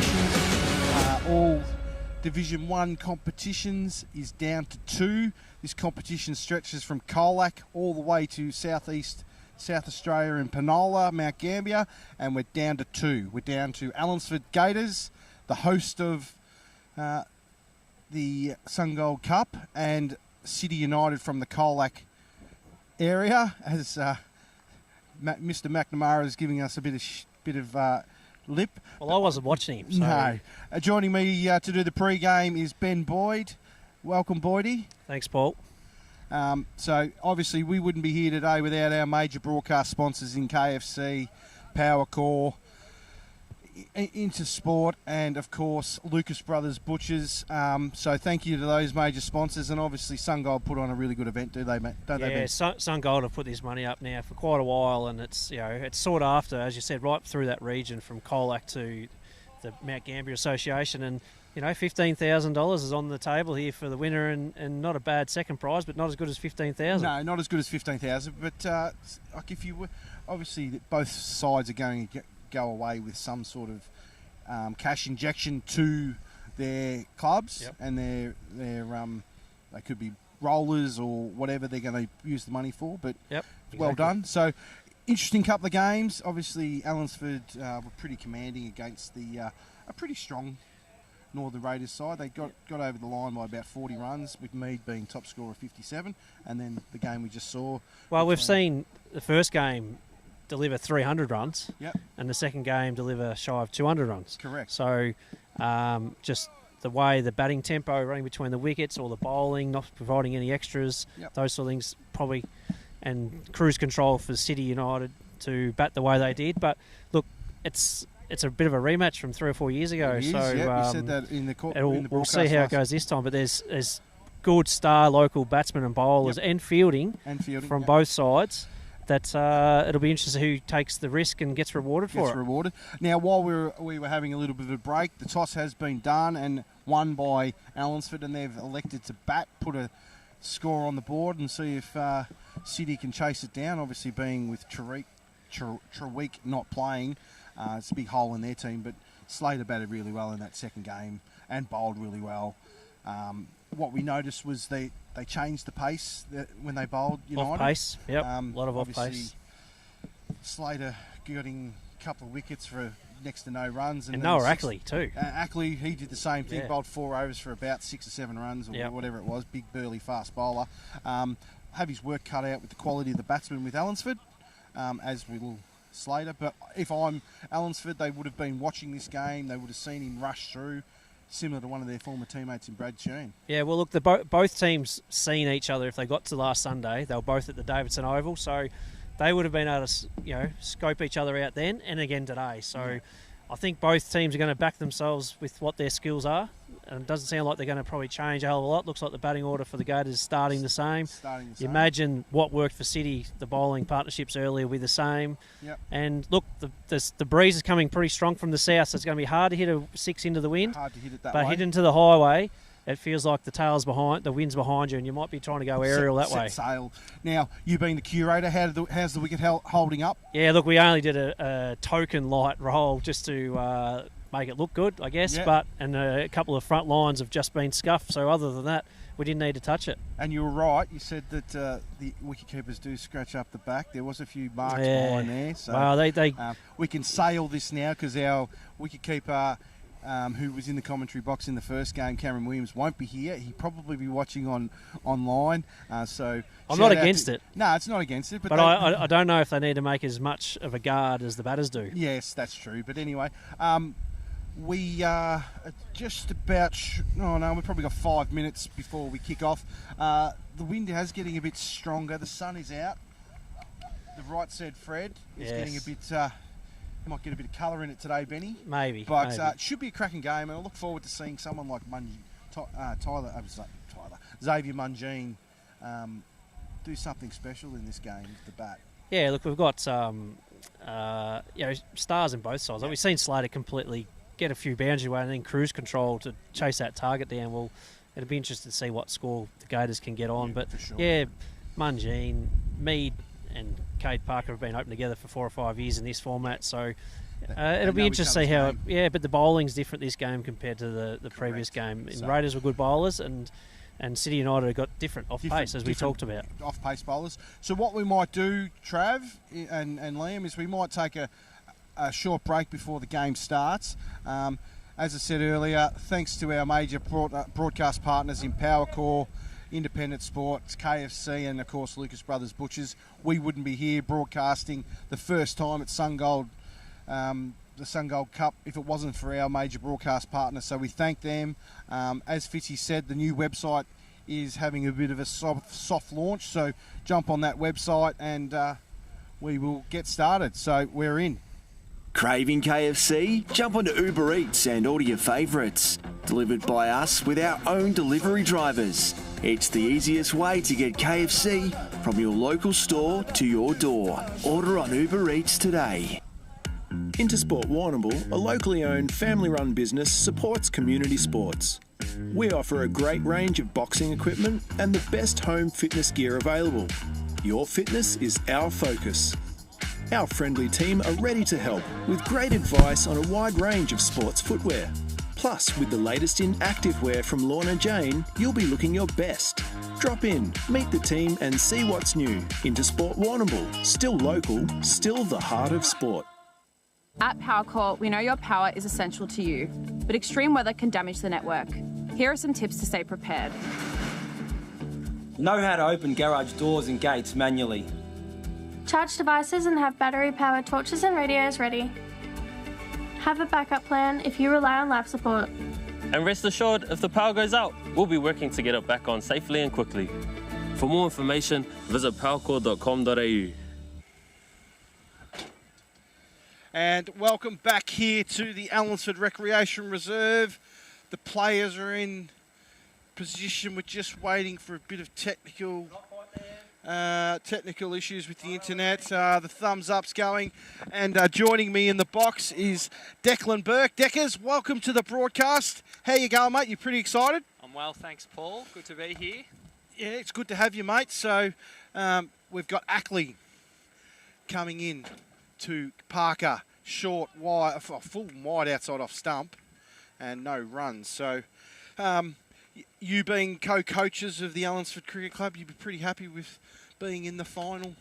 qualifications, all Division 1 competitions is down to 2. This competition stretches from Colac all the way to South Australia and Penola, Mount Gambier, and we're down to 2. We're down to Allansford Gators, the host of the Sungold Cup, and City United from the Colac area, as Mr. McNamara is giving us a bit of lip. Well, I wasn't watching him. So. No. Joining me to do the pre-game is Ben Boyd. Welcome, Boydie. Thanks, Paul. So, obviously, we wouldn't be here today without our major broadcast sponsors in KFC, Powercor, Intersport, and, of course, Lucas Brothers Butchers. So, thank you to those major sponsors. And, obviously, Sungold put on a really good event, don't they, Ben? Sungold have put this money up now for quite a while, and it's it's sought after, as you said, right through that region from Colac to the Mount Gambier Association. And, $15,000 is on the table here for the winner, and not a bad second prize, but not as good as $15,000. No, not as good as $15,000. But if you were, obviously, both sides are going to go away with some sort of cash injection to their clubs. Yep. And their they could be rollers or whatever they're going to use the money for. But yep, well exactly. done. So, interesting couple of games. Obviously, Allansford were pretty commanding against a pretty strong Northern Raiders side. They got over the line by about 40 runs, with Mead being top scorer of 57, and then the game we just saw. Well, we've seen the first game deliver 300 runs, yep, and the second game deliver shy of 200 runs. Correct. So just the way the batting tempo, running between the wickets, or the bowling, not providing any extras, yep, those sort of things probably, and cruise control for City United to bat the way they did. But look, it's a bit of a rematch from 3 or 4 years ago. It is, so we said that in the we'll see how it goes this time. But there's good star local batsmen and bowlers, yep, and fielding from yep, both sides. That it'll be interesting who takes the risk and gets rewarded for it. Now, while we were having a little bit of a break, the toss has been done and won by Allansford, and they've elected to bat, put a score on the board, and see if City can chase it down. Obviously, being with Treweek not playing, it's a big hole in their team, but Slater batted really well in that second game and bowled really well. What we noticed was they changed the pace when they bowled United. Off pace, yep, a lot of off pace. Slater getting a couple of wickets for next to no runs. And Noah Ackley too. Ackley, he did the same thing, yeah, bowled 4 overs for about 6 or 7 runs, or yep, whatever it was, big burly fast bowler. Have his work cut out with the quality of the batsmen with Allansford, as will Slater. But if I'm Allansford, they would have been watching this game, they would have seen him rush through, similar to one of their former teammates in Brad Sheen. Yeah, well, look, both teams seen each other. If they got to last Sunday, they were both at the Davidson Oval, so they would have been able to, scope each other out then and again today. So yeah, I think both teams are going to back themselves with what their skills are. And it doesn't sound like they're going to probably change a hell of a lot. Looks like the batting order for the Gators is starting the same. You imagine what worked for City, the bowling partnerships earlier, with the same. Yep. And look, the breeze is coming pretty strong from the south, so it's going to be hard to hit a 6 into the wind. Hard to hit it that but way. Hit into the highway, it feels like the wind's behind you, and you might be trying to go aerial that way. Sail. Now, you being the curator, how's the wicket holding up? Yeah, look, we only did a token light roll just to make it look good, I guess. Yep. And a couple of front lines have just been scuffed. So other than that, we didn't need to touch it. And you were right. You said that the wicketkeepers do scratch up the back. There was a few marks behind there. So well, we can sail this now because our wicketkeeper, who was in the commentary box in the first game, Cameron Williams, won't be here. He'll probably be watching online. So I'm not against it. No, it's not against it. But I don't know if they need to make as much of a guard as the batters do. Yes, that's true. But anyway, we are just about... we've probably got 5 minutes before we kick off. The wind is getting a bit stronger. The sun is out. The right said Fred is getting a bit... might get a bit of colour in it today, Benny. Maybe. But it should be a cracking game, and I look forward to seeing someone like Xavier Mungine do something special in this game with the bat. Yeah, look, we've got stars in both sides. Like, we've seen Slater completely get a few boundaries away and then cruise control to chase that target down. Well, it'll be interesting to see what score the Gators can get on. But sure. Mungine, Mead and Cade Parker have been open together for 4 or 5 years in this format, so It'll be interesting to see how. Yeah, but the bowling's different this game compared to the previous game. And Raiders were good bowlers, and City United have got different off-pace, as we talked about. Off-pace bowlers. So what we might do, Trav and Liam, is we might take a short break before the game starts. As I said earlier, thanks to our major broadcast partners in Powercor, Independent Sports, KFC, and of course Lucas Brothers Butchers, we wouldn't be here broadcasting the first time at Sungold, the Sungold Cup, if it wasn't for our major broadcast partners. So we thank them. As Fitzy said, the new website is having a bit of a soft launch, so jump on that website and we will get started. So we're in. Craving KFC? Jump onto Uber Eats and order your favourites. Delivered by us with our own delivery drivers. It's the easiest way to get KFC from your local store to your door. Order on Uber Eats today. Intersport Warrnambool, a locally owned, family-run business, supports community sports. We offer a great range of boxing equipment and the best home fitness gear available. Your fitness is our focus. Our friendly team are ready to help with great advice on a wide range of sports footwear. Plus, with the latest in activewear from Lorna Jane, you'll be looking your best. Drop in, meet the team and see what's new. Intersport Warrnambool, still local, still the heart of sport. At Powercor, we know your power is essential to you, but extreme weather can damage the network. Here are some tips to stay prepared. Know how to open garage doors and gates manually. Charge devices and have battery-powered torches and radios ready. Have a backup plan if you rely on life support. And rest assured, if the power goes out, we'll be working to get it back on safely and quickly. For more information, visit powercor.com.au. And welcome back here to the Allansford Recreation Reserve. The players are in position. We're just waiting for a bit of technical issues with the internet. The thumbs up's going. And joining me in the box is Declan Burke. Deckers, welcome to the broadcast. How you going, mate? You pretty excited? I'm well, thanks, Paul. Good to be here. Yeah, it's good to have you, mate. So we've got Ackley coming in to Parker, short, wide, full and wide outside off stump, and no runs. So you being co-coaches of the Allansford Cricket Club, you'd be pretty happy with being in the final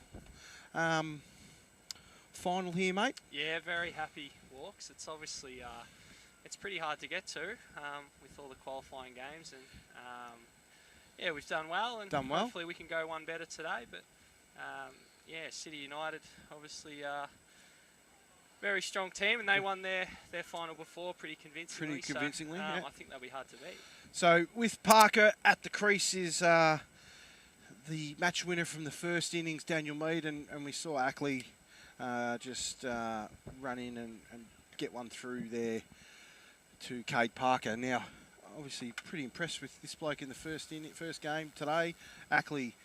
here, mate? Yeah, very happy, Walks. It's obviously it's pretty hard to get to with all the qualifying games, and yeah, we've done well, and hopefully we can go one better today. But yeah, City United obviously very strong team, and they won their final before pretty convincingly. Yeah. I think they'll be hard to beat. So with Parker at the crease is the match winner from the first innings, Daniel Mead, and we saw Ackley just run in and get one through there to Cade Parker. Now, obviously pretty impressed with this bloke in the first game today. Ackley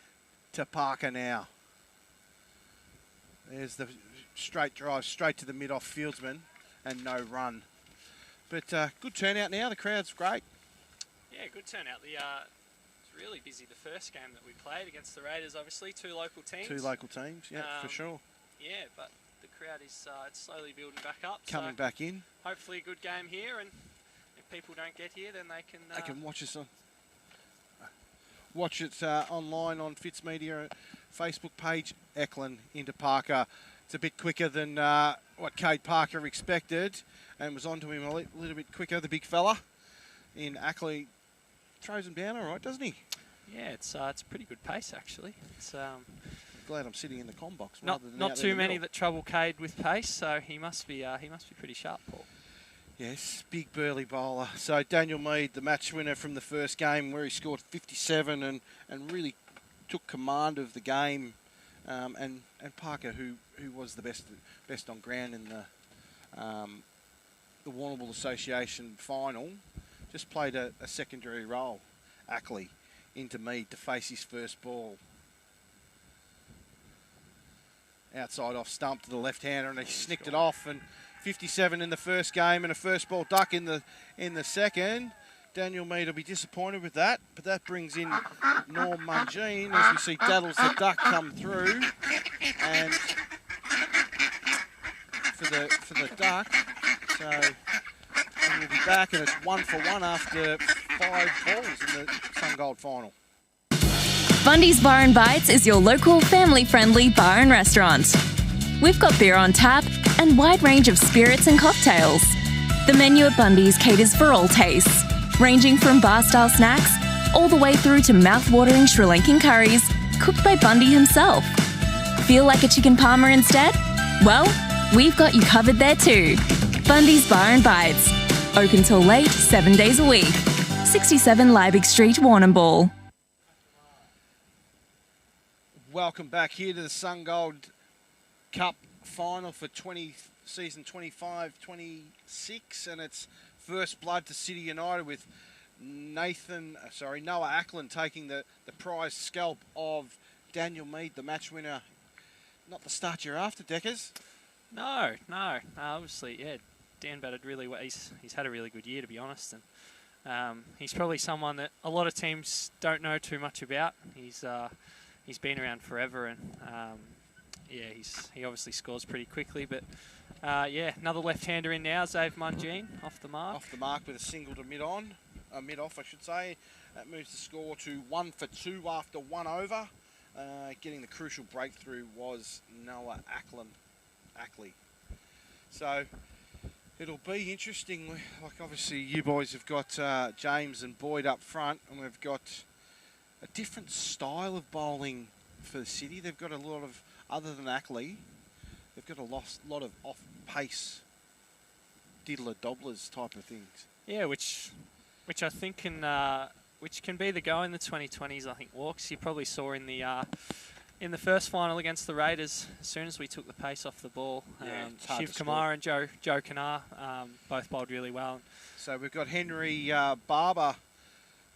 to Parker now. There's the straight drive, straight to the mid-off fieldsman, and no run. But good turnout now. The crowd's great. Yeah, good turnout. It's really busy the first game that we played against the Raiders, obviously. Two local teams. Yeah, for sure. Yeah, but the crowd is it's slowly building back up. Coming back in. Hopefully a good game here, and if people don't get here, then they can watch us on. Watch it online on Fitz Media Facebook page. Eklund into Parker. It's a bit quicker than what Cade Parker expected, and was onto him a little bit quicker, the big fella. In Ackley throws him down all right, doesn't he? Yeah, it's pretty good pace actually. It's glad I'm sitting in the comm box. Not too many that trouble Cade with pace, so he must be pretty sharp, Paul. Yes, big burly bowler. So Daniel Mead, the match winner from the first game, where he scored 57 and really took command of the game. And Parker, who was the best on ground in the Warrnambool Association final, just played a secondary role. Ackley into Mead to face his first ball. Outside off stump to the left-hander, and he snicked it off. And 57 in the first game, and a first ball duck in the second. Daniel Mead will be disappointed with that, but that brings in Norm Mungine as we see Daddles the duck come through. And for the duck. So and we'll be back, and it's 1 for 1 after 5 balls in the Sungold final. Bundy's Bar and Bites is your local family-friendly bar and restaurant. We've got beer on tap and wide range of spirits and cocktails. The menu at Bundy's caters for all tastes, ranging from bar-style snacks all the way through to mouth-watering Sri Lankan curries cooked by Bundy himself. Feel like a chicken parma instead? Well, we've got you covered there too. Bundy's Bar and Bites. Open till late, 7 days a week. 67 Liebig Street, Warrnambool. Welcome back here to the Sungold Cup final for season 25-26, and it's first blood to City United with Noah Ackland taking the prize scalp of Daniel Mead, the match winner. Not the start you're after, Deckers. No. Obviously, yeah, Dan batted really well. He's had a really good year, to be honest, and he's probably someone that a lot of teams don't know too much about. He's been around forever, and he obviously scores pretty quickly. But another left-hander in now, Zave Mungine, off the mark. Off the mark with a single to mid-off, I should say. That moves the score to 1 for 2 after 1 over. Getting the crucial breakthrough was Noah Ackley. So it'll be interesting. Like obviously you boys have got James and Boyd up front, and we've got a different style of bowling for the City. They've got a lot of, other than Ackley, they've got a lot of off-pace diddler-dobblers type of things. Yeah, which I think can be the go in the 2020s. I think Walks. You probably saw in the first final against the Raiders, as soon as we took the pace off the ball, Shiv Kumar and Joe Kanar both bowled really well. So we've got Henry Barber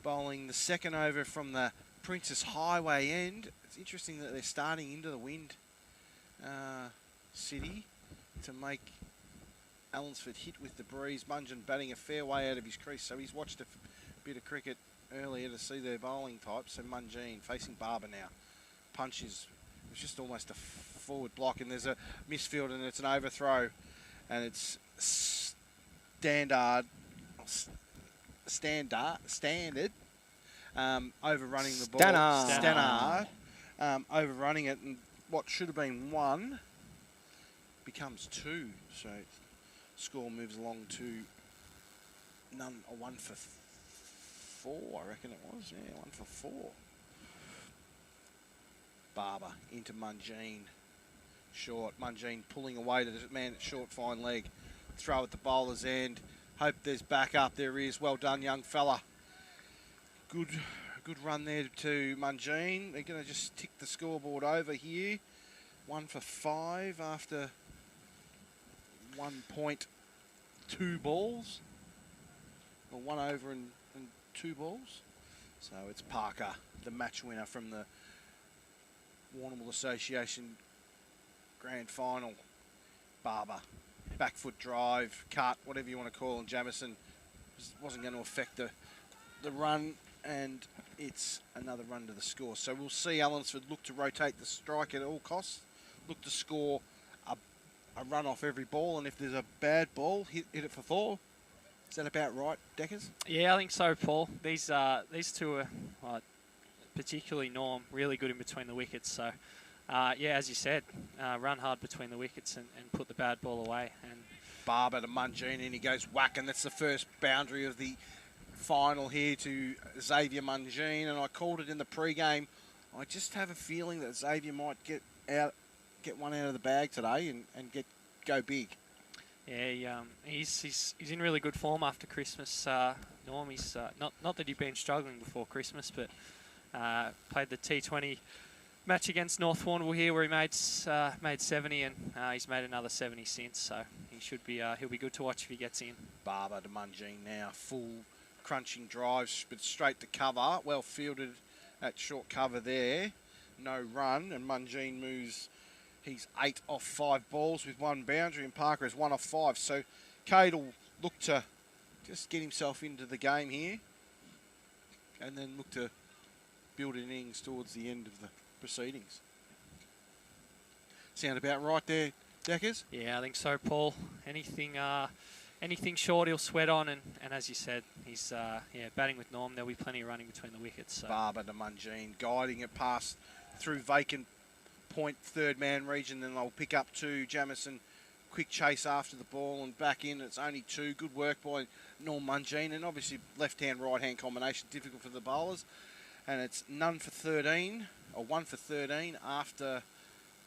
bowling the second over from the Princess Highway end. It's interesting that they're starting into the wind, City, to make Allansford hit with the breeze. Mungine batting a fair way out of his crease, so he's watched a bit of cricket earlier to see their bowling type. So Mungine facing Barber now. Punches. It's just almost a forward block, and there's a misfield, and it's an overthrow, and it's standard, overrunning the ball. Stannard. Overrunning it, and what should have been 1 becomes 2. So score moves along to a 1 for 4, I reckon it was. Yeah, 1 for 4. Barber into Mungine. Short. Mungine pulling away to the man at short, fine leg. Throw at the bowler's end. Hope there's backup. There is. Well done, young fella. Good run there to Mungine. They're going to just tick the scoreboard over here. 1 for 5 after 1.2 balls. Or 1 over and 2 balls. So it's Parker, the match winner from the Warrnambool Association Grand Final. Barber, back foot drive, cut, whatever you want to call it. Jamison wasn't going to affect the run, and it's another run to the score. So we'll see Allansford look to rotate the strike at all costs, look to score a run off every ball, and if there's a bad ball, hit it for 4. Is that about right, Deckers? Yeah, I think so, Paul. These two are, particularly Norm, really good in between the wickets. So, as you said, run hard between the wickets and put the bad ball away. And Barber to Mungine, and he goes whack, and that's the first boundary of the final here to Xavier Mungine. And I called it in the pre-game. I just have a feeling that Xavier might get one out of the bag today and go big. Yeah, he's in really good form after Christmas. Norm, he's not that he'd been struggling before Christmas, but played the T20 match against North Warrnambool here, where he made 70, and he's made another 70 since. So he'll be good to watch if he gets in. Barber to Mungine now, full crunching drives, but straight to cover. Well fielded at short cover there. No run, and Mungine moves. He's 8 off 5 balls with 1 boundary, and Parker is 1 off 5. So Cade will look to just get himself into the game here, and then look to build innings towards the end of the proceedings. Sound about right there, Deckers? Yeah, I think so, Paul. Anything short he'll sweat on, and as you said, he's batting with Norm. There'll be plenty of running between the wickets. So. Barber to Mungine, guiding it past through vacant point, third man region, then they'll pick up to Jamison. Quick chase after the ball and back in. It's only 2. Good work by Norm Mungine, and obviously left-hand, right-hand combination, difficult for the bowlers. And it's none for 13, or 1 for 13 after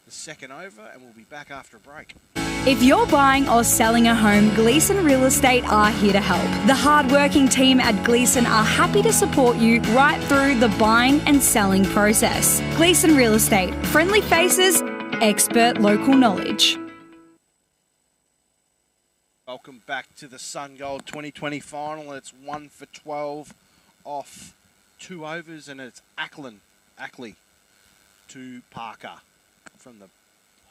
the second over, and we'll be back after a break. If you're buying or selling a home, Gleeson Real Estate are here to help. The hard-working team at Gleeson are happy to support you right through the buying and selling process. Gleeson Real Estate, friendly faces, expert local knowledge. Welcome back to the Sungold 2020 final. It's 1 for 12 off 2 overs, and it's Ackley to Parker from the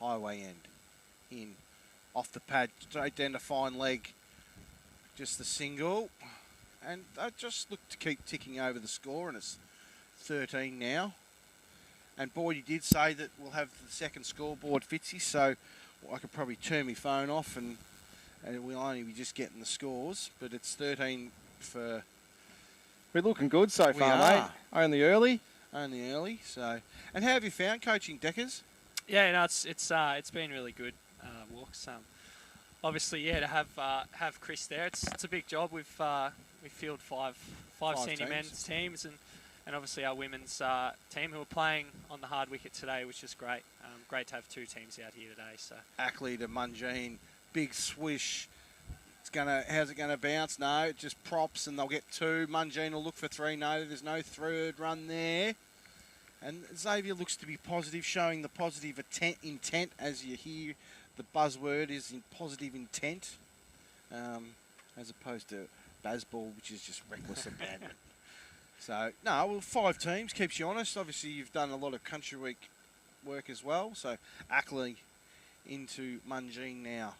highway end. In off the pad, straight down to fine leg. Just the single. And they just look to keep ticking over the score, and it's 13 now. And Boyd, you did say that we'll have the second scoreboard, Fitzy, so I could probably turn my phone off and we'll only be just getting the scores. But it's 13 for... We're looking good so far, mate. Only early. So, and how have you found coaching, Deckers? Yeah, no, it's been really good, Walks. Obviously, yeah, to have Chris there, it's a big job. We field five senior men's teams and obviously our women's team who are playing on the hard wicket today, which is great. Great to have 2 teams out here today. So Ackley to Mungine, big swish. How's it gonna bounce? No, it just props and they'll get 2. Mungine will look for 3. No, there's no third run there. And Xavier looks to be positive, showing the positive intent, as you hear the buzzword is in positive intent, as opposed to baseball, which is just reckless abandon. So, no, well, 5 teams keeps you honest. Obviously, you've done a lot of country week work as well. So, Ackley into Mungine now.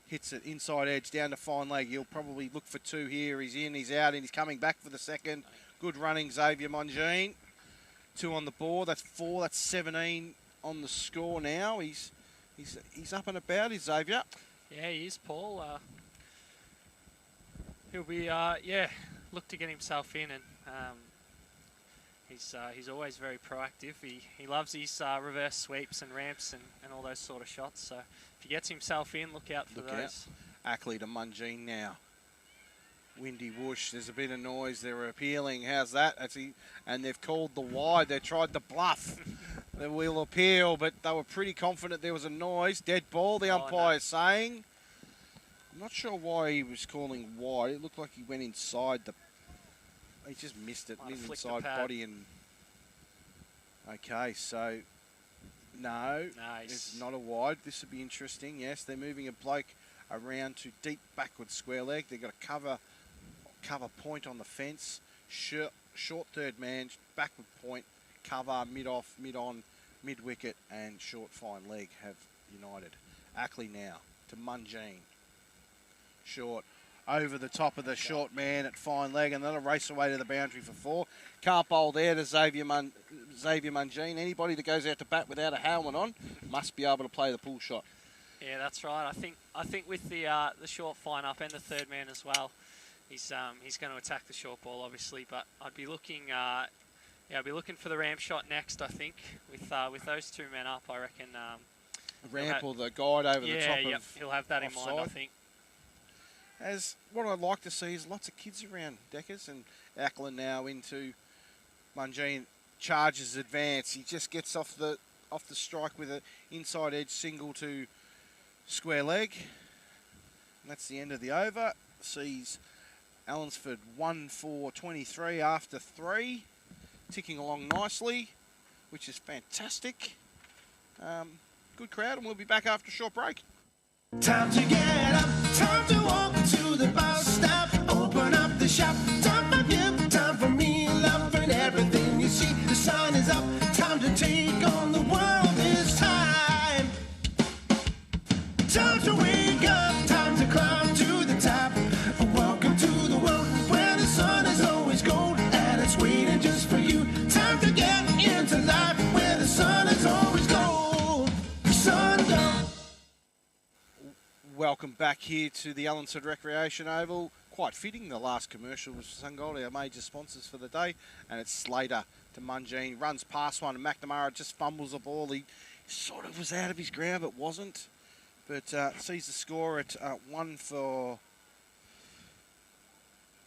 Hits it inside edge down to fine leg. He'll probably look for 2 here. He's in, he's out, and he's coming back for the second. Good running, Xavier Mungine. 2 on the board. That's 4. That's 17 on the score now. He's up and about, is Xavier. Yeah, he is, Paul. He'll be look to get himself in, and he's always very proactive. He loves his reverse sweeps and ramps and all those sort of shots. So if he gets himself in, look out for those. Ackley to Mungine now. Windy whoosh. There's a bit of noise. They're appealing. How's that? And they've called the wide. They tried to bluff. They will appeal, but they were pretty confident there was a noise. Dead ball, the umpire's saying. I'm not sure why he was calling wide. It looked like he went inside the... He just missed it. Inside body and... Okay, so... No, it's not a wide. This would be interesting. Yes, they're moving a bloke around to deep backward square leg. They've got a cover point on the fence. Short third man, backward point, cover, mid-off, mid-on, mid-wicket, and short fine leg have united. Ackley now to Mungine. Short. Over the top of the short man at fine leg, and then a race away to the boundary for 4. Can't bowl there to Xavier Mungine. Anybody that goes out to bat without a helmet on must be able to play the pull shot. Yeah, that's right. I think with the short fine up and the third man as well, he's going to attack the short ball obviously. But I'd be looking for the ramp shot next. I think with those 2 men up, I reckon. Ramp or the guide over the top of. He'll have that offside. in mind. I think. As what I'd like to see is lots of kids around Deckers, and Ackland now into Mungine. Charges advance. He just gets off the strike with an inside edge single to square leg. And that's the end of the over. Sees Allansford 1 for 23 after 3. Ticking along nicely, which is fantastic. Good crowd, and we'll be back after a short break. Time to get up, time to walk to the bus stop, open up the shop, time for you, time for me, love and everything you see. The sun is up, time to take on the world this time. Time to wake up, time to climb to the top. Welcome to the world where the sun is always gold and it's waiting just for you. Time to get into life where the sun is always gold. back here to the Allansford Recreation Oval. Quite fitting, the last commercial was Sungold, our major sponsors for the day. And it's Slater to Mungine. Runs past one, and McNamara just fumbles the ball. He sort of was out of his ground, but wasn't. But sees the score at 1 for...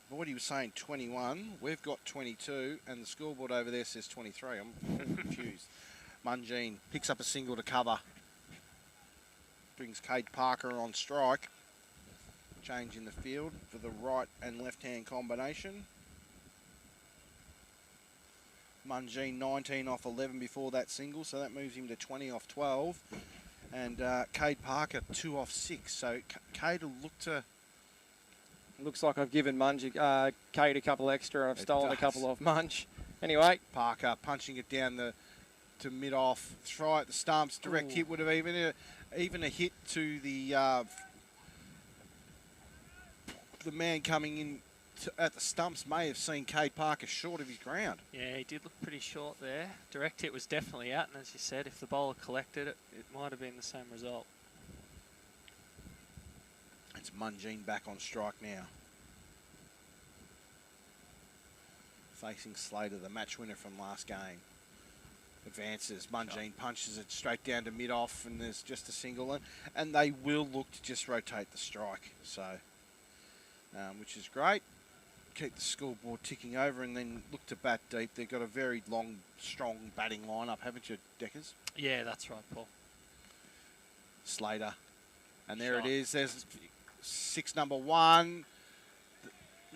What he was saying, 21. We've got 22, and the scoreboard over there says 23. I'm confused. Mungine picks up a single to cover. Brings Cade Parker on strike. Change in the field for the right and left-hand combination. Mungine 19 off 11 before that single, so that moves him to 20 off 12. And Cade Parker 2 off 6. So Cade will look to... Looks like I've given Cade a couple extra and I've stolen a couple off Munch. Anyway. Parker punching it down to mid-off. Try at the stumps. Direct hit would have even a hit to the man coming in at the stumps may have seen Cade Parker short of his ground. Yeah, he did look pretty short there. Direct hit was definitely out, and as you said, if the bowler collected it, it might have been the same result. It's Mungine back on strike now. Facing Slater, the match winner from last game. Advances. Mungine punches it straight down to mid-off, and there's just a single. And they will look to just rotate the strike, so which is great. Keep the scoreboard ticking over and then look to bat deep. They've got a very long, strong batting lineup, haven't you, Deckers? Yeah, that's right, Paul. Slater. And there it is. There's 6 number 1.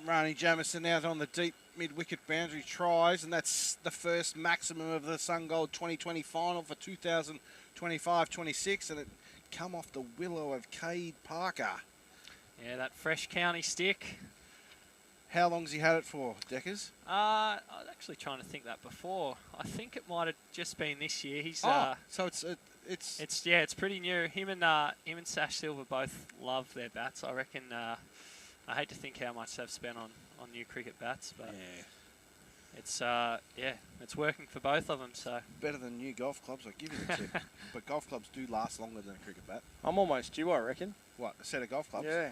Rani Jamison out on the deep mid-wicket boundary tries, and that's the first maximum of the Sungold 2020 final for 2025-26, and it come off the willow of Cade Parker. Yeah, that fresh county stick. How long's he had it for, Deckers? I was actually trying to think that before. I think it might have just been this year. He's so it's pretty new. Him and Sash Silver both love their bats. I reckon. I hate to think how much they've spent on new cricket bats, but yeah. It's working for both of them. So better than new golf clubs, I give you the tip. But golf clubs do last longer than a cricket bat. I'm almost due, I reckon. What, a set of golf clubs? Yeah.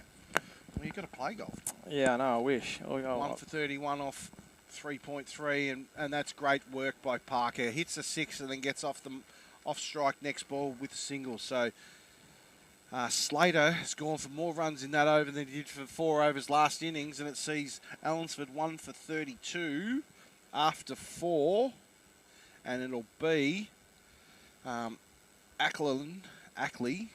Well, you've got to play golf. Yeah, I know, I wish. 1 for 31 off 3.3, and that's great work by Parker. Hits a 6 and then gets off strike next ball with a single. So Slater has gone for more runs in that over than he did for 4 overs last innings, and it sees Allansford 1 for 32 after 4, and it'll be Ackley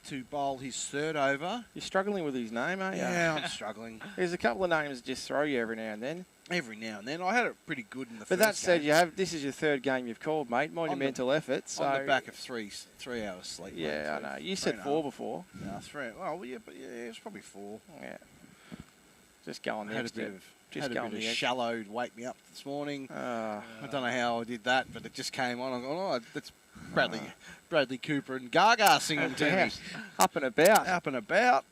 to bowl his 3rd over. You're struggling with his name, aren't you? Yeah, I'm struggling. There's a couple of names that just throw you every now and then. Every now and then. I had it pretty good in the first But that said, game. this is your 3rd game you've called, mate. Monumental effort. So on the back of 3 hours sleep. Yeah, mate, I know. You said 4 before. No, 3. Well, yeah, but yeah, it was probably 4. Yeah. Just go on the Had a bit of shallow to wake me up this morning. I don't know how I did that, but it just came on. I thought, that's Bradley Cooper and Gaga singing to me. Up and about. Up and about.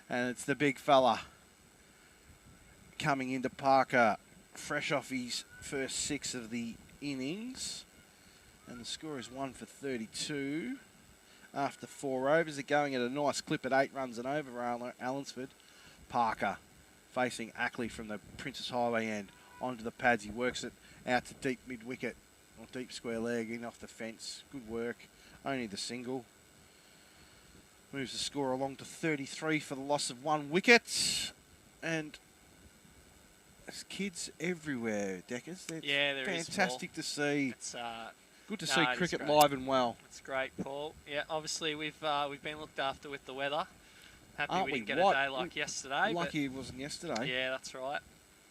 And it's the big fella coming into Parker, fresh off his first 6 of the innings. And the score is 1 for 32. After 4 overs, they're going at a nice clip at 8 runs and over Allansford. Parker facing Ackley from the Princess Highway end onto the pads. He works it out to deep mid-wicket, or deep square leg, in off the fence. Good work. Only the single. Moves the score along to 33 for the loss of 1 wicket. And there's kids everywhere, Deckers. There fantastic to see. It's good to see cricket live and well. It's great, Paul. Yeah, obviously we've been looked after with the weather. Happy we didn't get a day like yesterday. Lucky it wasn't yesterday. Yeah, that's right.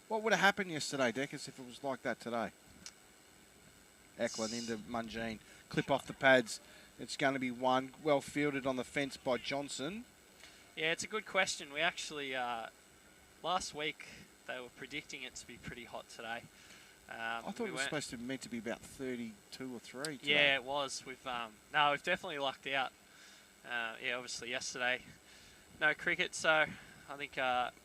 What would have happened yesterday, Deckers, if it was like that today? Eklund into Mungine. Clip off the pads. It's going to be 1. Well fielded on the fence by Johnson. Yeah, it's a good question. We actually, last week, they were predicting it to be pretty hot today. I thought it was supposed to be meant to be about 32 or 3 today. Yeah, it was. We've definitely lucked out. Obviously yesterday, no cricket, so I think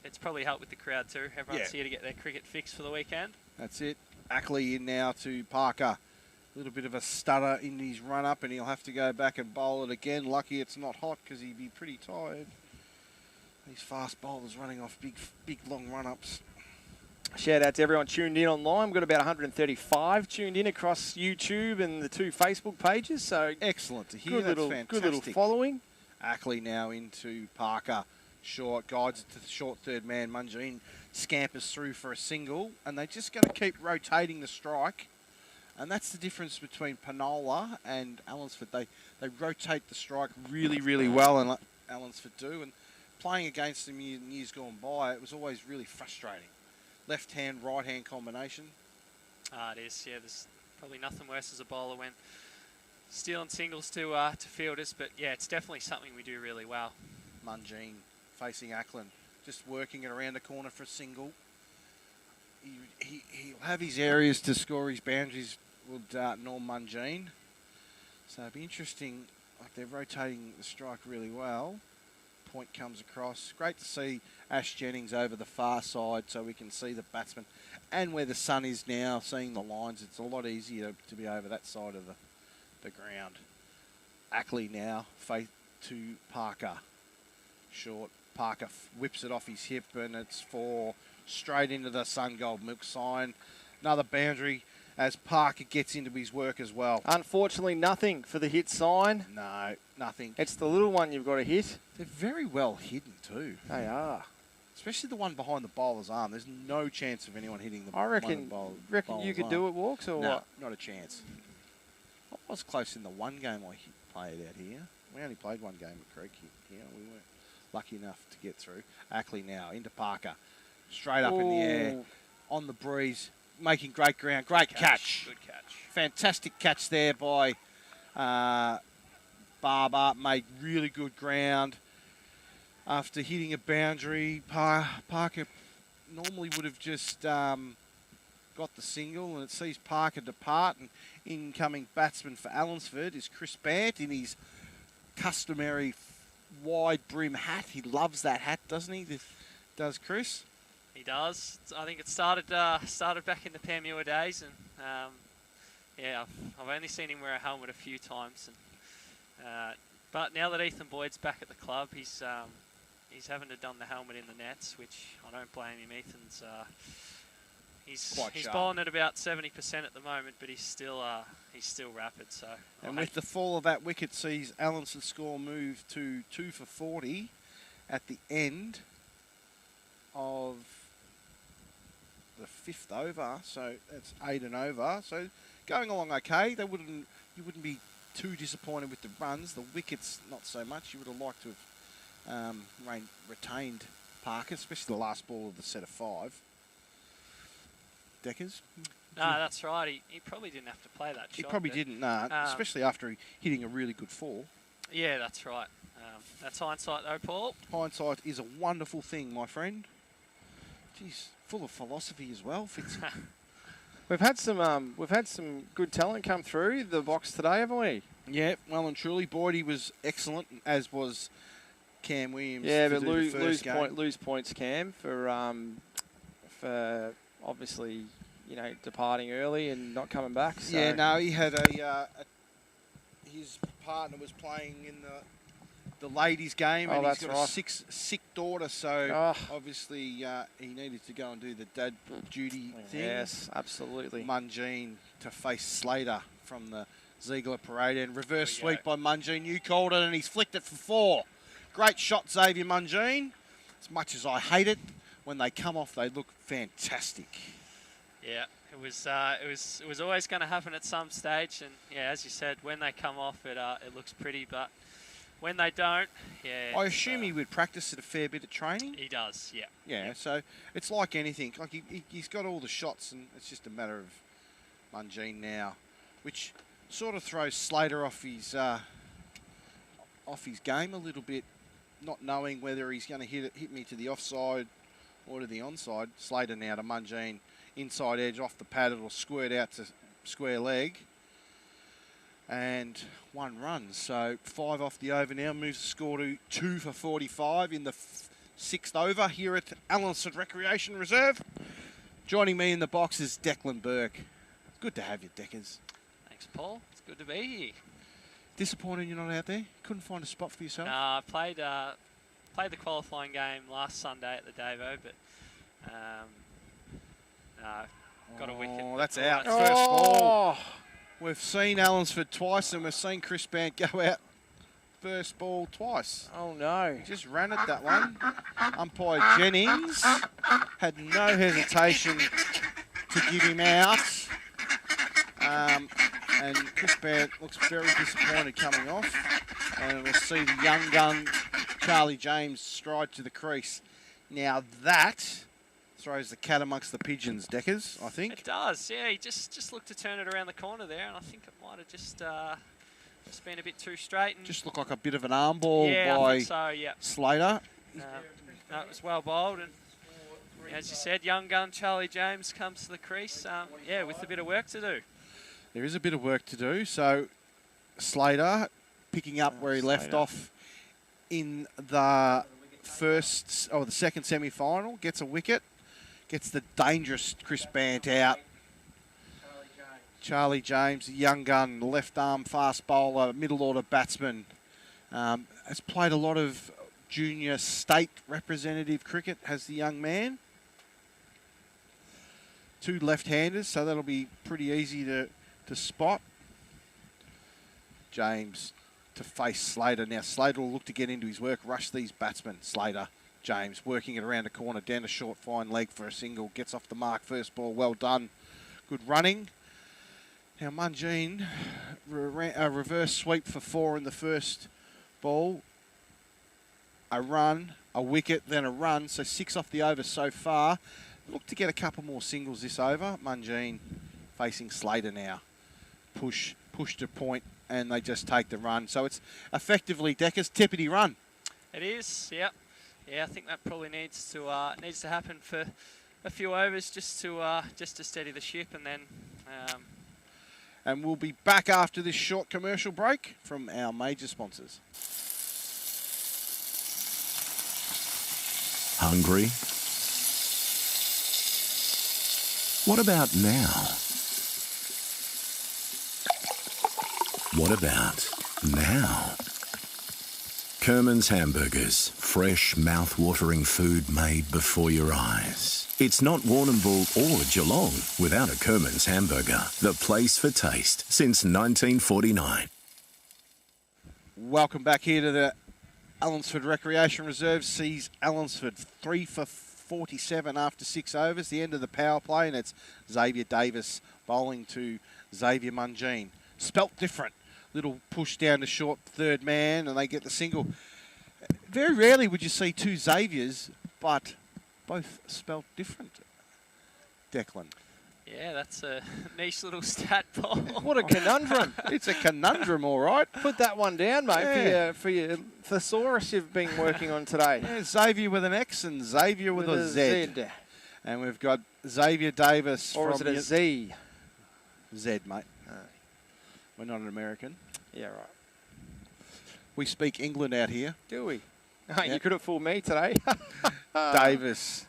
it's probably helped with the crowd too. Everyone's here to get their cricket fix for the weekend. That's it. Ackley in now to Parker. A little bit of a stutter in his run-up, and he'll have to go back and bowl it again. Lucky it's not hot because he'd be pretty tired. These fast bowlers running off big long run-ups. Shout out to everyone tuned in online. We've got about 135 tuned in across YouTube and the 2 Facebook pages. So excellent to hear. Good little following. Ackley now into Parker. Short, guides it to the short third man. Munjeen scampers through for a single, and they're just going to keep rotating the strike. And that's the difference between Penola and Allansford. They rotate the strike really, really well, and Allansford do. And playing against them in years gone by, it was always really frustrating. Left-hand, right-hand combination. It is, yeah. There's probably nothing worse as a bowler when stealing singles to fielders, but yeah, it's definitely something we do really well. Munjeen facing Ackland, just working it around the corner for a single. He'll have his areas to score his boundaries with Norm Munjeen. So it'll be interesting. Like, they're rotating the strike really well. Point comes across. Great to see Ash Jennings over the far side so we can see the batsman. And where the sun is now, seeing the lines, it's a lot easier to be over that side of the ground. Ackley now, faith to Parker. Short. Parker whips it off his hip, and it's 4 straight into the Sungold milk sign. Another boundary as Parker gets into his work as well. Unfortunately, nothing for the hit sign. No, nothing. It's the little one you've got to hit. They're very well hidden too. They are. Especially the one behind the bowler's arm. There's no chance of anyone hitting the I reckon you could do it, Walks, or what? Not a chance. I was close in the one game I played out here. We only played one game at Creek here. We weren't lucky enough to get through. Ackley now into Parker. Straight up in the air. On the breeze. Making great ground. Great catch. Good catch. Fantastic catch there by Barber. Made really good ground. After hitting a boundary, Parker normally would have just got the single, and it sees Parker depart. And incoming batsman for Allansford is Chris Bant in his customary wide brim hat. He loves that hat, doesn't he? Does Chris? He does. I think it started back in the Panmure days, and yeah, I've only seen him wear a helmet a few times. And, but now that Ethan Boyd's back at the club, he's having to don the helmet in the nets, which I don't blame him. Ethan's he's bowling at about 70% at the moment, but he's still rapid. So and with the fall of that wicket, sees Allansford's score move to 2 for 40 at the end of the 5th over, so that's 8 and over. So going along okay. You wouldn't be too disappointed with the runs. The wickets not so much. You would have liked to have retained Parker, especially the last ball of the set of 5. Deckers? No, that's right. He probably didn't have to play that shot. He probably didn't, especially after hitting a really good 4. Yeah, that's right. That's hindsight though, Paul. Hindsight is a wonderful thing, my friend. Jeez, full of philosophy as well, Fitzy. We've had some good talent come through the box today, haven't we? Yeah, well and truly. Boydie was excellent, as was Cam Williams. Yeah, but lose points, Cam, for obviously, departing early and not coming back. So. Yeah, no, he had his partner was playing in the ladies' game, and he's got a sick daughter, so obviously he needed to go and do the dad duty thing. Yes, absolutely. Munjeen to face Slater from the Ziegler parade, and reverse sweep by Munjeen. You called it, and he's flicked it for 4. Great shot, Xavier Munjeen. As much as I hate it, when they come off, they look fantastic. Yeah, it was always going to happen at some stage, and yeah, as you said, when they come off, it looks pretty, but when they don't, yeah. I assume he would practice it a fair bit at training. He does, yeah. Yeah, so it's like anything. Like he's got all the shots, and it's just a matter of Munjeen now, which sort of throws Slater off his game a little bit, not knowing whether he's going to hit me to the offside or to the onside. Slater now to Munjeen, inside edge off the pad. It'll squirt out to square leg. And 1 run. So 5 off the over now. Moves the score to 2 for 45 in the 6th over here at Allansford Recreation Reserve. Joining me in the box is Declan Burke. Good to have you, Deckers. Thanks, Paul. It's good to be here. Disappointed you're not out there? Couldn't find a spot for yourself? I played the qualifying game last Sunday at the Davo, but got a wicket. Oh, that's out. First ball. We've seen Allansford twice, and we've seen Chris Bant go out first ball twice. Oh, no. He just ran at that one. Umpire Jennings had no hesitation to give him out. And Chris Bant looks very disappointed coming off. And we'll see the young gun, Charlie James, stride to the crease. Now that throws the cat amongst the pigeons, Deckers, I think. It does, yeah. He just looked to turn it around the corner there, and I think it might have just been a bit too straight. And just looked like a bit of an arm ball I by think so, yeah. Slater. No, it was well bowled, and as you said, young gun Charlie James comes to the crease, with a bit of work to do. There is a bit of work to do, so Slater picking up where he left off in the second semi-final, gets a wicket, gets the dangerous Chris Bant out. Charlie James, young gun, left arm fast bowler, middle order batsman, has played a lot of junior state representative cricket, has the young man. 2 left-handers, so that'll be pretty easy to spot. James to face Slater. Now Slater will look to get into his work, rush these batsmen. Slater, James, working it around the corner, down a short fine leg for a single, gets off the mark, first ball, well done. Good running. Now Munjean, a reverse sweep for 4 in the first ball. A run, a wicket, then a run, so 6 off the over so far. Look to get a couple more singles this over. Munjean facing Slater now. Push to point, and they just take the run. So it's effectively Decker's tippity run. It is, yep. Yeah, I think that probably needs to happen for a few overs just to steady the ship, and then. And we'll be back after this short commercial break from our major sponsors. Hungry? What about now? What about now? Kerman's Hamburgers, fresh, mouth-watering food made before your eyes. It's not Warrnambool or Geelong without a Kerman's Hamburger, the place for taste since 1949. Welcome back here to the Allansford Recreation Reserve. Sees Allansford 3 for 47 after 6 overs, the end of the power play, and it's Xavier Davis bowling to Xavier Munjean. Spelt different. Little push down to short third man, and they get the single. Very rarely would you see 2 Xaviers, but both spelt different. Declan. Yeah, that's a nice little stat, Paul. What a conundrum. It's a conundrum, all right. Put that one down, mate, for your thesaurus you've been working on today. Yeah, Xavier with an X and Xavier with a Z. And we've got Xavier Davis. Or is it a Z? Z, mate. We're not an American. Yeah, right. We speak England out here. Do we? You could have fooled me today. Davis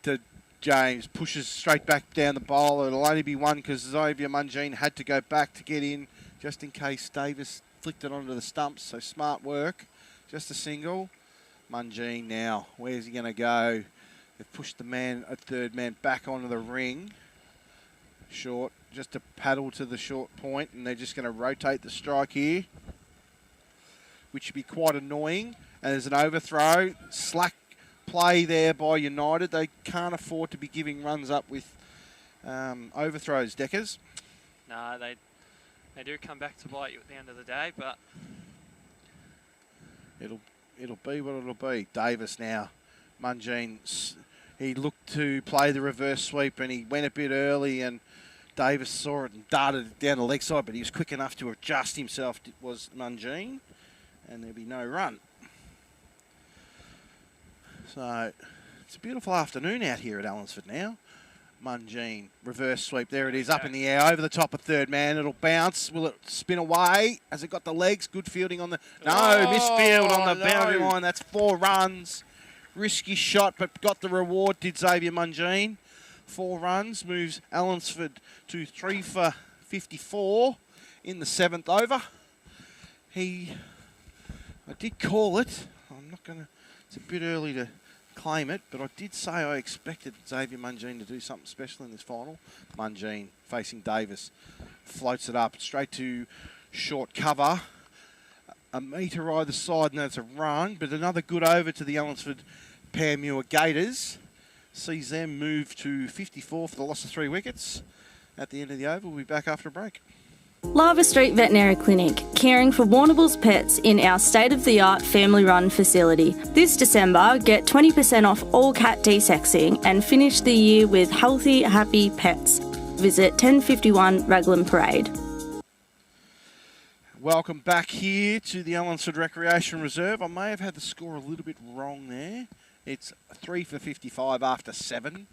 to James, pushes straight back down the bowl. It'll only be one because Xavier Munjean had to go back to get in just in case Davis flicked it onto the stumps. So smart work. Just a single. Munjean now. Where's he going to go? They've pushed a third man back onto the ring. Short. Just to paddle to the short point, and they're just going to rotate the strike here, which should be quite annoying. And there's an overthrow. Slack play there by United. They can't afford to be giving runs up with overthrows, Deckers. No, they do come back to bite you at the end of the day, but it'll be what it'll be. Davis now. Munjean, he looked to play the reverse sweep, and he went a bit early, and Davis saw it and darted it down the leg side, but he was quick enough to adjust himself. It was Munjean, and there'll be no run. So it's a beautiful afternoon out here at Allansford now. Munjean, reverse sweep. There it is, up in the air, over the top of third man. It'll bounce. Will it spin away? Has it got the legs? Good fielding on the... No, misfield on the boundary line. That's 4 runs. Risky shot, but got the reward, did Xavier Munjean. 4 runs, moves Allansford to 3 for 54. in the 7th over. I did call it. I'm not going to, it's a bit early to claim it, but I did say I expected Xavier Mungine to do something special in this final. Mungine facing Davis, floats it up straight to short cover. A metre either side, and that's a run, but another good over to the Allansford Panmure Gators. Sees them move to 54 for the loss of 3 wickets. At the end of the over, we'll be back after a break. Lava Street Veterinary Clinic, caring for Warrnambool's pets in our state-of-the-art family-run facility. This December, get 20% off all cat desexing and finish the year with healthy, happy pets. Visit 1051 Raglan Parade. Welcome back here to the Allansford Recreation Reserve. I may have had the score a little bit wrong there. It's 3 for 55 after 7,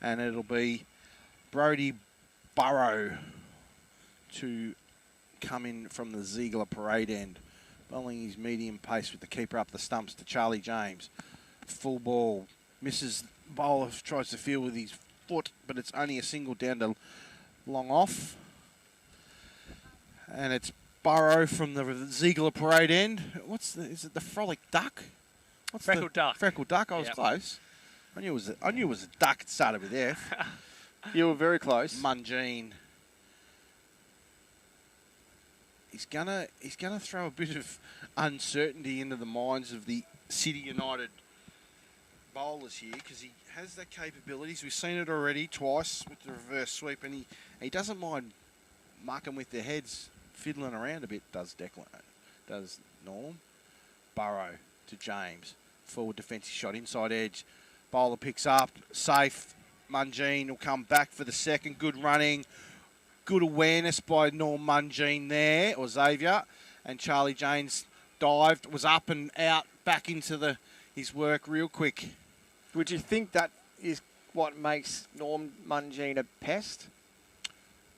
and it'll be Brodie Burrow to come in from the Ziegler Parade end. Bowling his medium pace with the keeper up the stumps to Charlie James. Full ball. Misses bowler, tries to field with his foot, but it's only a single down to long off. And it's Burrow from the Ziegler Parade end. Is it the Frolic Duck? Freckled Duck. Freckled Duck, I was close. I knew it was a duck. It started with F. You were very close. Mungine. He's gonna throw a bit of uncertainty into the minds of the City United bowlers here, because he has the capabilities. We've seen it already twice with the reverse sweep, and he doesn't mind mucking with their heads, fiddling around a bit. Does Norm. Burrow to James, forward defensive shot, inside edge. Bowler picks up, safe. Mungine will come back for the second. Good running. Good awareness by Norm Mungine there, or Xavier. And Charlie James dived, was up and out, back into his work real quick. Would you think that is what makes Norm Mungine a pest?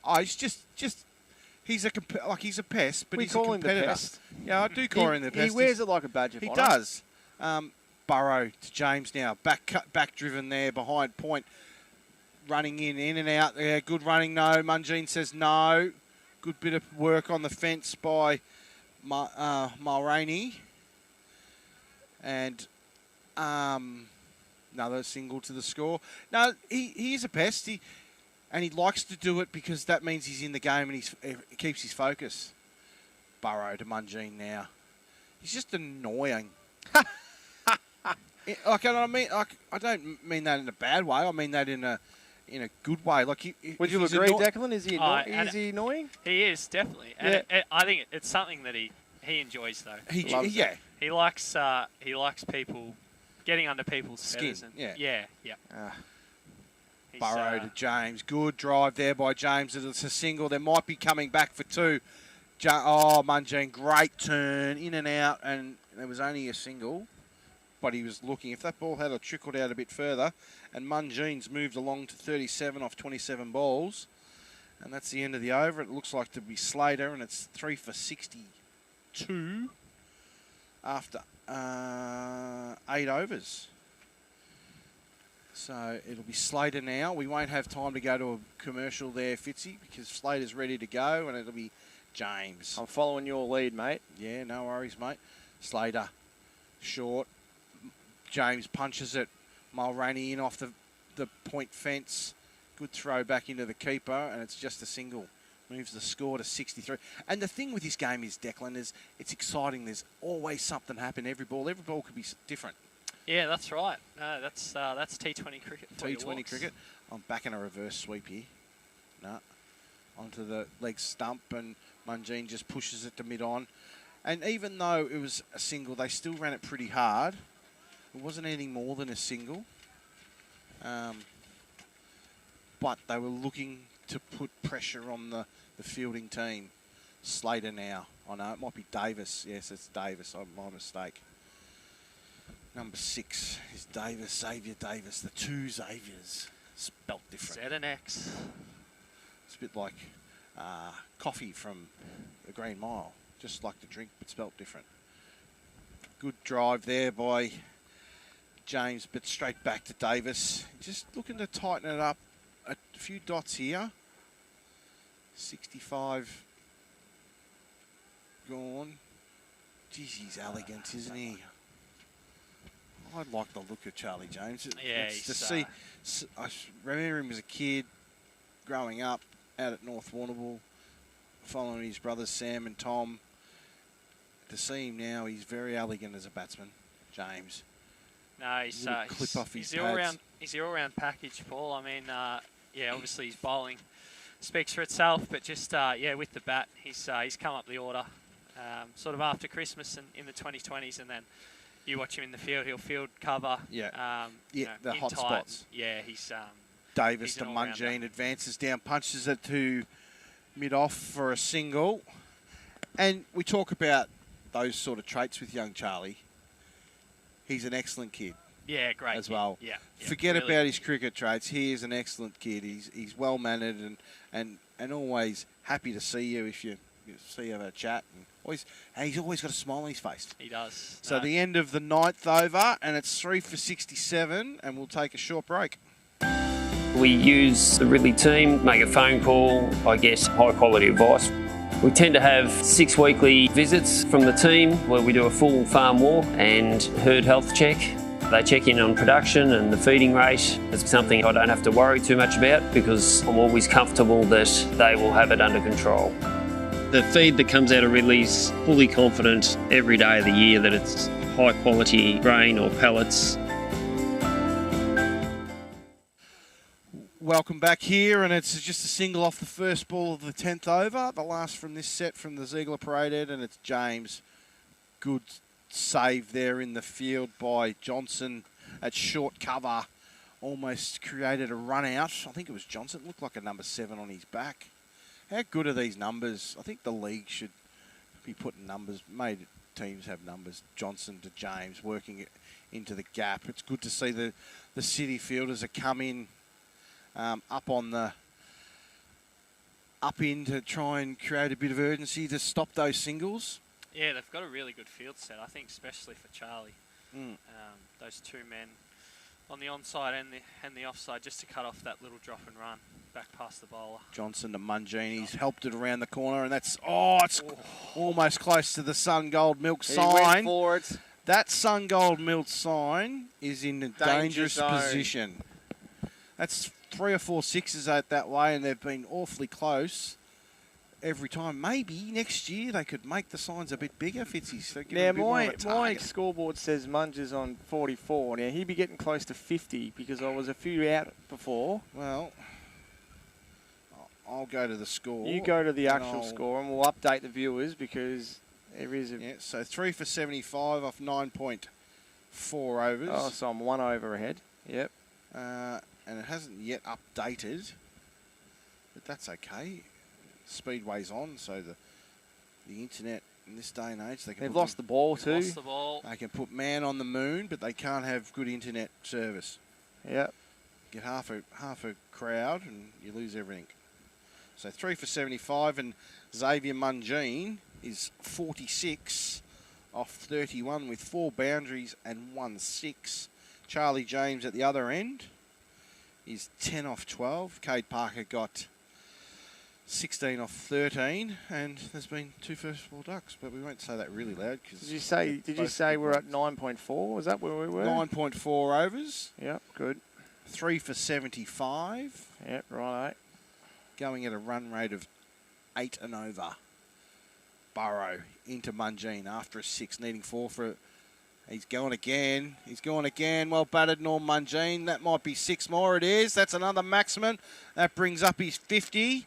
Oh, he's just he's a pest, but he's a competitor. Him the pest. Yeah, I do call him the pest. He wears it like a badge of honour. He does. Burrow to James now, back driven there behind point. Running in and out there. Good running, no. Mungine says no. Good bit of work on the fence by Mulroney. And another single to the score. No, he is a pest. He likes to do it because that means he's in the game and he keeps his focus. Burrow to Mungine now. He's just annoying. I don't mean that in a bad way. I mean that in a good way. Would you agree, Declan? Is he annoying? He is, definitely. And I think it's something that he enjoys, though. He likes people getting under people's skin. Yeah. Burrow to James. Good drive there by James. It's a single. They might be coming back for 2. Mungine, great turn, in and out, and there was only a single. But he was looking. If that ball had trickled out a bit further, and Mungine's moved along to 37 off 27 balls, and that's the end of the over. It looks like to be Slater, and it's 3 for 62 after 8 overs. So it'll be Slater now. We won't have time to go to a commercial there, Fitzy, because Slater's ready to go, and it'll be James. I'm following your lead, mate. Yeah, no worries, mate. Slater, short. James punches it. Mulroney in off the point fence. Good throw back into the keeper, and it's just a single. Moves the score to 63. And the thing with this game is, Declan, is it's exciting. There's always something happen. Every ball could be different. Yeah, that's right. No, that's T20 cricket. T20 cricket. I'm backing a reverse sweep here. No. Onto the leg stump, and Mungine just pushes it to mid-on. And even though it was a single, they still ran it pretty hard. It wasn't anything more than a single. But they were looking to put pressure on the fielding team. Slater now. I know, it might be Davis. Yes, it's Davis. My mistake. Number 6 is Davis, Xavier Davis. The 2 Xaviers. Spelt different. Z and X. It's a bit like coffee from the Green Mile. Just like the drink, but spelt different. Good drive there by James, but straight back to Davis. Just looking to tighten it up. A few dots here. 65 gone. Geez, he's elegant, isn't he? I like the look of Charlie James. Yeah, It's to he's, see. I remember him as a kid, growing up out at North Warrnambool, following his brothers Sam and Tom. To see him now, he's very elegant as a batsman, James. No, he's clip off his the pads. he's the all-round package, Paul. I mean, yeah, obviously his bowling speaks for itself, but just yeah, with the bat, he's come up the order, sort of after Christmas and in the 2020s, and then you watch him in the field, he'll field cover. Yeah, you yeah, know, the in hot tight. spots. Yeah, he's Davis he's to an all-rounder. Mungine, advances down, punches it to mid-off for a single. And we talk about those sort of traits with young Charlie. He's an excellent kid. Yeah, great as kid. well. Yeah, Forget really. about his cricket traits. He is an excellent kid. He's well mannered and always happy to see you if you see you have a chat. And he's always got a smile on his face. He does. So the end of the 9th over, and it's 3 for 67, and we'll take a short break. We use the Ridley team, make a phone call, I guess high quality advice. We tend to have 6 weekly visits from the team where we do a full farm walk and herd health check. They check in on production and the feeding rate. It's something I don't have to worry too much about because I'm always comfortable that they will have it under control. The feed that comes out of Ridley's fully confident every day of the year that it's high quality grain or pellets. Welcome back here, and it's just a single off the first ball of the 10th over. The last from this set from the Ziegler Parade Head, and it's James. Good save there in the field by Johnson at short cover. Almost created a run out. I think it was Johnson. Looked like a number 7 on his back. How good are these numbers? I think the league should be putting numbers. Made teams have numbers. Johnson to James, working it into the gap. It's good to see the city fielders have come in up in to try and create a bit of urgency to stop those singles. Yeah, they've got a really good field set, I think, especially for Charlie. Those two men on the onside and the offside, just to cut off that little drop and run back past the bowler. Johnson to Mungine. He's helped it around the corner, and that's it's almost close to the Sungold Milk sign. He went for it. That Sungold Milk sign is in a dangerous position. That's 3 or 4 sixes out that way, and they've been awfully close every time. Maybe next year they could make the signs a bit bigger, Fitzy. So now, my scoreboard says Munge is on 44. Now, he'd be getting close to 50 because I was a few out before. Well, I'll go to the score. You go to the actual score, and we'll update the viewers because there is a... Yeah, so 3 for 75 off 9.4 overs. Oh, so I'm 1 over ahead. Yep. And it hasn't yet updated, but that's okay. Speedway's on, so the internet in this day and age, they've lost the ball too. Lost the ball. They can put man on the moon, but they can't have good internet service. Yep. Get half a crowd and you lose everything. So 3 for 75, and Xavier Mungine is 46 off 31 with 4 boundaries and 1 6. Charlie James at the other end is 10 off 12. Cade Parker got 16 off 13, and there's been 2 first ball ducks, but we won't say that really loud. Cause Did you say we're at 9.4? Was that where we were? 9.4 overs. Yep, good. 3 for 75. Yep, right. Going at a run rate of 8 and over. Burrow into Mungine after a 6, needing 4 for... He's going again. He's going again. Well batted, Norm Mungine. That might be 6 more. It is. That's another maximum. That brings up his 50.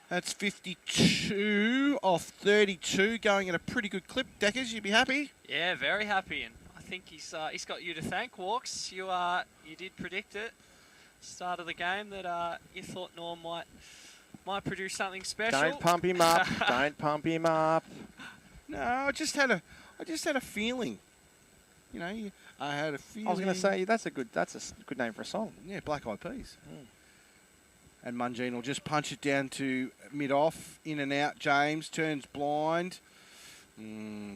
That's 52 off 32, going at a pretty good clip. Deckers, you'd be happy? Yeah, very happy, and I think he's got you to thank, Walks. You did predict it, start of the game, that you thought Norm might produce something special. Don't pump him up. Don't pump him up. No, I just had a feeling. You know, I had a feeling. I was going to say that's a good name for a song. Yeah, Black Eyed Peas. And Mungine will just punch it down to mid-off, in and out. James turns blind.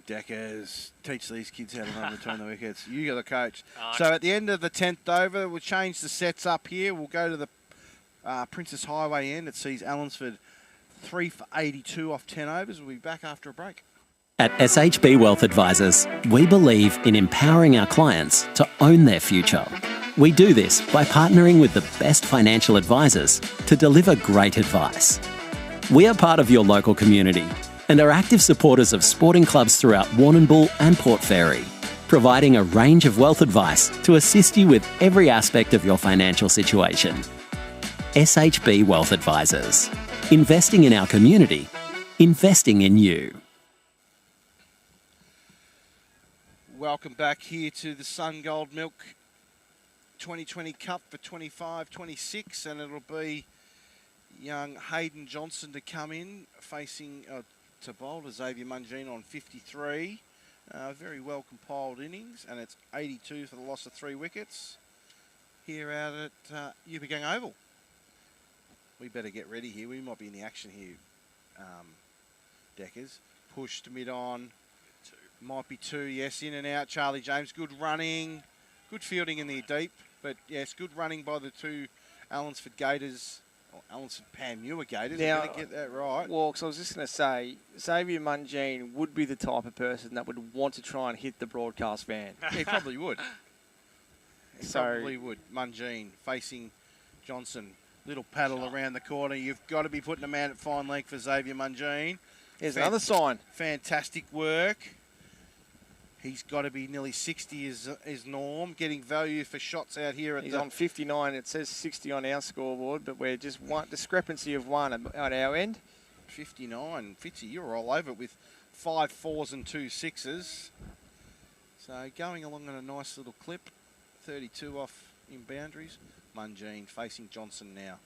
Deckers, teach these kids how to run between the wickets. You're the coach. So at the end of the 10th over, we'll change the sets up here. We'll go to the Princess Highway end. It sees Allansford 3 for 82 off 10 overs. We'll be back after a break. At SHB Wealth Advisors, we believe in empowering our clients to own their future. We do this by partnering with the best financial advisors to deliver great advice. We are part of your local community and are active supporters of sporting clubs throughout Warrnambool and Port Fairy, providing a range of wealth advice to assist you with every aspect of your financial situation. SHB Wealth Advisors. Investing in our community, investing in you. Welcome back here to the Sungold Milk 2020 Cup for 25-26, and it'll be young Hayden Johnson to come in, facing to bowl to Xavier Mungine on 53. Very well compiled innings, and it's 82 for the loss of 3 wickets here out at Yubigang Oval. We better get ready here. We might be in the action here, Deckers. Push to mid-on. Might be 2, yes, in and out. Charlie James, good running. Good fielding in the deep. But, yes, good running by the 2 Allansford Gators, or Allansford Panmure Gators. Now, I better get that right. Walks, I was just going to say, Xavier Mungine would be the type of person that would want to try and hit the broadcast van. He probably would. He So- probably would. Mungine facing Johnson. Little paddle around the corner. You've got to be putting a man at fine leg for Xavier Mungine. Here's another sign. Fantastic work. He's got to be nearly 60 is Norm, getting value for shots out here. He's on 59. It says 60 on our scoreboard, but we're just one discrepancy of 1 at our end. 59. Fitzy, you're all over it with 5 4s and 2 6s. So going along on a nice little clip. 32 off in boundaries. Mungine facing Johnson now.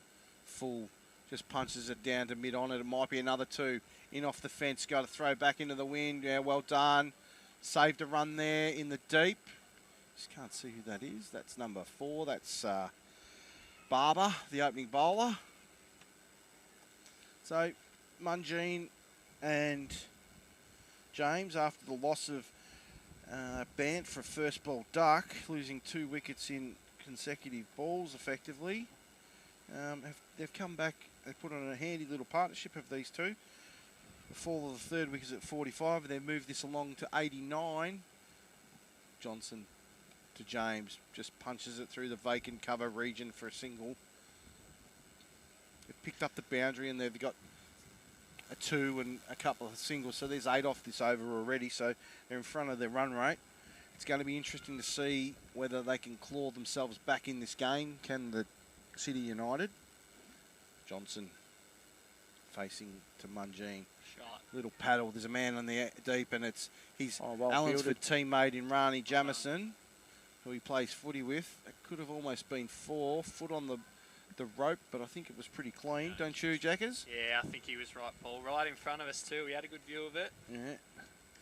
Full, just punches it down to mid-on. It might be another 2. In off the fence, got to throw back into the wind. Yeah, well done. Saved a run there in the deep. Just can't see who that is. That's number 4. That's Barber, the opening bowler. So Mungine and James, after the loss of Bant for first ball duck, losing 2 wickets in consecutive balls effectively, they've come back. They've put on a handy little partnership of these 2. The fall of the 3rd wicket is at 45, and they moved this along to 89. Johnson to James, just punches it through the vacant cover region for a single. They've picked up the boundary, and they've got a 2 and a couple of singles, so there's 8 off this over already, so they're in front of their run rate. It's going to be interesting to see whether they can claw themselves back in this game. Can the City United? Johnson facing to Mungine. Little paddle. There's a man on the deep, and it's his Allansford teammate in Rani Jamison, who he plays footy with. It could have almost been 4. Foot on the rope, but I think it was pretty clean. Don't you, Jackers? Yeah, I think he was right, Paul. Right in front of us too. We had a good view of it. Yeah.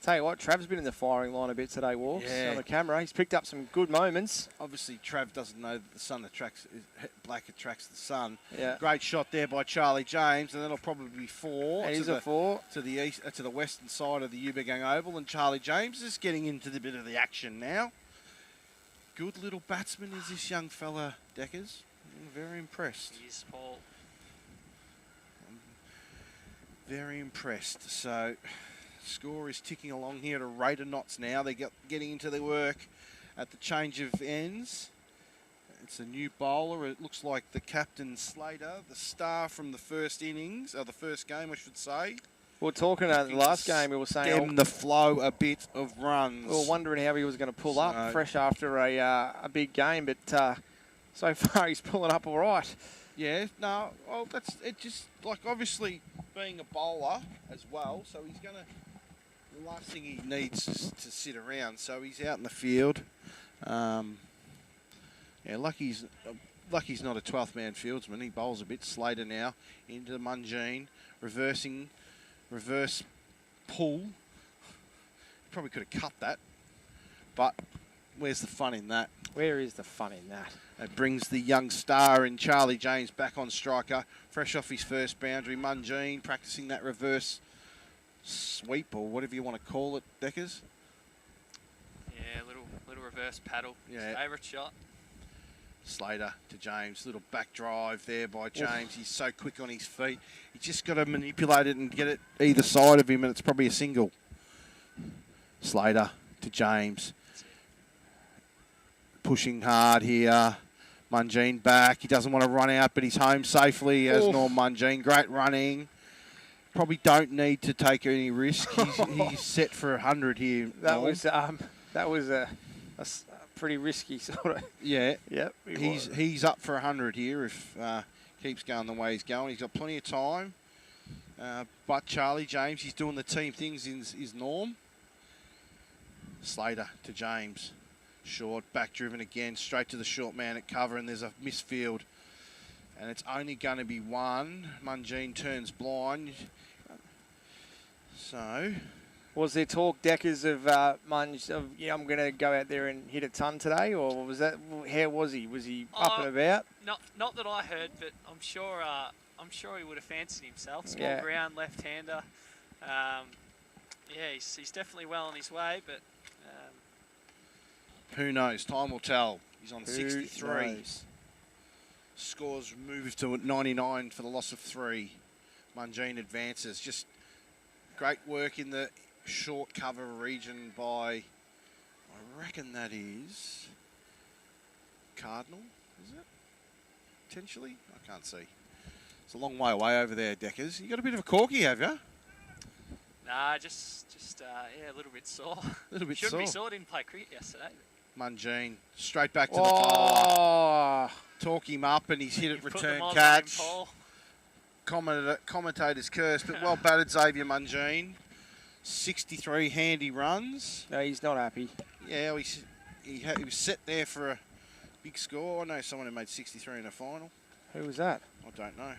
Tell you what, Trav's been in the firing line a bit today, Walks, Yeah. on the camera. He's picked up some good moments. Obviously, Trav doesn't know that the sun attracts, black attracts the sun. Yeah. Great shot there by Charlie James, and that'll probably be 4. It is a 4 to the east, to the western side of the Yubigang Oval, and Charlie James is getting into the bit of the action now. Good little batsman is this young fella, Deckers. I'm very impressed. He is, Paul. Very impressed. So, score is ticking along here at a rate of knots now. They're getting into their work at the change of ends. It's a new bowler. It looks like the captain Slater, the star from the first innings, or the first game, I should say. We were talking about the last game, we were saying... Stem the flow a bit of runs. We were wondering how he was going to pull up fresh after a big game, but so far he's pulling up all right. Yeah, no, well, that's it. Just like obviously being a bowler as well, so he's going to... The last thing he needs is to sit around, so he's out in the field. Yeah, lucky he's not a 12th man fieldsman. He bowls a bit. Slater now into the Mungine, reverse pull. Probably could have cut that, but where's the fun in that? Where is the fun in that? It brings the young star in Charlie James back on striker, fresh off his first boundary. Mungine practicing that reverse sweep, or whatever you want to call it, Deckers. Yeah, little reverse paddle. Yeah. Favourite shot. Slater to James, little back drive there by James. He's so quick on his feet. He's just got to manipulate it and get it either side of him, and it's probably a single. Slater to James. Pushing hard here. Mungine back. He doesn't want to run out, but he's home safely as Norm Mungine. Great running. Probably don't need to take any risk. He's set for 100 here. That was a pretty risky sort of. Yeah. Yep. He's up for 100 here if keeps going the way he's going. He's got plenty of time. But Charlie James, he's doing the team things is Norm. Slater to James. Short, back driven again, straight to the short man at cover, and there's a misfield. And it's only going to be one. Mungine turns blind. So... Was there talk, Deckers, of Munge, I'm going to go out there and hit a ton today, or was that, how was he? Was he up and about? Not that I heard, but I'm sure he would have fancied himself. Small ground, left-hander. He's definitely well on his way, but... who knows? Time will tell. He's on 63. Scores move to 99 for the loss of 3. Mungine advances. Just great work in the short cover region by, I reckon that is Cardinal, is it? Potentially? I can't see. It's a long way away over there, Deckers. You got a bit of a corky, have you? Nah, just a little bit sore. A little bit Shouldn't be sore. sore. Didn't play cricket yesterday. Mungine straight back to the bowler. Talk him up, and he's hit it. Return catch. Commentators curse, but well batted, Xavier Mungine. 63 handy runs. No, he's not happy. Yeah, he was set there for a big score. I know someone who made 63 in a final. Who was that? I don't know.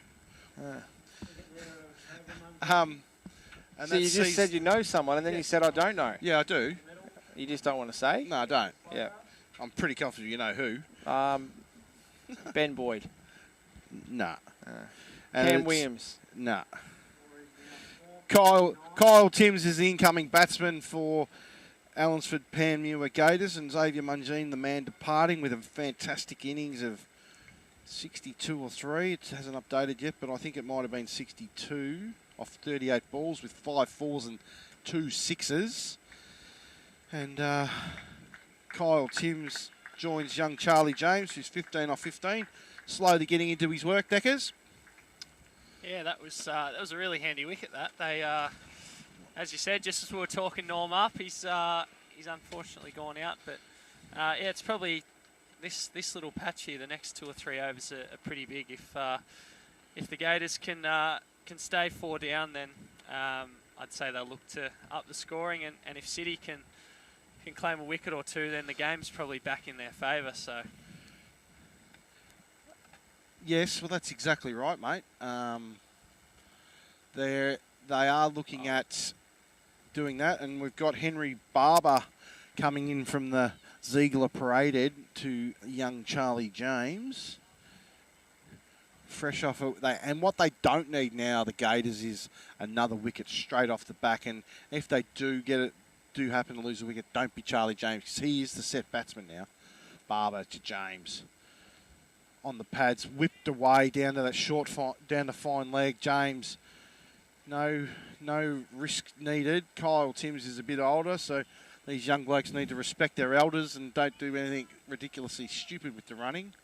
And so you just said you know someone, and then you said I don't know. Yeah, I do. You just don't want to say? No, I don't. Yeah. I'm pretty confident you know who. Ben Boyd. Nah. Cam Williams. Nah. Kyle Timms is the incoming batsman for Allansford Panmure Gators, and Xavier Mungine, the man departing with a fantastic innings of 62 or 3. It hasn't updated yet, but I think it might have been 62 off 38 balls with 5 4s and 2 6s. And Kyle Timms joins young Charlie James, who's 15 off 15, slowly getting into his work, Deckers. Yeah, that was a really handy wicket. That they, as you said, just as we were talking Norm up, he's unfortunately gone out. But it's probably this little patch here. The next 2 or 3 overs are pretty big. If the Gators can stay 4 down, then I'd say they'll look to up the scoring. And if City can claim a wicket or 2, then the game's probably back in their favour. So. Yes, well, that's exactly right, mate. They are looking at doing that, and we've got Henry Barber coming in from the Ziegler Parade to young Charlie James. Fresh off, and what they don't need now, the Gators, is another wicket straight off the back. And if they do happen to lose a wicket, don't be Charlie James, because he is the set batsman now. Barber to James. On the pads, whipped away down to that down to fine leg. James, no risk needed. Kyle Timms is a bit older, so these young blokes need to respect their elders and don't do anything ridiculously stupid with the running.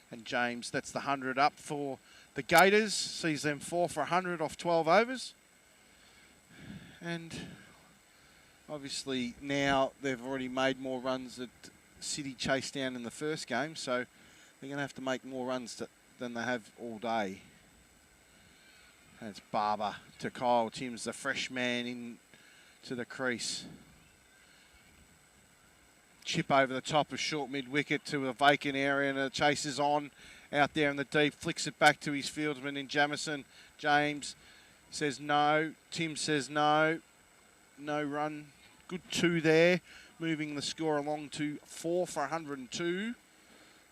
And James, that's the 100 up for the Gators. Sees them 4 for 100 off 12 overs. And obviously now they've already made more runs that City chased down in the first game, so they're going to have to make more runs than they have all day. And it's Barber to Kyle Timms, the fresh man in to the crease. Chip over the top of short mid-wicket to a vacant area, and the chase is on out there in the deep. Flicks it back to his fieldsman in Jamison. James says no. Tim says no. No run. Good 2 there. Moving the score along to 4 for 102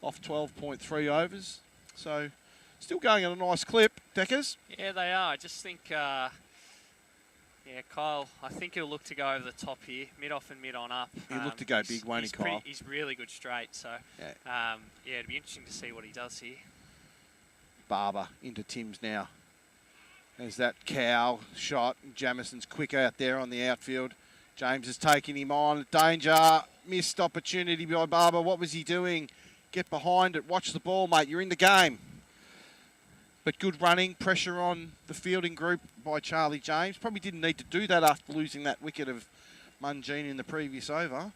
off 12.3 overs. So still going at a nice clip, Deckers. Yeah, they are. I just think, Kyle, I think he'll look to go over the top here, mid-off and mid-on up. He'll look to go big, won't he, Kyle? He's really good straight, so it'd be interesting to see what he does here. Barber into Timms now. There's that cow shot. Jamison's quick out there on the outfield. James is taking him on. Danger. Missed opportunity by Barber. What was he doing? Get behind it. Watch the ball, mate. You're in the game. But good running. Pressure on the fielding group by Charlie James. Probably didn't need to do that after losing that wicket of Mungine in the previous over.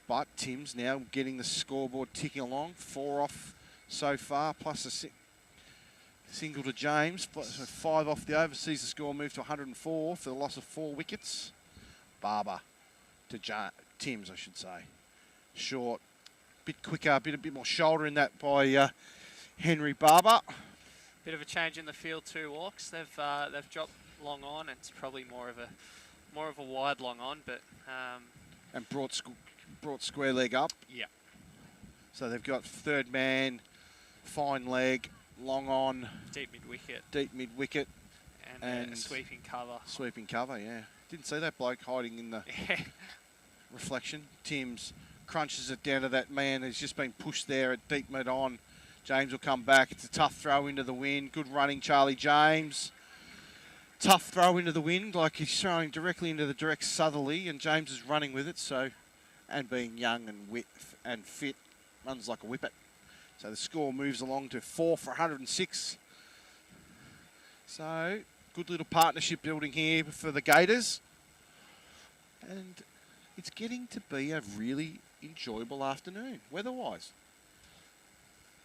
But Tim's now getting the scoreboard ticking along. 4 off so far, plus a single to James. So 5 off the over. Sees the score move to 104 for the loss of 4 wickets. Barber to Tim's, I should say. Short, bit quicker, a bit more shoulder in that by Henry Barber. Bit of a change in the field too, Walks. They've dropped long on. It's probably more of a wide long on, but and brought square leg up. Yeah. So they've got third man, fine leg, long on, deep mid wicket, and a sweeping cover. Sweeping cover, yeah. Didn't see that bloke hiding in the reflection. Timms crunches it down to that man who's just been pushed there at deep mid on. James will come back. It's a tough throw into the wind. Good running, Charlie James. Tough throw into the wind, like he's throwing directly into the direct southerly, and James is running with it. So, and being young and fit, runs like a whippet. So the score moves along to 4 for 106. So, good little partnership building here for the Gators. And it's getting to be a really enjoyable afternoon, weather-wise.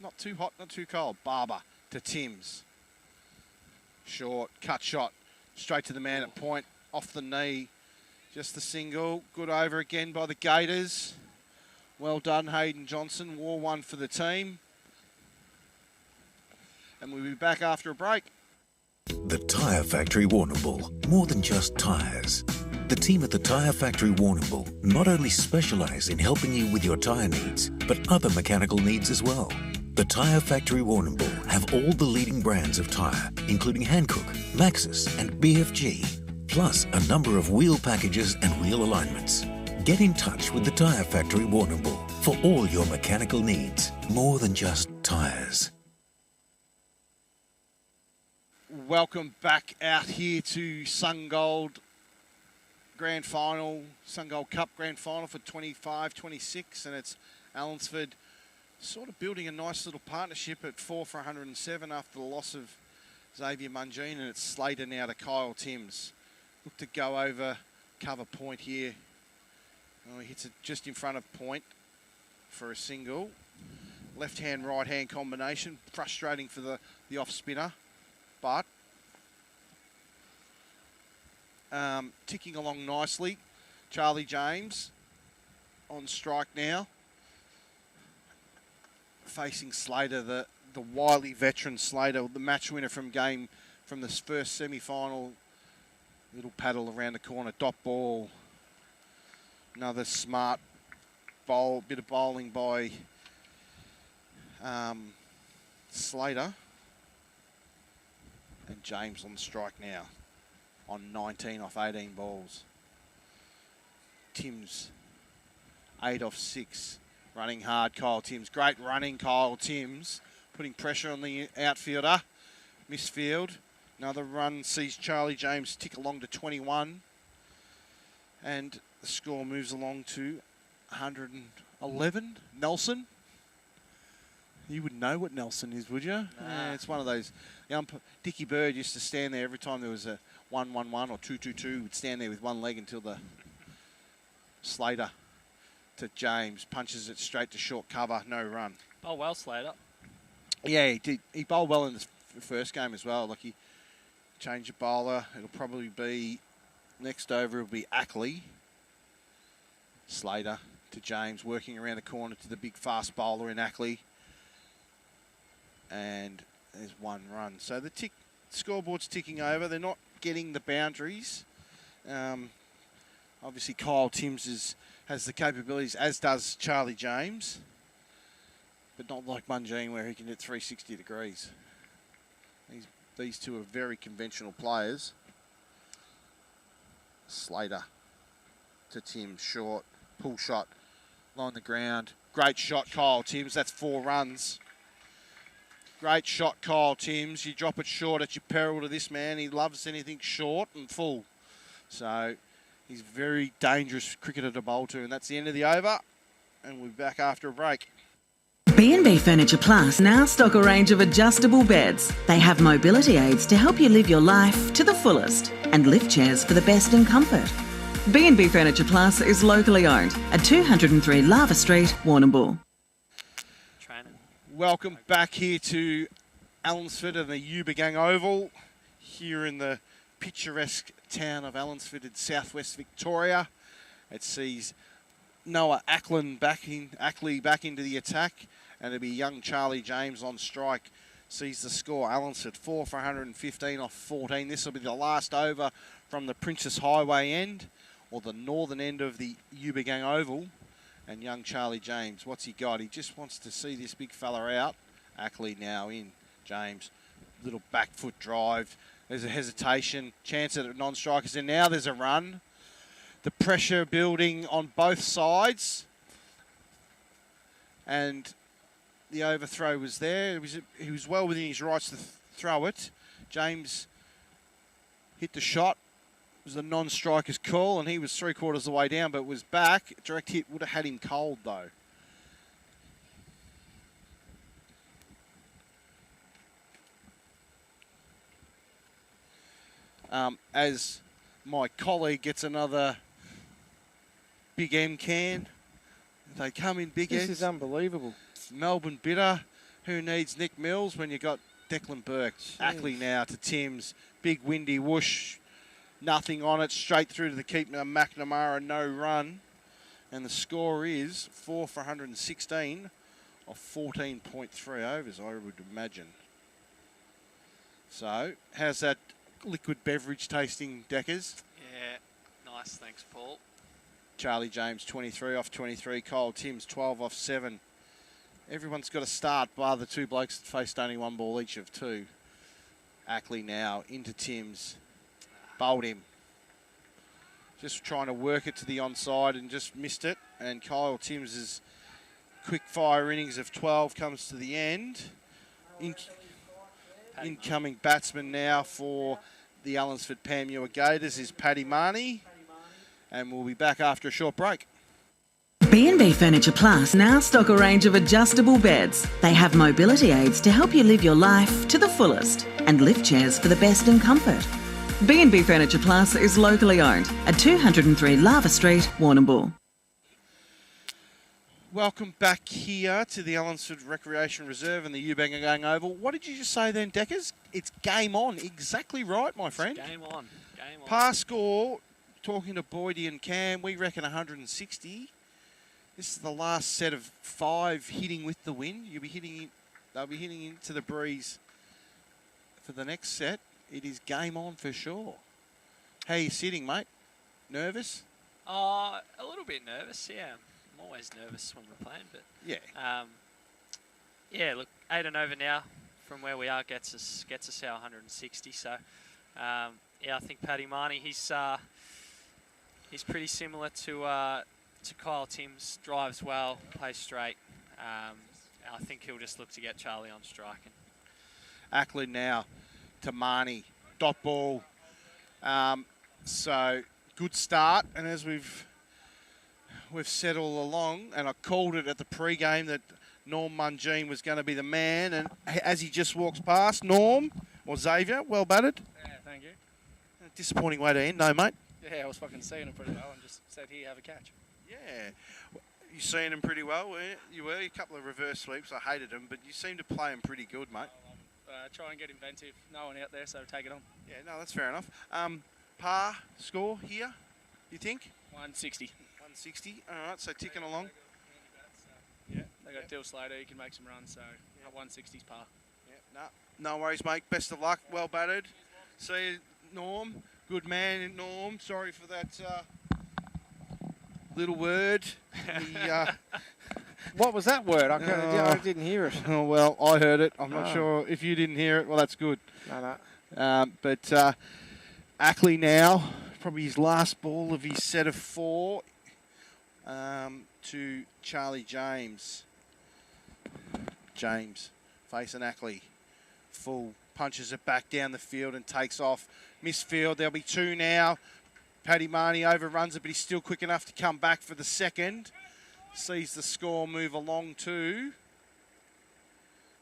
Not too hot, not too cold. Barber to Timms. Short, cut shot. Straight to the man at point. Off the knee. Just the single. Good over again by the Gators. Well done, Hayden Johnson. War 1 for the team. And we'll be back after a break. The Tyre Factory Warrnambool. More than just tyres. The team at the Tyre Factory Warrnambool not only specialise in helping you with your tyre needs, but other mechanical needs as well. The Tyre Factory Warrnambool have all the leading brands of tyre, including Hankook, Maxxis and BFG, plus a number of wheel packages and wheel alignments. Get in touch with the Tyre Factory Warrnambool for all your mechanical needs, more than just tyres. Welcome back out here to Sungold Grand Final, Sungold Cup Grand Final for 25-26, and it's Allansford sort of building a nice little partnership at 4 for 107 after the loss of Xavier Mungine, and it's Slater now to Kyle Timms. Look to go over cover point here. Oh, he hits it just in front of point for a single. Left-hand, right-hand combination. Frustrating for the off-spinner, but ticking along nicely. Charlie James on strike now. Facing Slater, the wily veteran Slater, the match winner from the first semi-final. Little paddle around the corner, dot ball. Another smart bit of bowling by Slater. And James on strike now on 19 off 18 balls. Timms 8 off 6. Running hard, Kyle Timms. Great running, Kyle Timms. Putting pressure on the outfielder. Misfield. Another run sees Charlie James tick along to 21. And the score moves along to 111. Nelson. You wouldn't know what Nelson is, would you? Nah. Yeah, it's one of those. Dickie Bird used to stand there every time there was a 1-1-1 or 2-2-2. Would stand there with one leg until the Slater to James punches it straight to short cover, no run. Oh well, Slater. Yeah, he did. He bowled well in the first game as well. Like he changed the bowler. It'll probably be next over. It'll be Ackley. Slater to James, working around the corner to the big fast bowler in Ackley. And there's one run. So the scoreboard's ticking over. They're not getting the boundaries. Obviously, Kyle Timms has the capabilities, as does Charlie James. But not like Mungine, where he can hit 360 degrees. These two are very conventional players. Slater to Timms, short, pull shot, line the ground. Great shot, Kyle Timms. That's 4 runs. Great shot, Kyle Timms. You drop it short at your peril to this man. He loves anything short and full. So he's very dangerous cricketer to bowl to. And that's the end of the over. And we'll be back after a break. B&B Furniture Plus now stock a range of adjustable beds. They have mobility aids to help you live your life to the fullest and lift chairs for the best in comfort. B&B Furniture Plus is locally owned at 203 Lava Street, Warrnambool. Welcome back here to Allansford and the Yubagang Oval here in the picturesque town of Allansford in southwest Victoria. It sees Noah Ackley back into the attack, and it'll be young Charlie James on strike. Sees the score, Allansford 4 for 115 off 14. This will be the last over from the Princess Highway end, or the northern end of the Yubagang Oval. And young Charlie James, what's he got? He just wants to see this big fella out. Ackley now in. James, little back foot drive. There's a hesitation. Chance at non-strikers. And now there's a run. The pressure building on both sides. And the overthrow was there. He was well within his rights to throw it. James hit the shot. It was a non-striker's call, and he was 3/4 of the way down, but was back. Direct hit would have had him cold, though. As my colleague gets another Big M can. They come in big ends. This is unbelievable. Melbourne bitter. Who needs Nick Mills when you got Declan Burke? Jeez. Ackley now to Timms. Big windy whoosh. Nothing on it, straight through to the keeper, McNamara, no run. And the score is 4 for 116 of 14.3 overs, I would imagine. So, how's that liquid beverage tasting, Deckers? Yeah, nice, thanks, Paul. Charlie James, 23 off 23. Kyle Timms, 12 off 7. Everyone's got to start, bar the two blokes that faced only one ball each of two. Ackley now into Timms. Bowled him. Just trying to work it to the onside and just missed it. And Kyle Timms' quick fire innings of 12 comes to the end. Incoming batsman now for the Allansford Panmure Gators is Paddy Marnie. And we'll be back after a short break. B&B Furniture Plus now stock a range of adjustable beds. They have mobility aids to help you live your life to the fullest and lift chairs for the best in comfort. B&B Furniture Plus is locally owned at 203 Lava Street, Warrnambool. Welcome back here to the Allansford Recreation Reserve and the Yubagang Oval. What did you just say then, Deckers? It's game on. Exactly right, my friend. It's game on. Game on. Par score, talking to Boydie and Cam, we reckon 160. This is the last set of 5 hitting with the wind. They'll be hitting into the breeze for the next set. It is game on for sure. How are you sitting, mate? Nervous? A little bit nervous, yeah. I'm always nervous when we're playing, but... Yeah. Yeah, look, 8 and over now from where we are gets us our 160. So, yeah, I think Paddy Marnie, he's pretty similar to Kyle Timms. Drives well, plays straight. I think he'll just look to get Charlie on strike. Ackley now to Marnie. Dot ball. So, good start. And as we've said all along, and I called it at the pre-game that Norm Mungine was going to be the man. And as he just walks past, Norm, or Xavier, well batted. Yeah, thank you. A disappointing way to end, no, mate? Yeah, I was fucking seeing him pretty well and just said, here, have a catch. Yeah. You seen him pretty well, weren't you? You were. A couple of reverse sweeps. I hated them, but you seem to play him pretty good, mate. Try and get inventive. No one out there, so take it on. Yeah, no, that's fair enough. Par score here, you think? 160. 160. All right, so ticking along. Yeah, they got Dill Slater. He can make some runs, so 160's par. Yeah, no worries, mate. Best of luck. Well batted. See you, Norm. Good man, Norm. Sorry for that little word. What was that word? I didn't hear it. Oh, well, I heard it. I'm not sure if you didn't hear it. Well, that's good. No. But Ackley now, probably his last ball of his set of 4 to Charlie James. James facing Ackley. full, punches it back down the field and takes off. Misfield, there'll be 2 now. Paddy Marnie overruns it, but he's still quick enough to come back for the second. Sees the score move along too.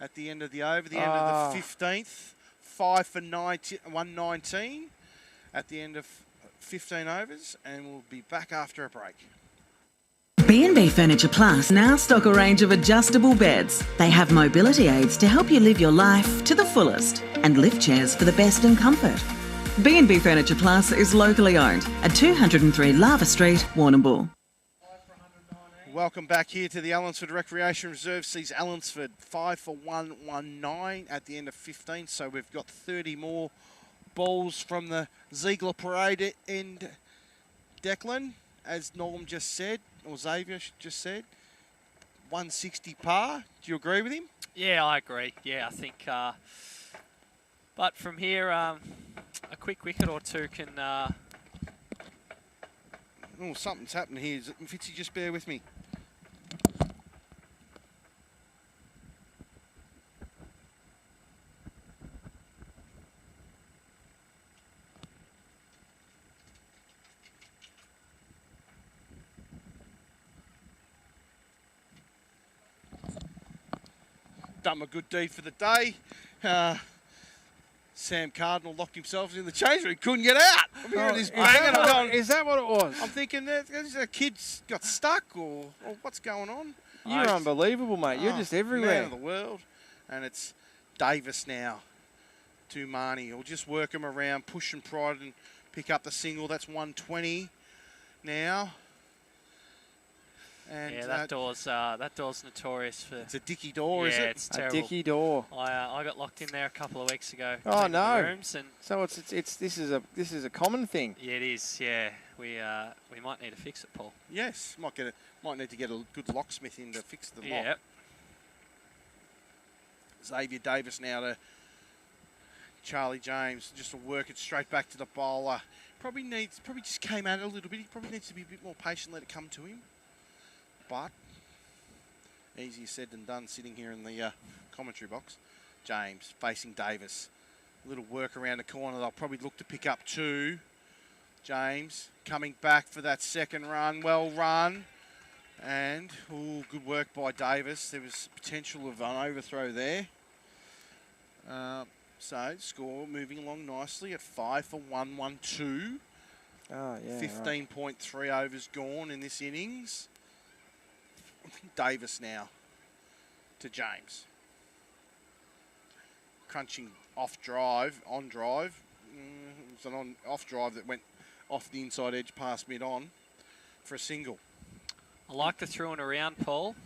At the end of the over, the end of the 15th. 5 for 119 at the end of 15 overs, and we'll be back after a break. B&B Furniture Plus now stock a range of adjustable beds. They have mobility aids to help you live your life to the fullest, and lift chairs for the best in comfort. B&B Furniture Plus is locally owned at 203 Lava Street, Warrnambool. Welcome back here to the Allansford Recreation Reserve. Sees Allansford 5 for 119 at the end of 15. So we've got 30 more balls from the Ziegler Parade end. Declan, as Norm just said, or Xavier just said, 160 par. Do you agree with him? Yeah, I agree. Yeah, I think. But from here, a quick wicket or two can. Oh, something's happening here. Fitzy, just bear with me. Done a good deed for the day. Sam Cardinal locked himself in the change room. Couldn't get out. Is that what it was? I'm thinking that a kid's got stuck or what's going on. You're unbelievable, mate. You're just everywhere. Man of the world. And it's Davis now to Marnie. He'll just work him around, push and prod and pick up the single. That's 120 now. And yeah, that door's notorious for. It's a dicky door, is it? Yeah, it's terrible. A dicky door. I got locked in there a couple of weeks ago. Oh no! Rooms and so this is a common thing. Yeah, it is. Yeah, we might need to fix it, Paul. Yes, might need to get a good locksmith in to fix the lock. Yeah. Xavier Davis now to Charlie James, just to work it straight back to the bowler. Probably just came at it a little bit. He probably needs to be a bit more patient, let it come to him. But easier said than done sitting here in the commentary box. James facing Davis. A little work around the corner. They'll probably look to pick up 2. James coming back for that second run. Well run. And good work by Davis. There was potential of an overthrow there. So score moving along nicely at 5 for 112. Oh, yeah. 15.3 overs gone in this innings. Davis now to James. Crunching on drive. It was an off drive that went off the inside edge past mid-on for a single. I like the through and around, Paul.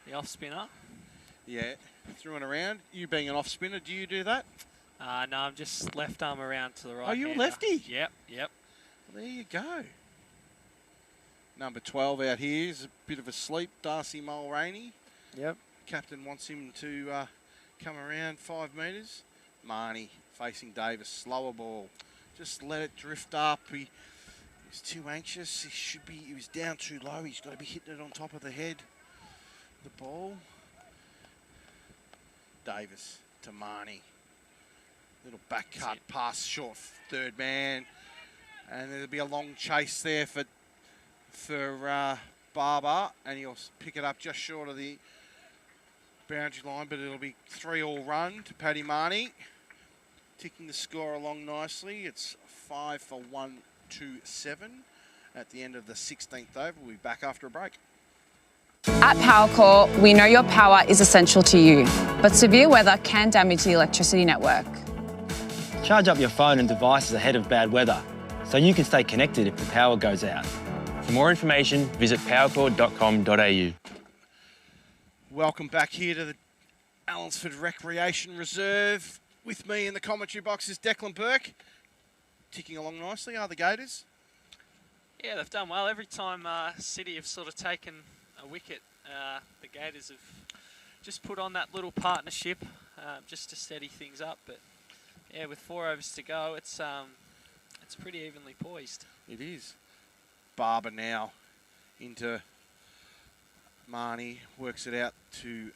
The off spinner. Yeah, through and around. You being an off spinner, do you do that? No, I'm just left arm around to the right. Oh, you're a lefty? Yep. Well, there you go. Number 12 out here is a bit of a sleep, Darcy Mulraney. Yep. Captain wants him to come around 5 metres. Marnie facing Davis, slower ball. Just let it drift up. He's too anxious. He was down too low. He's got to be hitting it on top of the head. The ball. Davis to Marnie. Little back cut pass short third man. And there'll be a long chase there for Barber, and he'll pick it up just short of the boundary line, but it'll be 3-all run to Paddy Marnie, ticking the score along nicely. It's 5 for 127 at the end of the 16th over. We'll be back after a break. At Powercor, we know your power is essential to you, but severe weather can damage the electricity network. Charge up your phone and devices ahead of bad weather, so you can stay connected if the power goes out. For more information, visit powercor.com.au. Welcome back here to the Allansford Recreation Reserve. With me in the commentary box is Declan Burke. Ticking along nicely, are the Gators? Yeah, they've done well. Every time City have sort of taken a wicket, the Gators have just put on that little partnership just to steady things up. But yeah, with 4 overs to go, it's pretty evenly poised. It is. Barber now into Marnie, works it out to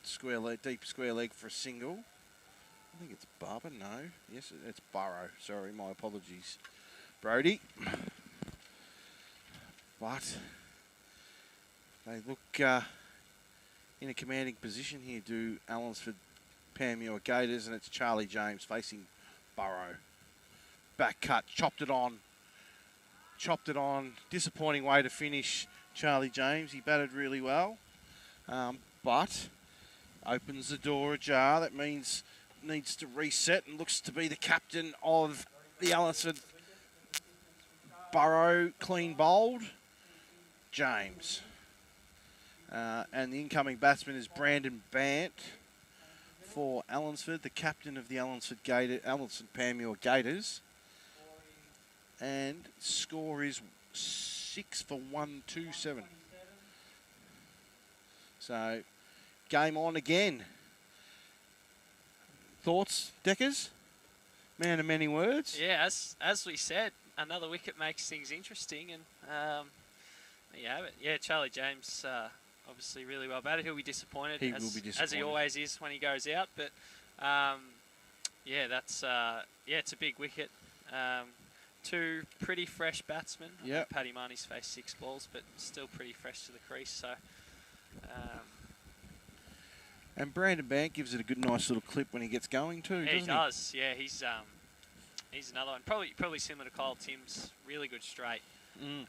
square leg, deep square leg for a single. I think it's Barber. No. Yes, it's Burrow. Sorry, my apologies. Brody. But they look in a commanding position here, do Allansford Panmure Gators, and it's Charlie James facing Burrow. Back cut, chopped it on. Disappointing way to finish Charlie James. He batted really well, but opens the door ajar. That means needs to reset and looks to be the captain of the Allansford. Burrow, clean bowled. James. And the incoming batsman is Brandon Bant for Allansford, the captain of the Allansford Panmure Gators. And score is 6 for 127. So, game on again. Thoughts, Deckers? Man of many words. Yeah, as we said, another wicket makes things interesting, and Charlie James obviously really well batted. He'll be disappointed. He will be disappointed, as he always is when he goes out. But it's a big wicket. Two pretty fresh batsmen. Yeah. Paddy Marnie's faced 6 balls, but still pretty fresh to the crease. So. And Brandon Bank gives it a good, nice little clip when he gets going too. Yeah, doesn't he does. Yeah, he's another one. Probably similar to Kyle Tim's. Really good straight. And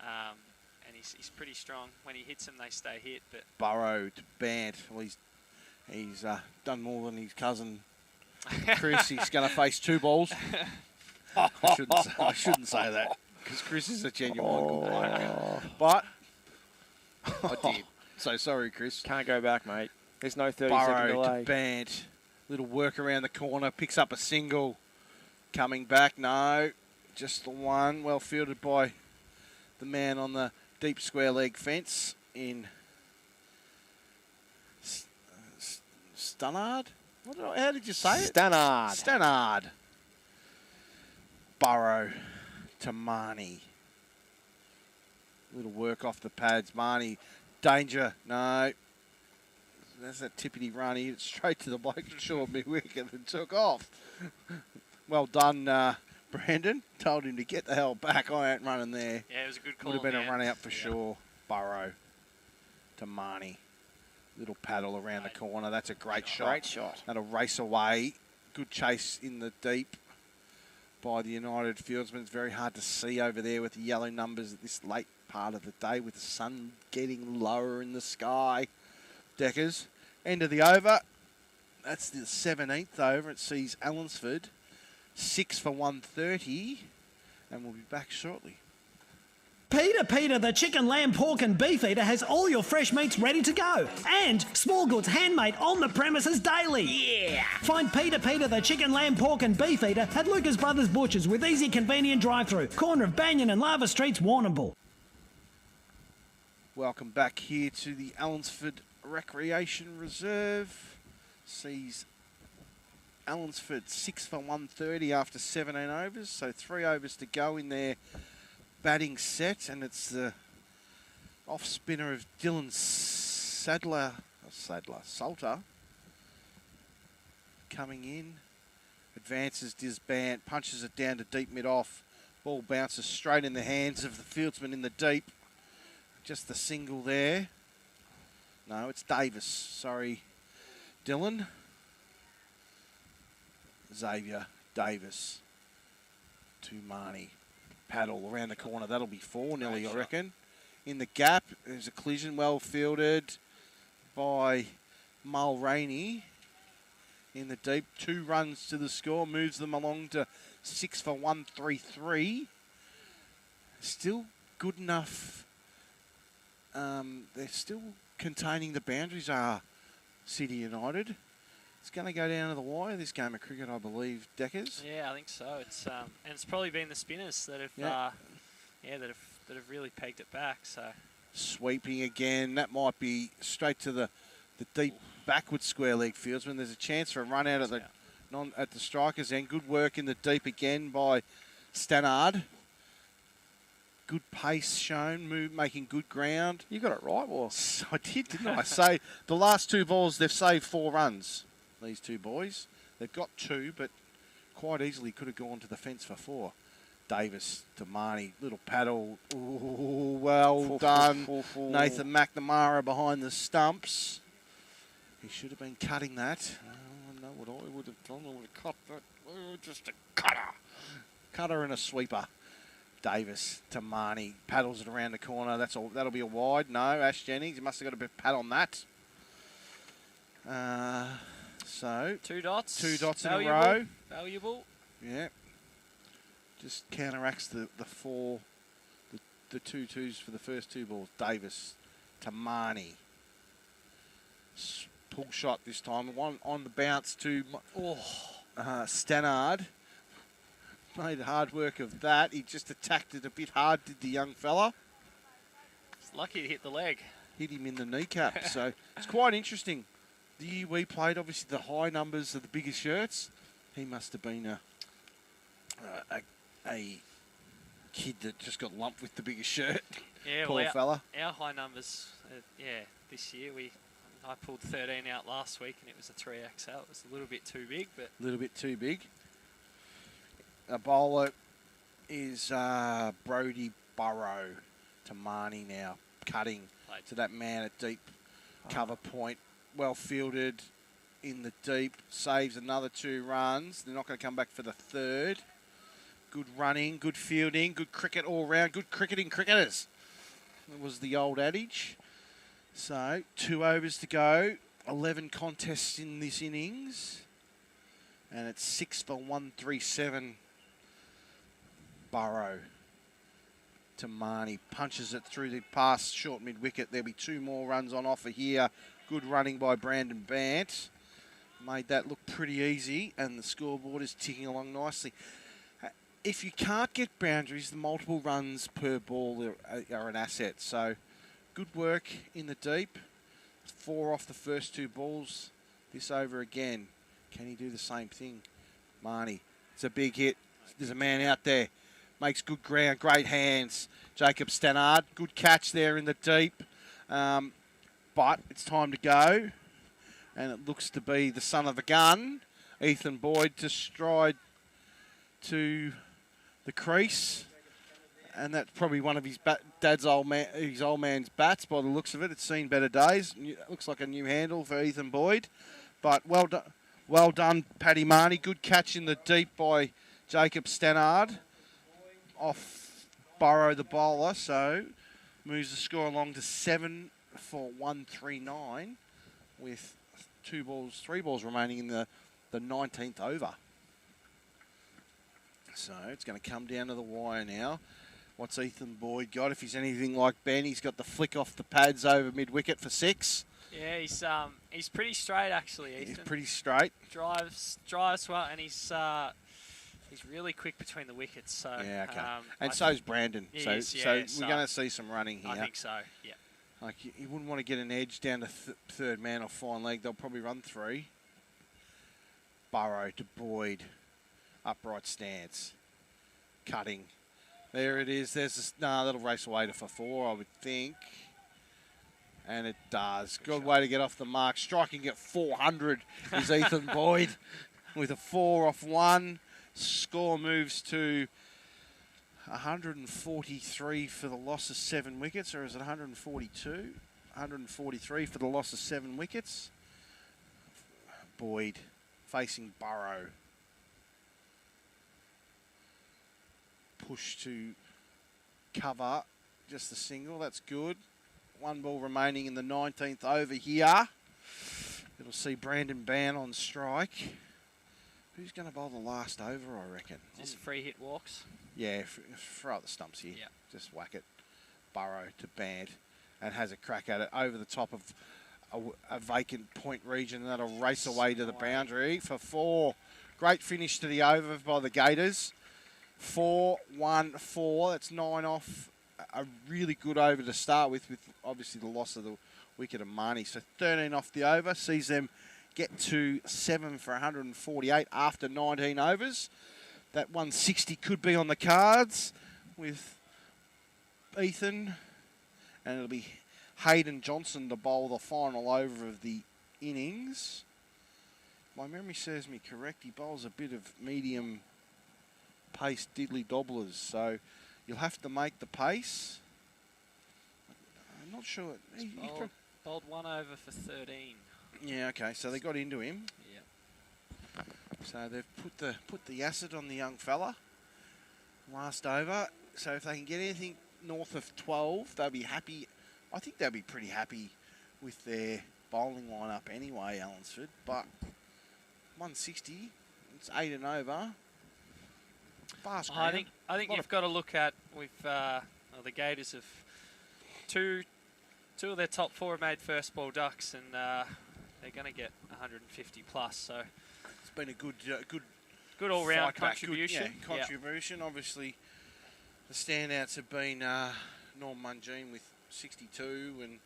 he's pretty strong. When he hits them, they stay hit. But Burrow to Bant. Well, he's done more than his cousin Chris. He's going to face 2 balls. I shouldn't say that because Chris is a genuine good bloke. But I did. So sorry, Chris. Can't go back, mate. There's no 30-second Burrow delay. to Bant. Little work around the corner. Picks up a single. Coming back, no. Just the one. Well fielded by the man on the deep square leg fence in Stannard? How did you say it? Stannard. Burrow to Marnie. Little work off the pads. Marnie, danger. No. That's that tippity run. He hit it straight to the bloke and short mid-wicket and took off. Well done, Brandon. Told him to get the hell back. I ain't running there. Yeah, it was a good call. Would have been a run out for sure. Burrow to Marnie. Little paddle around the corner. That's a great shot. Great shot. That'll race away. Good chase in the deep by the United fieldsman. It's very hard to see over there with the yellow numbers at this late part of the day with the sun getting lower in the sky. Deckers. End of the over. That's the 17th over. It sees Allansford 6 for 130. And we'll be back shortly. Peter, the chicken, lamb, pork and beef eater has all your fresh meats ready to go. And small goods handmade on the premises daily. Yeah! Find Peter, the chicken, lamb, pork and beef eater at Lucas Brothers Butchers with easy, convenient drive-through. Corner of Banyan and Lava Streets, Warrnambool. Welcome back here to the Allansford Recreation Reserve. Sees Allansford 6 for 130 after 17 overs. So 3 overs to go in their batting set, and it's the off spinner of Dylan Salter coming in. Advances Disband, punches it down to deep mid off. Ball bounces straight in the hands of the fieldsman in the deep. Just the single there. No, it's Davis. Sorry, Dylan. Xavier Davis to Marnie. Paddle around the corner. That'll be 4 nearly, I reckon. In the gap, there's a collision well fielded by Mulroney in the deep. 2 runs to the score, moves them along to 6 for 133. Still good enough. They're still containing the boundaries, are City United. It's going to go down to the wire, this game of cricket, I believe, Deckers. Yeah, I think so. It's and it's probably been the spinners that have that have really pegged it back. So sweeping again. That might be straight to the deep backward square leg fieldsman. There's a chance for a run out at the strikers end. Good work in the deep again by Stannard. Good pace shown, making good ground. You got it right, Wars. I did, didn't I? So the last 2 balls, they've saved 4 runs. These 2 boys. They've got 2, but quite easily could have gone to the fence for 4. Davis to Marnie, little paddle. Ooh, well done. Nathan McNamara behind the stumps. He should have been cutting that. I know what I would have done. I would have cut that. Oh, just a cutter. Cutter and a sweeper. Davis to Marnie. Paddles it around the corner. That's all. That'll be a wide. No, Ash Jennings. He must have got a bit of pad on that. So 2 dots. 2 dots Valuable. in a row. Valuable. Yeah. Just counteracts the 4, the 2 twos for the first 2 balls. Davis to Marnie. Pull shot this time. One on the bounce to Stannard. Made hard work of that. He just attacked it a bit hard, did the young fella. It's lucky to hit the leg. Hit him in the kneecap. So it's quite interesting. The year we played, obviously the high numbers of the biggest shirts. He must have been a kid that just got lumped with the biggest shirt. Yeah, Poor well, fella. Our high numbers, this year I pulled 13 out last week and it was a 3XL. It was a little bit too big, but A little bit too big. A bowler is Brody Burrow to Marnie now, cutting to that man at deep cover point. Well fielded in the deep, saves another 2 runs. They're not going to come back for the 3rd. Good running, good fielding, good cricket all round, good cricketing cricketers. That was the old adage. So 2 overs to go, 11 contests in this innings, and it's 6 for 137. Burrow to Marnie, punches it through the past short mid-wicket. There'll be 2 more runs on offer here. Good running by Brandon Bant. Made that look pretty easy, and the scoreboard is ticking along nicely. If you can't get boundaries, the multiple runs per ball are an asset. So good work in the deep. 4 off the first 2 balls. This over again. Can he do the same thing? Marnie, it's a big hit. There's a man out there. Makes good ground, great hands. Jacob Stannard, good catch there in the deep. But it's time to go. And it looks to be the son of a gun, Ethan Boyd, to stride to the crease. And that's probably one of his dad's old man's bats by the looks of it. It's seen better days. It looks like a new handle for Ethan Boyd. But well done, Paddy Marnie. Good catch in the deep by Jacob Stannard. Off Burrow the bowler, so moves the score along to 7 for 139 with 3 balls remaining in the 19th over. So it's going to come down to the wire now. What's Ethan Boyd got? If he's anything like Ben, he's got the flick off the pads over mid-wicket for 6. yeah, he's pretty straight actually. Ethan. He's pretty straight. Drives well, and he's really quick between the wickets. So yeah, okay. And so's Brandon. So we're going to see some running here. I think so. Yeah. Like you wouldn't want to get an edge down to third man or fine leg. They'll probably run 3. Burrow to Boyd, upright stance, cutting. There it is. That'll race away to for 4, I would think. And it does. Good way to get off the mark. Striking at 400 is Ethan Boyd with a 4 off 1. Score moves to 143 for the loss of 7 wickets, or is it 142? 143 for the loss of 7 wickets. Boyd facing Burrow. Push to cover, just a single, that's good. 1 ball remaining in the 19th over here. It'll see Brandon Ban on strike. Who's going to bowl the last over, I reckon? Just free hit walks. Yeah, throw out the stumps here. Yeah. Just whack it. Burrow to Band, and has a crack at it over the top of a vacant point region. And that'll race away to the boundary for 4. Great finish to the over by the Gators. 4-1-4. That's 9 off. A really good over to start with obviously the loss of the wicket of Marnie. So 13 off the over sees them get to 7 for 148 after 19 overs. That 160 could be on the cards with Ethan, and it'll be Hayden Johnson to bowl the final over of the innings. my memory serves me correct, he bowls a bit of medium pace diddly dobblers, so you'll have to make the pace. I'm not sure. Bowled 1 over for 13. Yeah, okay, so they got into him. Yeah. So they've put the acid on the young fella. Last over. So if they can get anything north of 12, they'll be happy. I think they'll be pretty happy with their bowling lineup anyway, Allansford. But 160, it's 8 and over. Fast ground. I think you've got to look at the Gators have two of their top 4 have made first ball ducks, and they're going to get 150 plus. So it's been a good all round contribution. Contribution. Obviously, the standouts have been Norm Mungine with 62, and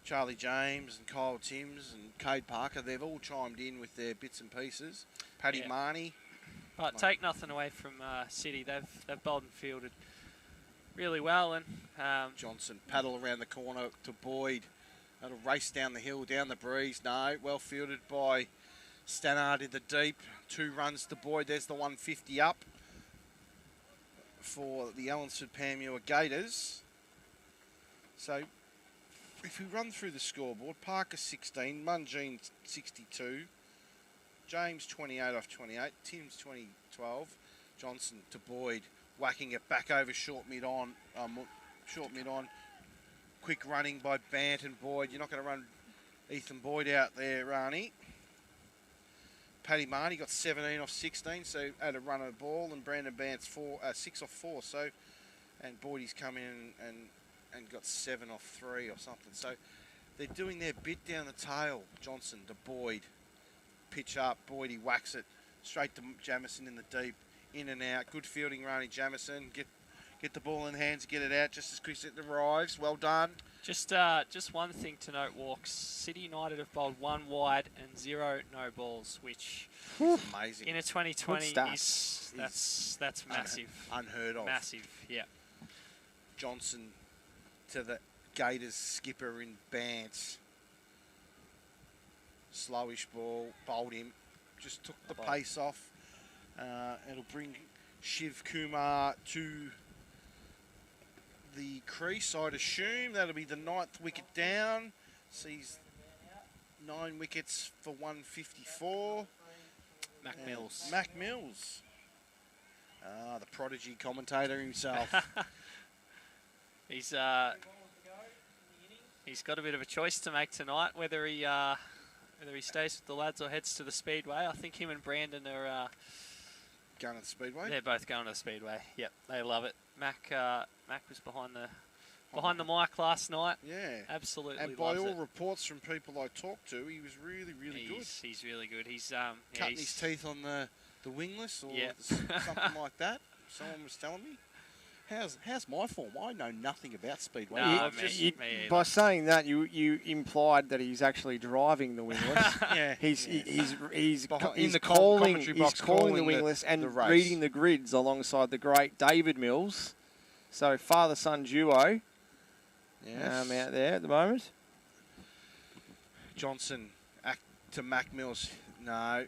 Charlie James and Kyle Timms and Cade Parker. They've all chimed in with their bits and pieces. Paddy Marnie. But take nothing away from City. They've bowled and fielded really well, and Johnson paddle around the corner to Boyd. That'll race down the hill, down the breeze. No, well fielded by Stannard in the deep. 2 runs to Boyd. There's the 150 up for the Allansford Panmure Gators. So if we run through the scoreboard, Parker 16, Mungine 62, James 28 off 28, Timms 12, Johnson to Boyd, whacking it back over short mid on. Quick running by Bant and Boyd. You're not going to run Ethan Boyd out there, Rani. Paddy Marnie got 17 off 16, so had a run of the ball, and Brandon Bant's 6 off 4. So, and Boyd's come in and got 7 off 3 or something. So they're doing their bit down the tail. Johnson to Boyd, pitch up. Boyd, he whacks it straight to Jamison in the deep, in and out. Good fielding, Rani Jamison. Get the ball in hands, get it out just as quick as it arrives. Well done. Just one thing to note, Walks. City United have bowled 1 wide and 0 no balls, which amazing in a 2020 is that's massive. Unheard of. Massive, yeah. Johnson to the Gators skipper in Bants. Slowish ball, bowled him, just took the pace off. It'll bring Shiv Kumar to the crease, I'd assume. That'll be the 9th wicket down. Sees 9 wickets for 154. Mac Mills. Mac Mills. The prodigy commentator himself. He's got a bit of a choice to make tonight, whether he stays with the lads or heads to the Speedway. I think him and Brandon are going to the Speedway. They're both going to the Speedway. Yep, they love it. Mac was behind the mic last night. Yeah, absolutely. And by all reports from people I talked to, he was really good. He's really good. He's cutting his teeth on the wingless or something like that. Someone was telling me. How's my form? I know nothing about Speedway. No, by saying that, you implied that he's actually driving the wingless. Yeah, he's calling the wingless and reading the grids alongside the great David Mills. So father-son duo. Yes. Out there at the moment. Johnson to Mac Mills. No.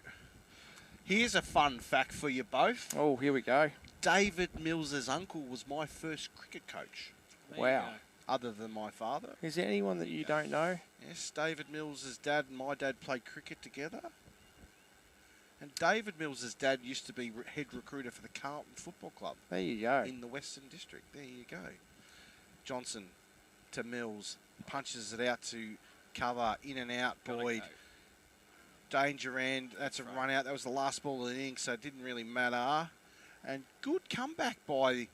Here's a fun fact for you both. Oh, here we go. David Mills's uncle was my first cricket coach. Wow. Other than my father. Is there anyone that you don't know? Yes, David Mills's dad and my dad played cricket together. And David Mills's dad used to be head recruiter for the Carlton Football Club. There you go. In the Western District. There you go. Johnson to Mills. Punches it out to cover. In and out, Boyd. Danger end. That's a run out. That was the last ball of the innings, so it didn't really matter. And good comeback by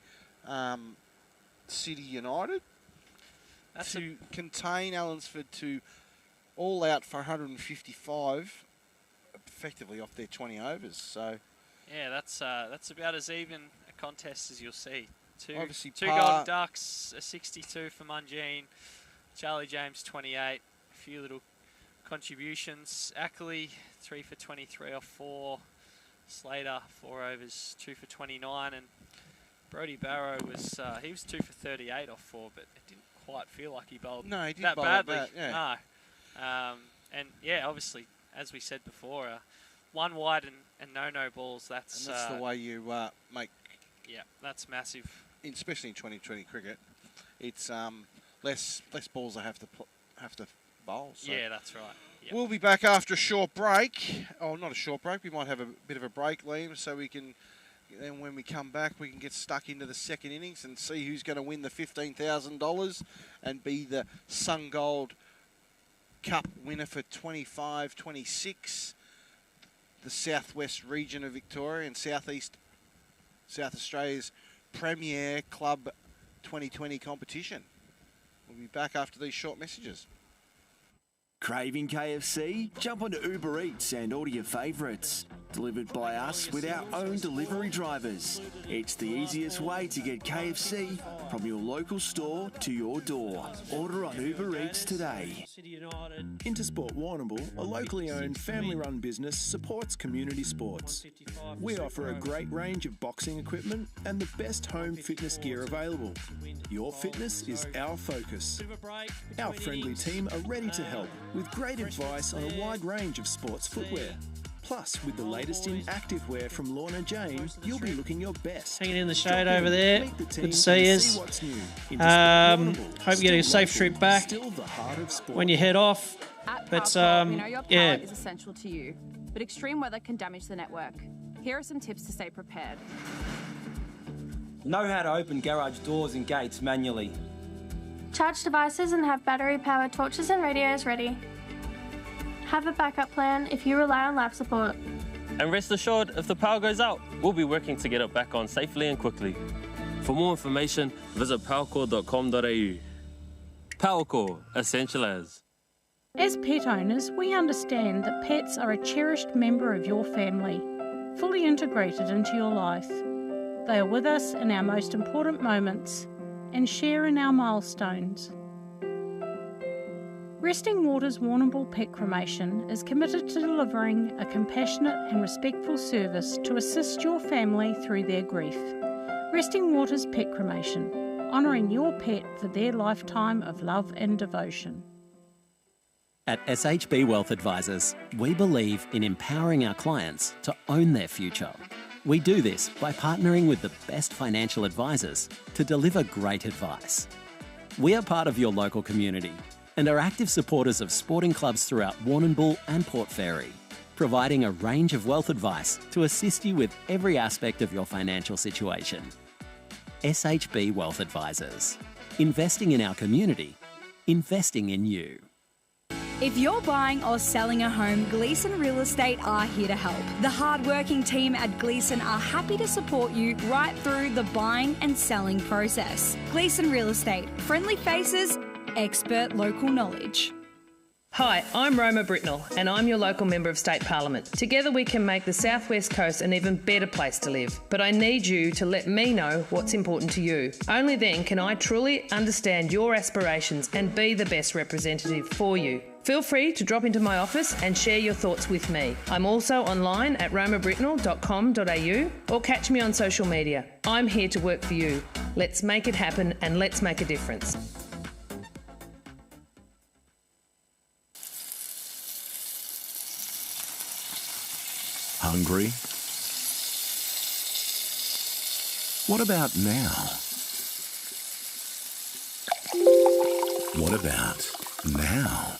City United to contain Allansford to all out for 155, effectively off their 20 overs. So yeah, that's about as even a contest as you'll see. Obviously two Golden Ducks, a 62 for Mungine, Charlie James 28, a few little contributions. Ackley 3 for 23 off 4. Slater 4 overs, 2 for 29, and Brodie Barrow was 2 for 38 off 4, but it didn't quite feel like he bowled that badly. Yeah. No, and yeah, obviously, as we said before, one wide and no balls. That's the way you make. Yeah, that's massive. Especially in 2020 cricket, it's less balls I have to bowl. So. Yeah, that's right. Yep. We'll be back after a short break. Oh, not a short break. We might have a bit of a break, Liam, so we can. Then when we come back, we can get stuck into the second innings and see who's going to win the $15,000 and be the Sungold Cup winner for 25-26. The southwest region of Victoria and South Australia's premier club 2020 competition. We'll be back after these short messages. Craving KFC? Jump onto Uber Eats and order your favourites. Delivered by us with our own delivery drivers. It's the easiest way to get KFC from your local store to your door. Order on Uber Eats today. Intersport Warrnambool, a locally owned family-run business, supports community sports. We offer a great range of boxing equipment and the best home fitness gear available. Your fitness is our focus. Our friendly team are ready to help with great advice on a wide range of sports footwear. Plus, with the latest in activewear from Lorna Jane, you'll be looking your best. Hanging in the shade over there. Good to see you. Hope you get a safe trip back when you head off. At But Powercor, we know your power yeah, is essential to you, but extreme weather can damage the network. Here are some tips to stay prepared. Know how to open garage doors and gates manually. Charge devices and have battery-powered torches and radios ready. Have a backup plan if you rely on life support. And rest assured, if the power goes out, we'll be working to get it back on safely and quickly. For more information, visit powercor.com.au. Powercor, essential as. As pet owners, we understand that pets are a cherished member of your family, fully integrated into your life. They are with us in our most important moments and share in our milestones. Resting Waters Warrnambool Pet Cremation is committed to delivering a compassionate and respectful service to assist your family through their grief. Resting Waters Pet Cremation, honouring your pet for their lifetime of love and devotion. At SHB Wealth Advisors, we believe in empowering our clients to own their future. We do this by partnering with the best financial advisors to deliver great advice. We are part of your local community and are active supporters of sporting clubs throughout Warrnambool and Port Fairy, providing a range of wealth advice to assist you with every aspect of your financial situation. SHB Wealth Advisors. Investing in our community, investing in you. If you're buying or selling a home, Gleeson Real Estate are here to help. The hard-working team at Gleeson are happy to support you right through the buying and selling process. Gleeson Real Estate, friendly faces, expert local knowledge. Hi, I'm Roma Britnell and I'm your local Member of State Parliament. Together we can make the South West Coast an even better place to live. But I need you to let me know what's important to you. Only then can I truly understand your aspirations and be the best representative for you. Feel free to drop into my office and share your thoughts with me. I'm also online at romabritnell.com.au or catch me on social media. I'm here to work for you. Let's make it happen and let's make a difference. Hungry? What about now? What about now?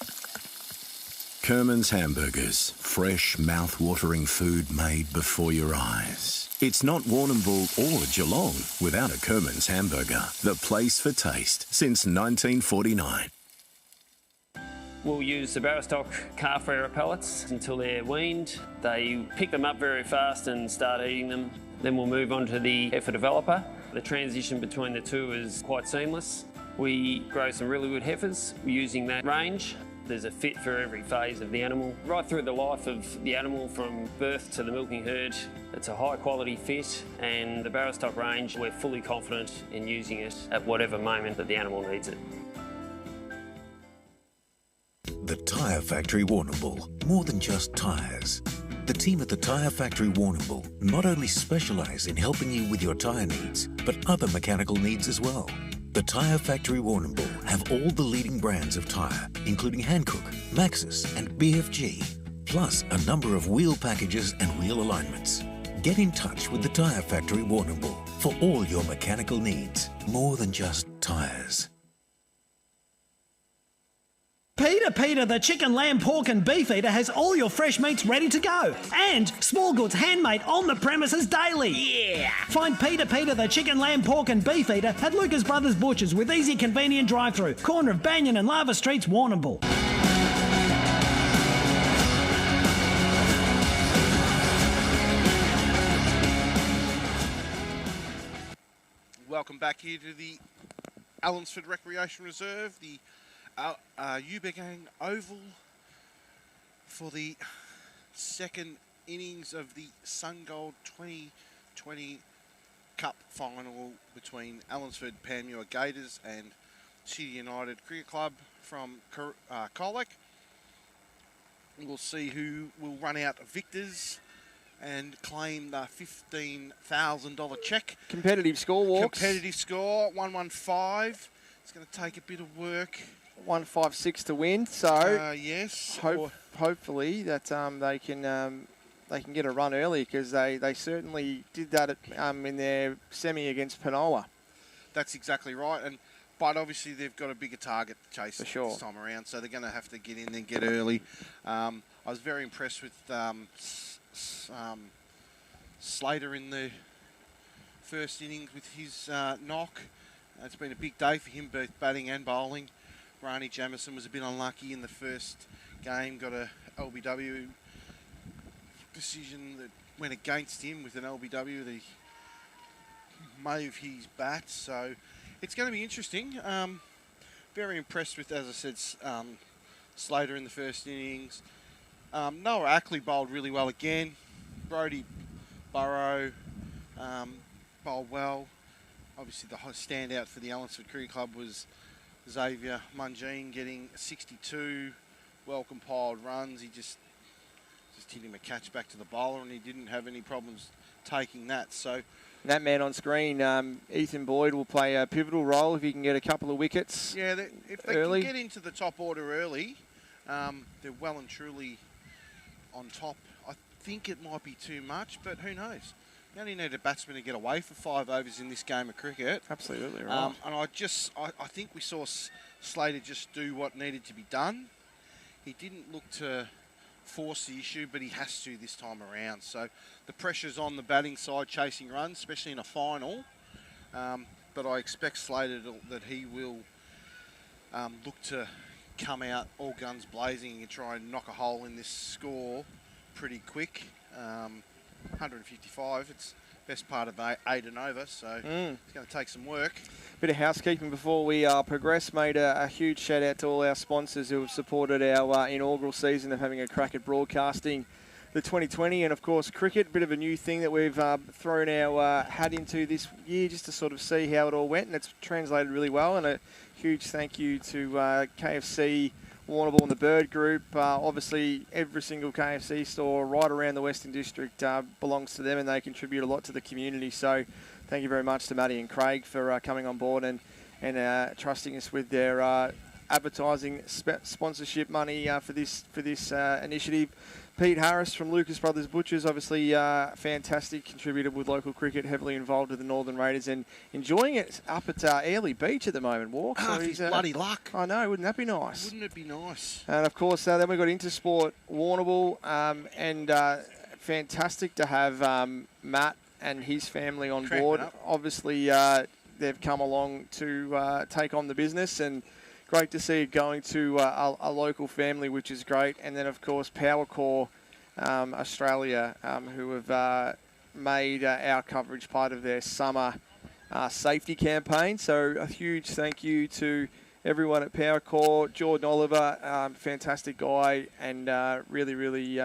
Kerman's Hamburgers, fresh, mouth-watering food made before your eyes. It's not Warrnambool or Geelong without a Kerman's Hamburger, the place for taste since 1949. We'll use the Barrow-stock calf rearer pellets until they're weaned. They pick them up very fast and start eating them. Then we'll move on to the heifer developer. The transition between the two is quite seamless. We grow some really good heifers using that range. There's a fit for every phase of the animal. Right through the life of the animal from birth to the milking herd, it's a high quality fit, and the Barrow-stock range, we're fully confident in using it at whatever moment that the animal needs it. The Tyre Factory Warrnambool, more than just tyres. The team at the Tyre Factory Warrnambool not only specialise in helping you with your tyre needs, but other mechanical needs as well. The Tyre Factory Warrnambool have all the leading brands of tyre, including Hankook, Maxxis and BFG. plus a number of wheel packages and wheel alignments. Get in touch with the Tyre Factory Warrnambool for all your mechanical needs, more than just tyres. Peter, the chicken, lamb, pork and beef eater has all your fresh meats ready to go. And small goods handmade on the premises daily. Yeah! Find Peter, the chicken, lamb, pork and beef eater at Lucas Brothers Butchers with easy, convenient drive-through. Corner of Banyan and Lava Streets, Warrnambool. Welcome back here to the Allansford Recreation Reserve, the Ubegang Oval for the second innings of the Sungold 2020 Cup final between Allansford Panmure Gators and City United Cricket Club from Colac. We'll see who will run out victors and claim the $15,000 cheque. Competitive score, Walks. Competitive score, 115. It's going to take a bit of work. 156 to win, so yes. Hopefully that they can get a run early, because they certainly did that in their semi against Penola. That's exactly right, but obviously they've got a bigger target to chase for sure this time around, so they're going to have to get in and get early. I was very impressed with Slater in the first innings with his knock. It's been a big day for him, both batting and bowling. Rani Jamison was a bit unlucky in the first game, got a LBW decision that went against him with an LBW that he made his bat, so it's going to be interesting. Very impressed with, as I said, Slater in the first innings. Noah Ackley bowled really well again. Brodie Burrow bowled well. Obviously the standout for the Allansford Cricket Club was Xavier Mungine getting 62 well-compiled runs. He just hit him a catch back to the bowler, and he didn't have any problems taking that. So that man on screen, Ethan Boyd, will play a pivotal role if he can get a couple of wickets. Yeah, if they can get into the top order early, they're well and truly on top. I think it might be too much, but who knows? You only need a batsman to get away for 5 overs in this game of cricket. Absolutely right. And I think we saw Slater just do what needed to be done. He didn't look to force the issue, but he has to this time around. So the pressure's on the batting side, chasing runs, especially in a final. But I expect Slater that he will look to come out all guns blazing and try and knock a hole in this score pretty quick. 155, it's best part of 8 and over, so it's going to take some work. Bit of housekeeping before we progress. Made a huge shout out to all our sponsors who have supported our inaugural season of having a crack at broadcasting the 2020, and of course cricket. Bit of a new thing that we've thrown our hat into this year, just to sort of see how it all went, and it's translated really well. And a huge thank you to KFC, Warrnambool and the Bird Group. Obviously, every single KFC store right around the Western District belongs to them, and they contribute a lot to the community. So thank you very much to Matty and Craig for coming on board and trusting us with their advertising sponsorship money for this initiative. Pete Harris from Lucas Brothers Butchers, obviously fantastic contributor with local cricket, heavily involved with the Northern Raiders and enjoying it up at Airlie Beach at the moment, Walk. So he's bloody luck. I know, wouldn't that be nice? Wouldn't it be nice? And of course, then we've got Intersport Warrnambool, and fantastic to have Matt and his family on board. Obviously, they've come along to take on the business, and great to see it going to a local family, which is great. And then, of course, Powercor Australia, who have made our coverage part of their summer safety campaign. So a huge thank you to everyone at Powercor. Jordan Oliver, fantastic guy, and really, really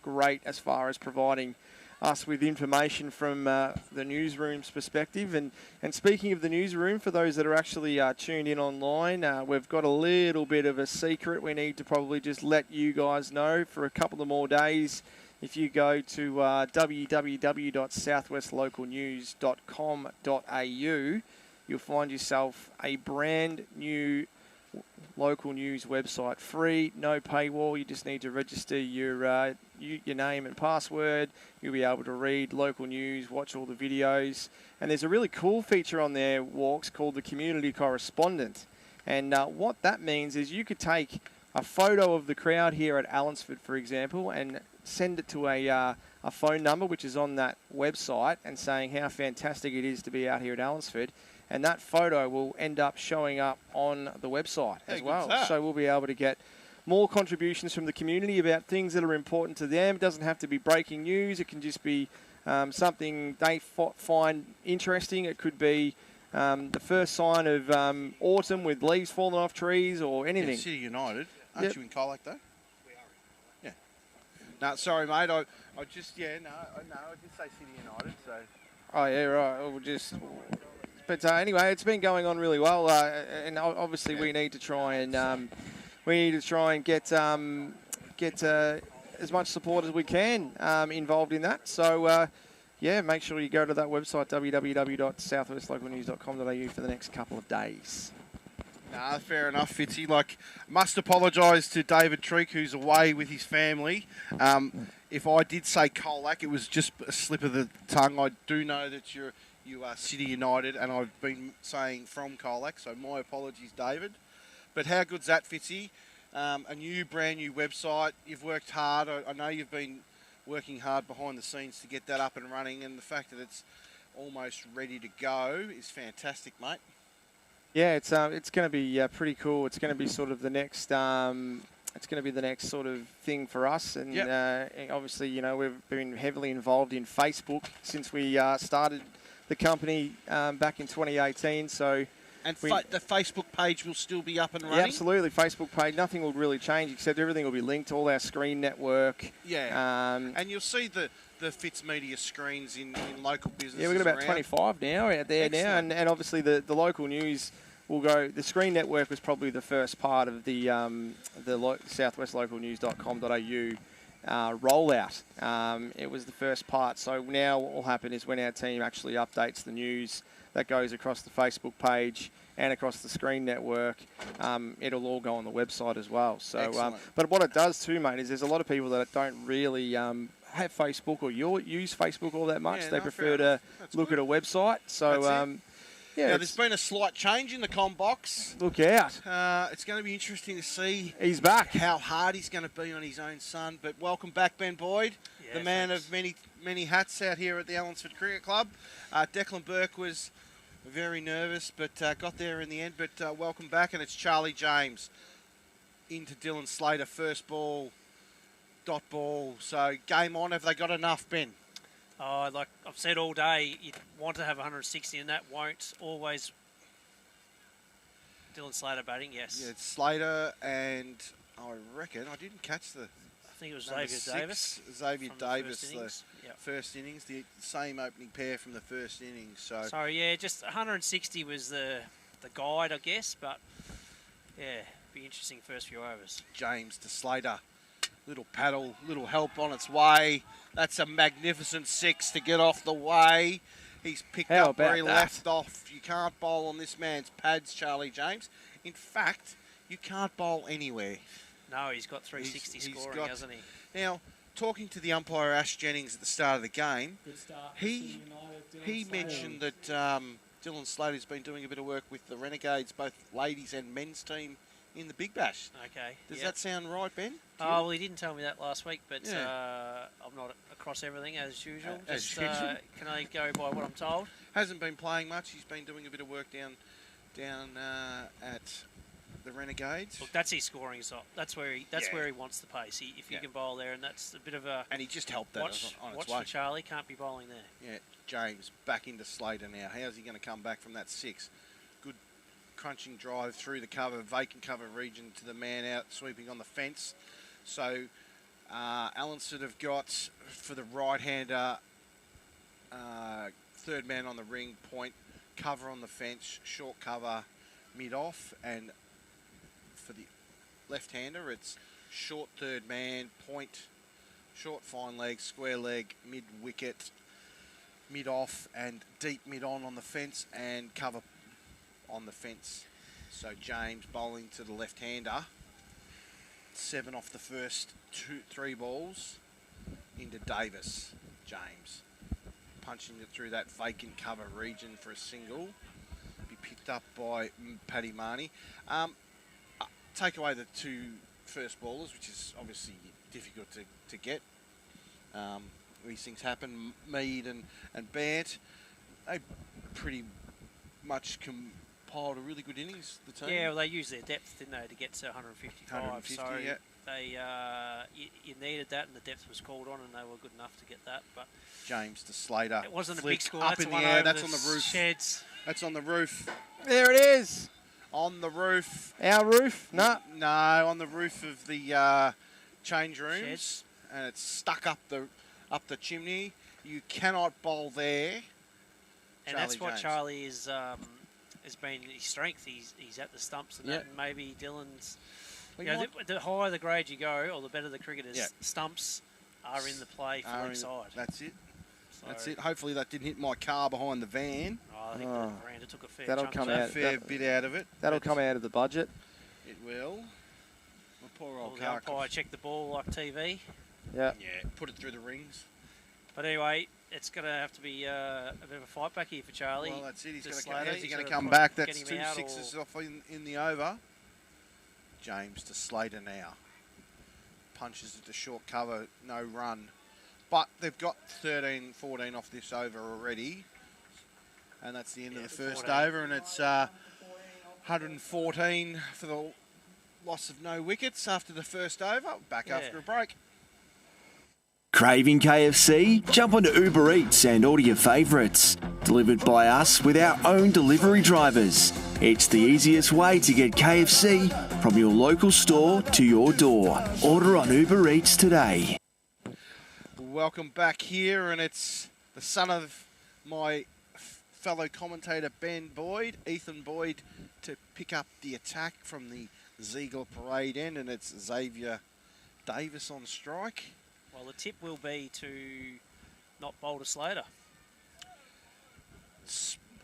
great as far as providing us with information from the newsroom's perspective. And speaking of the newsroom, for those that are actually tuned in online, we've got a little bit of a secret we need to probably just let you guys know for a couple of more days. If you go to www.southwestlocalnews.com.au, you'll find yourself a brand new local news website. Free, no paywall. You just need to register your name and password. You'll be able to read local news, watch all the videos. And there's a really cool feature on there, Walks, called the Community Correspondent. And what that means is you could take a photo of the crowd here at Allansford, for example, and send it to a phone number, which is on that website, and saying how fantastic it is to be out here at Allansford. And that photo will end up showing up on the website as well. So we'll be able to get more contributions from the community about things that are important to them. It doesn't have to be breaking news. It can just be something they find interesting. It could be the first sign of autumn with leaves falling off trees or anything. Yeah, City United. Aren't you in Colac though? We are in Colac. Yeah. No, sorry, mate. I just, I did say City United, so. Oh, yeah, right. We'll just... But anyway, it's been going on really well, and obviously we need to try and get as much support as we can involved in that. So make sure you go to that website, www.southwestlocalnews.com.au, for the next couple of days. Nah, fair enough, Fitzy. Must apologise to David Treek, who's away with his family. If I did say Colac, it was just a slip of the tongue. I do know that you are City United, and I've been saying from Colac, so my apologies, David. But how good's that, Fitzy? A brand new website. You've worked hard. I know you've been working hard behind the scenes to get that up and running, and the fact that it's almost ready to go is fantastic, mate. Yeah, it's going to be pretty cool. It's going to be sort of the next. It's going to be the next sort of thing for us, and obviously, we've been heavily involved in Facebook since we started the company back in 2018. So, and the Facebook page will still be up and running. Yeah, absolutely, Facebook page. Nothing will really change except everything will be linked to all our screen network. Yeah, and you'll see the Fitz Media screens in local businesses. Yeah, we've got about 25 now out there. Excellent. Now, and obviously the local news will go. The screen network was probably the first part of the southwestlocalnews.com.au rollout. It was the first part. So now what will happen is when our team actually updates the news, that goes across the Facebook page and across the screen network, it'll all go on the website as well. So, but what it does too, mate, is there's a lot of people that don't really have Facebook or use Facebook all that much. They prefer to look at a website. So, now, there's been a slight change in the comm box. Look out. It's going to be interesting to see. He's back. How hard he's going to be on his own son. But welcome back, Ben Boyd, the man of many hats out here at the Allansford Cricket Club. Declan Burke was very nervous, but got there in the end. But welcome back, and it's Charlie James into Dylan Slater. First ball, dot ball. So game on. Have they got enough, Ben? Oh, like I've said all day, you want to have 160, and that won't always. Dylan Slater batting, yes. Yeah, it's Slater, and I reckon I didn't catch the. I think it was Xavier Davis. Xavier Davis, the first innings, the same opening pair from the first innings. So yeah, just 160 was the guide, I guess, but yeah, be interesting first few overs. James to Slater. Little paddle, little help on its way. That's a magnificent 6 to get off the way. He's picked up where he left off. You can't bowl on this man's pads, Charlie James. In fact, you can't bowl anywhere. No, he's got 360 scoring, hasn't he? Now, talking to the umpire, Ash Jennings, at the start of the game, he mentioned that Dylan Slater's been doing a bit of work with the Renegades, both ladies and men's team, in the Big Bash. Okay. Does that sound right, Ben? Oh, well, he didn't tell me that last week, but I'm not across everything as usual. Can I go by what I'm told? Hasn't been playing much. He's been doing a bit of work down at the Renegades. Look, that's his scoring stop. That's where he wants the pace. If you can bowl there, and that's a bit of a. And he just helped that on its watch way. For Charlie, can't be bowling there. Yeah, James back into Slater now. How's he going to come back from that 6? Good crunching drive through the vacant cover region to the man out sweeping on the fence. So Allansford have got, for the right-hander, third man on the ring, point, cover on the fence, short cover, mid-off, and for the left-hander, it's short third man, point, short fine leg, square leg, mid-wicket, mid-off, and deep mid-on the fence, and cover on the fence. So James bowling to the left-hander. 7 off the first 3 balls into Davis. James punching it through that vacant cover region for a single. Be picked up by Paddy Marnie. Take away the 2 first ballers, which is obviously difficult to get. These things happen. Mead and Bant, they pretty much compiled a really good innings, the team. Yeah, well, they used their depth, didn't they, to get to 155. 150, so yeah. They you needed that, and the depth was called on, and they were good enough to get that. But James to Slater. It wasn't a Flick big score. Up That's in the one air. over That's the on the roof. Sheds. That's on the roof. There it is. On the roof. Our roof? No. No, on the roof of the change rooms. Sheds. And it's stuck up the chimney. You cannot bowl there. And that's what Charlie is has been his strength. He's at the stumps and that, and maybe Dylan's. Well, You know, the higher the grade you go, or the better the cricketers, stumps are in the play for leg side. That's it. So That's it. Hopefully that didn't hit my car behind the van. I think the veranda took a fair that'll chunk come of out. Fair bit out of it. That'll come out of the budget. It will. My poor old The car. umpire checked the ball like TV. Yeah. Yeah. Put it through the rings. But anyway, it's going to have to be a bit of a fight back here for Charlie. Well, that's it. He's going to Slater, come. How's he going to gotta come back? get That's him 2 out sixes or- off in the over. James to Slater now. Punches at the short cover, no run. But they've got 13, 14 off this over already. And that's the end of the first 14. over. And it's 114 for the loss of no wickets after the first over. Back after a break. Craving KFC? Jump onto Uber Eats and order your favourites. Delivered by us with our own delivery drivers. It's the easiest way to get KFC from your local store to your door. Order on Uber Eats today. Welcome back here, and it's the son of my fellow commentator Ben Boyd, Ethan Boyd, to pick up the attack from the Ziegler Parade end, and it's Xavier Davis on strike. Well, the tip will be to not bowl to Slater.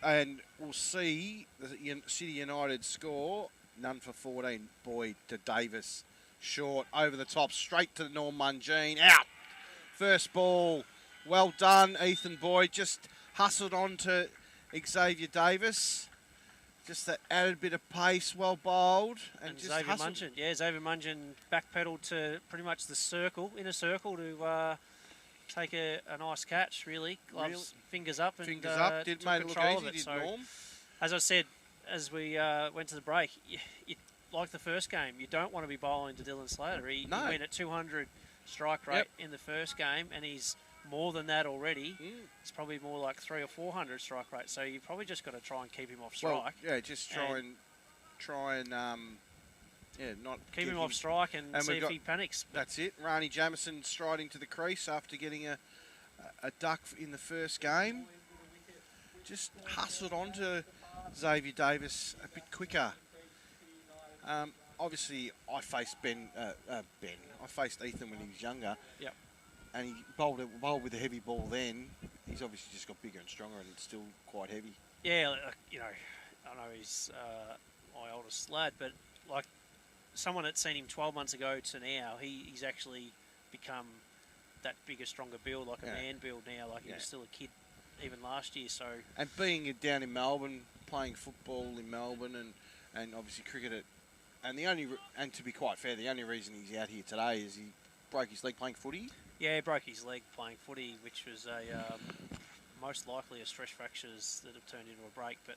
And we'll see the City United score, none for 14, Boyd to Davis, short, over the top, straight to Norm Mungine, out. First ball, well done, Ethan Boyd, just hustled on to Xavier Davis. Just that added bit of pace, well bowled. And just Xavier hustled. Mungine, Xavier Mungine backpedaled to pretty much the circle, inner circle, to take a nice catch, really. Gloves, fingers up, and Fingers up, did took made it look control easy, of it. did So, Norm. as I said, as we went to the break, like the first game, you don't want to be bowling to Dylan Slater. He went at 200 strike rate in the first game, and he's more than that already. It's probably more like 300 or 400 strike rate. So you probably just got to try and keep him off strike. Well, yeah, just try and not keep get him off strike and see we've if he panics. That's it. Rani Jamison striding to the crease after getting a duck in the first game. Just hustled on to Xavier Davis a bit quicker. Obviously, I faced I faced Ethan when he was younger. Yep. And he bowled with a heavy ball then. He's obviously just got bigger and stronger, and it's still quite heavy. Yeah, you know, I know he's my oldest lad, but like someone that's seen him 12 months ago to now, he's actually become that bigger, stronger build, like a man build now. Like he was still a kid even last year. So and being down in Melbourne, playing football in Melbourne, and obviously cricket and to be quite fair, the only reason he's out here today is he broke his leg playing footy. Yeah, he broke his leg playing footy, which was most likely a stress fractures that have turned into a break. But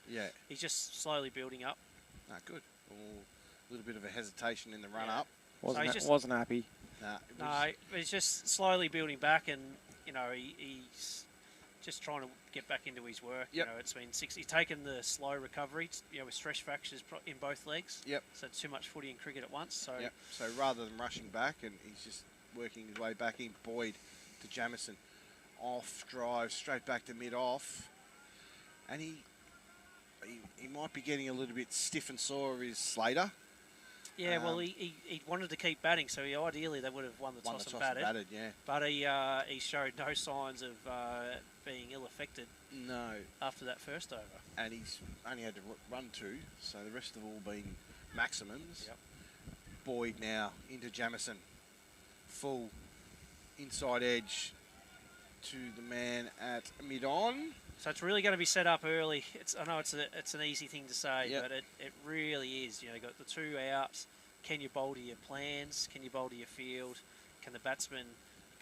he's just slowly building up. Ah, good. A little bit of a hesitation in the run-up. Wasn't happy. Nah, he's just slowly building back, and you know he's just trying to get back into his work. You know, it's been he's taken the slow recovery, with stress fractures in both legs. Yep. So too much footy and cricket at once. So So rather than rushing back, and he's just working his way back in. Boyd to Jamison, off drive straight back to mid off, and he might be getting a little bit stiff and sore of his Slater. Yeah, well, he wanted to keep batting, so ideally they would have won the toss and batted. Yeah. But he showed no signs of being ill-affected. No. After that first over. And he's only had to run 2, so the rest have all been maximums. Yep. Boyd now into Jamison. Full inside edge to the man at mid-on. So it's really going to be set up early. I know it's an easy thing to say, but it really is. You know, you've got the 2 outs. Can you bowl to your plans? Can you bowl to your field? Can the batsmen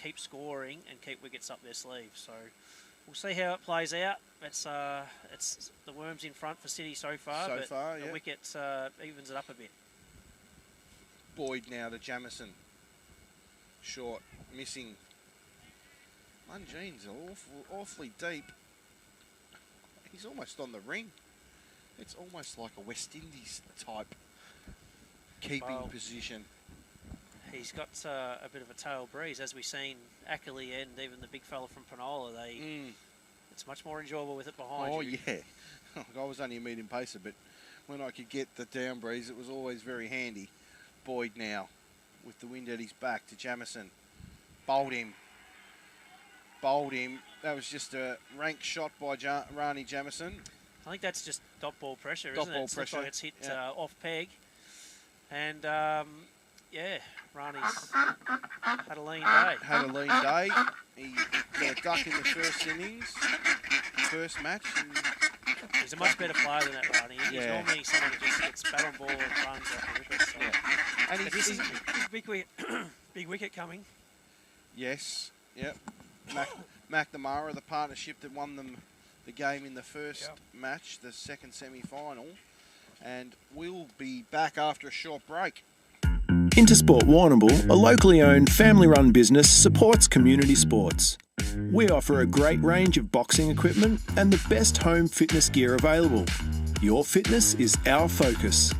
keep scoring and keep wickets up their sleeve? So we'll see how it plays out. It's the Worms in front for City so far, the wicket evens it up a bit. Boyd now to Jamison. Short, missing. Mungene's awfully deep. He's almost on the ring. It's almost like a West Indies type keeping position. He's got a bit of a tail breeze, as we've seen Ackley and even the big fella from Penola. It's much more enjoyable with it behind you. Oh, yeah. I was only a medium pacer, but when I could get the down breeze, it was always very handy. Boyd now with the wind at his back to Jamison. Bowled him. That was just a rank shot by Rani Jamison. I think that's just dot ball pressure, Dot isn't ball it? pressure. Like it's hit off peg. And, Rani's had a lean day. He got a duck in the first innings, first match. He's a much better player than that, Rani. He's normally someone who just gets bat on ball and runs off the wicket. So. And he's big wicket coming. Yes, yep. McNamara, the partnership that won them the game in the first match, the second semi-final. And we'll be back after a short break. Intersport Warrnambool, a locally owned family-run business, supports community sports. We offer a great range of boxing equipment and the best home fitness gear available. Your fitness is our focus.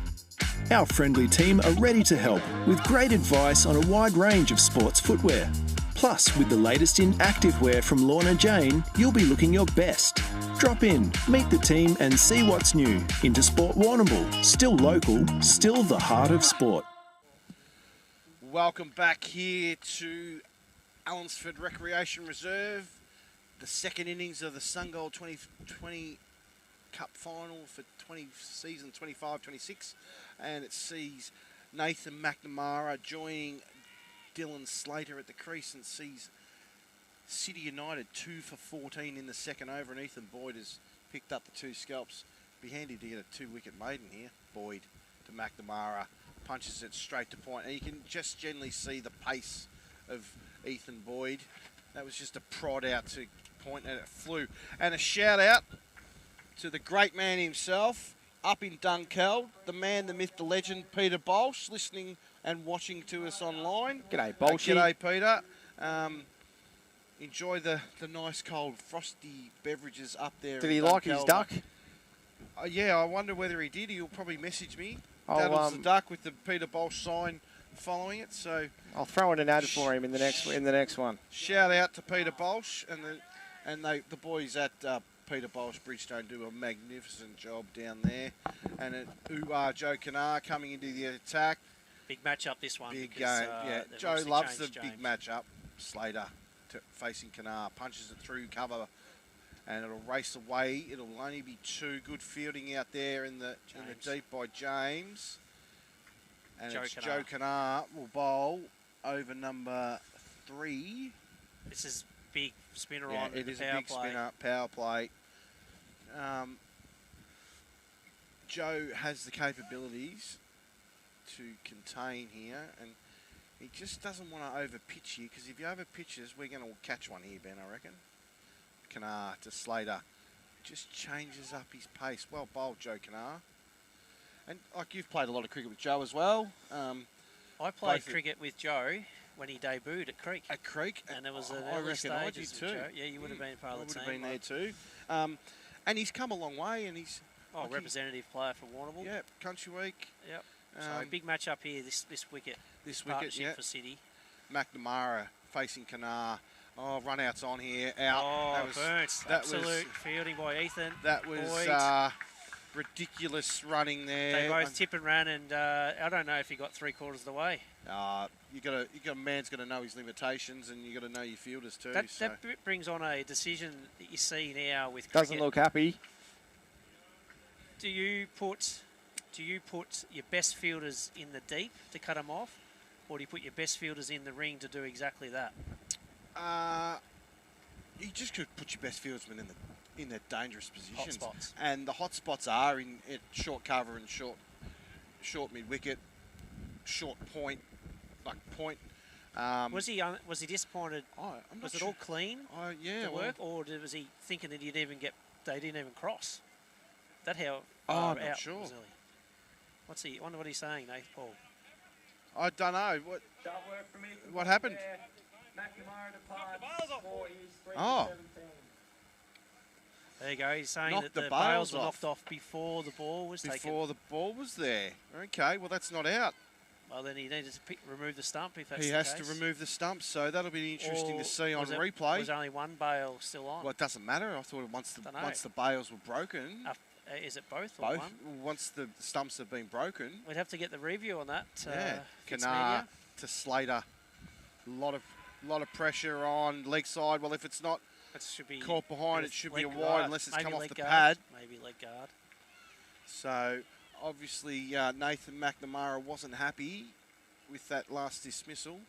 Our friendly team are ready to help with great advice on a wide range of sports footwear. Plus, with the latest in activewear from Lorna Jane, you'll be looking your best. Drop in, meet the team and see what's new. Intersport Warrnambool, still local, still the heart of sport. Welcome back here to Allansford Recreation Reserve, the second innings of the Sungold 2020 Cup final for season 25-26, and it sees Nathan McNamara joining Dylan Slater at the crease and sees City United 2 for 14 in the second over, and Ethan Boyd has picked up the 2 scalps. Be handy to get a 2-wicket maiden here. Boyd to McNamara, punches it straight to point, and you can just generally see the pace of Ethan Boyd. That was just a prod out to point, and it flew. And a shout out to the great man himself up in Dunkeld, the man, the myth, the legend, Peter Bolsh, listening and watching to us online. G'day, Bolshy. G'day, Peter. Enjoy the nice cold frosty beverages up there. Did he like his duck? Yeah, I wonder whether he did. He'll probably message me. Daddles the duck with the Peter Bolsh sign following it. So I'll throw in an ad for him in the next one. Shout out to Peter Bolsh and the boys at Peter Bolsh Bridgestone do a magnificent job down there. And Joe Kanar coming into the attack. Big matchup this one. Big game, yeah. Joe loves the big matchup. Slater facing Kanar, punches it through cover, and it'll race away. It'll only be 2. Good fielding out there in the deep by James. And Joe Kanar will bowl over number 3. This is big spinner on. It is a big spinner, power play. Joe has the capabilities to contain here, and he just doesn't want to over-pitch here, because if he over-pitches, we're going to catch one here, Ben, I reckon. Kanar to Slater. Just changes up his pace. Well bowled, Joe Kanar. And like you've played a lot of cricket with Joe as well. I played cricket with Joe when he debuted at Creek. At Creek? And there was an I early reckon I did stages too. with Joe. Yeah, you would have been part of the team. I would have been there too. And he's come a long way, and he's... representative player for Warrnambool. Yeah, Country Week. Yep. So big match up here, this wicket. This wicket, yeah. For City. McNamara facing Kanar. Oh, run outs on here. Out. Oh, Burns. Absolute fielding by Ethan. That was ridiculous running there. They both tip and ran, and I don't know if he got 3/4 of the way. Man's got to know his limitations, and you got to know your fielders too. That brings on a decision that you see now with Doesn't cricket. look happy. Do you put your best fielders in the deep to cut them off, or do you put your best fielders in the ring to do exactly that? You just could put your best fieldsmen in their dangerous positions. Hot spots. And the hot spots are in short cover and short mid wicket, short point, point. Was he disappointed? Was it all clean? Yeah. To work, or was he thinking that they didn't even cross? That how I'm far not out sure. was he? I wonder what he's saying, Nathan Paul. I don't know what happened. Oh. There you go. He's saying Knocked that the the bails bails were off. knocked off before the ball was taken. Before the ball was there. Okay, well that's not out. Well, then he needed to remove the stump if that's He the has case. to remove the stump, so that'll be interesting to see on Was replay. Was only one bail still on? Well, it doesn't matter. I thought once the bails were broken. Is it both or one? Once the stumps have been broken. We'd have to get the review on that. Kanar to Slater. Lot of pressure on leg side. Well, if it's not caught behind, it should be a wide unless it's come off the pad. Maybe leg guard. So obviously Nathan McNamara wasn't happy with that last dismissal,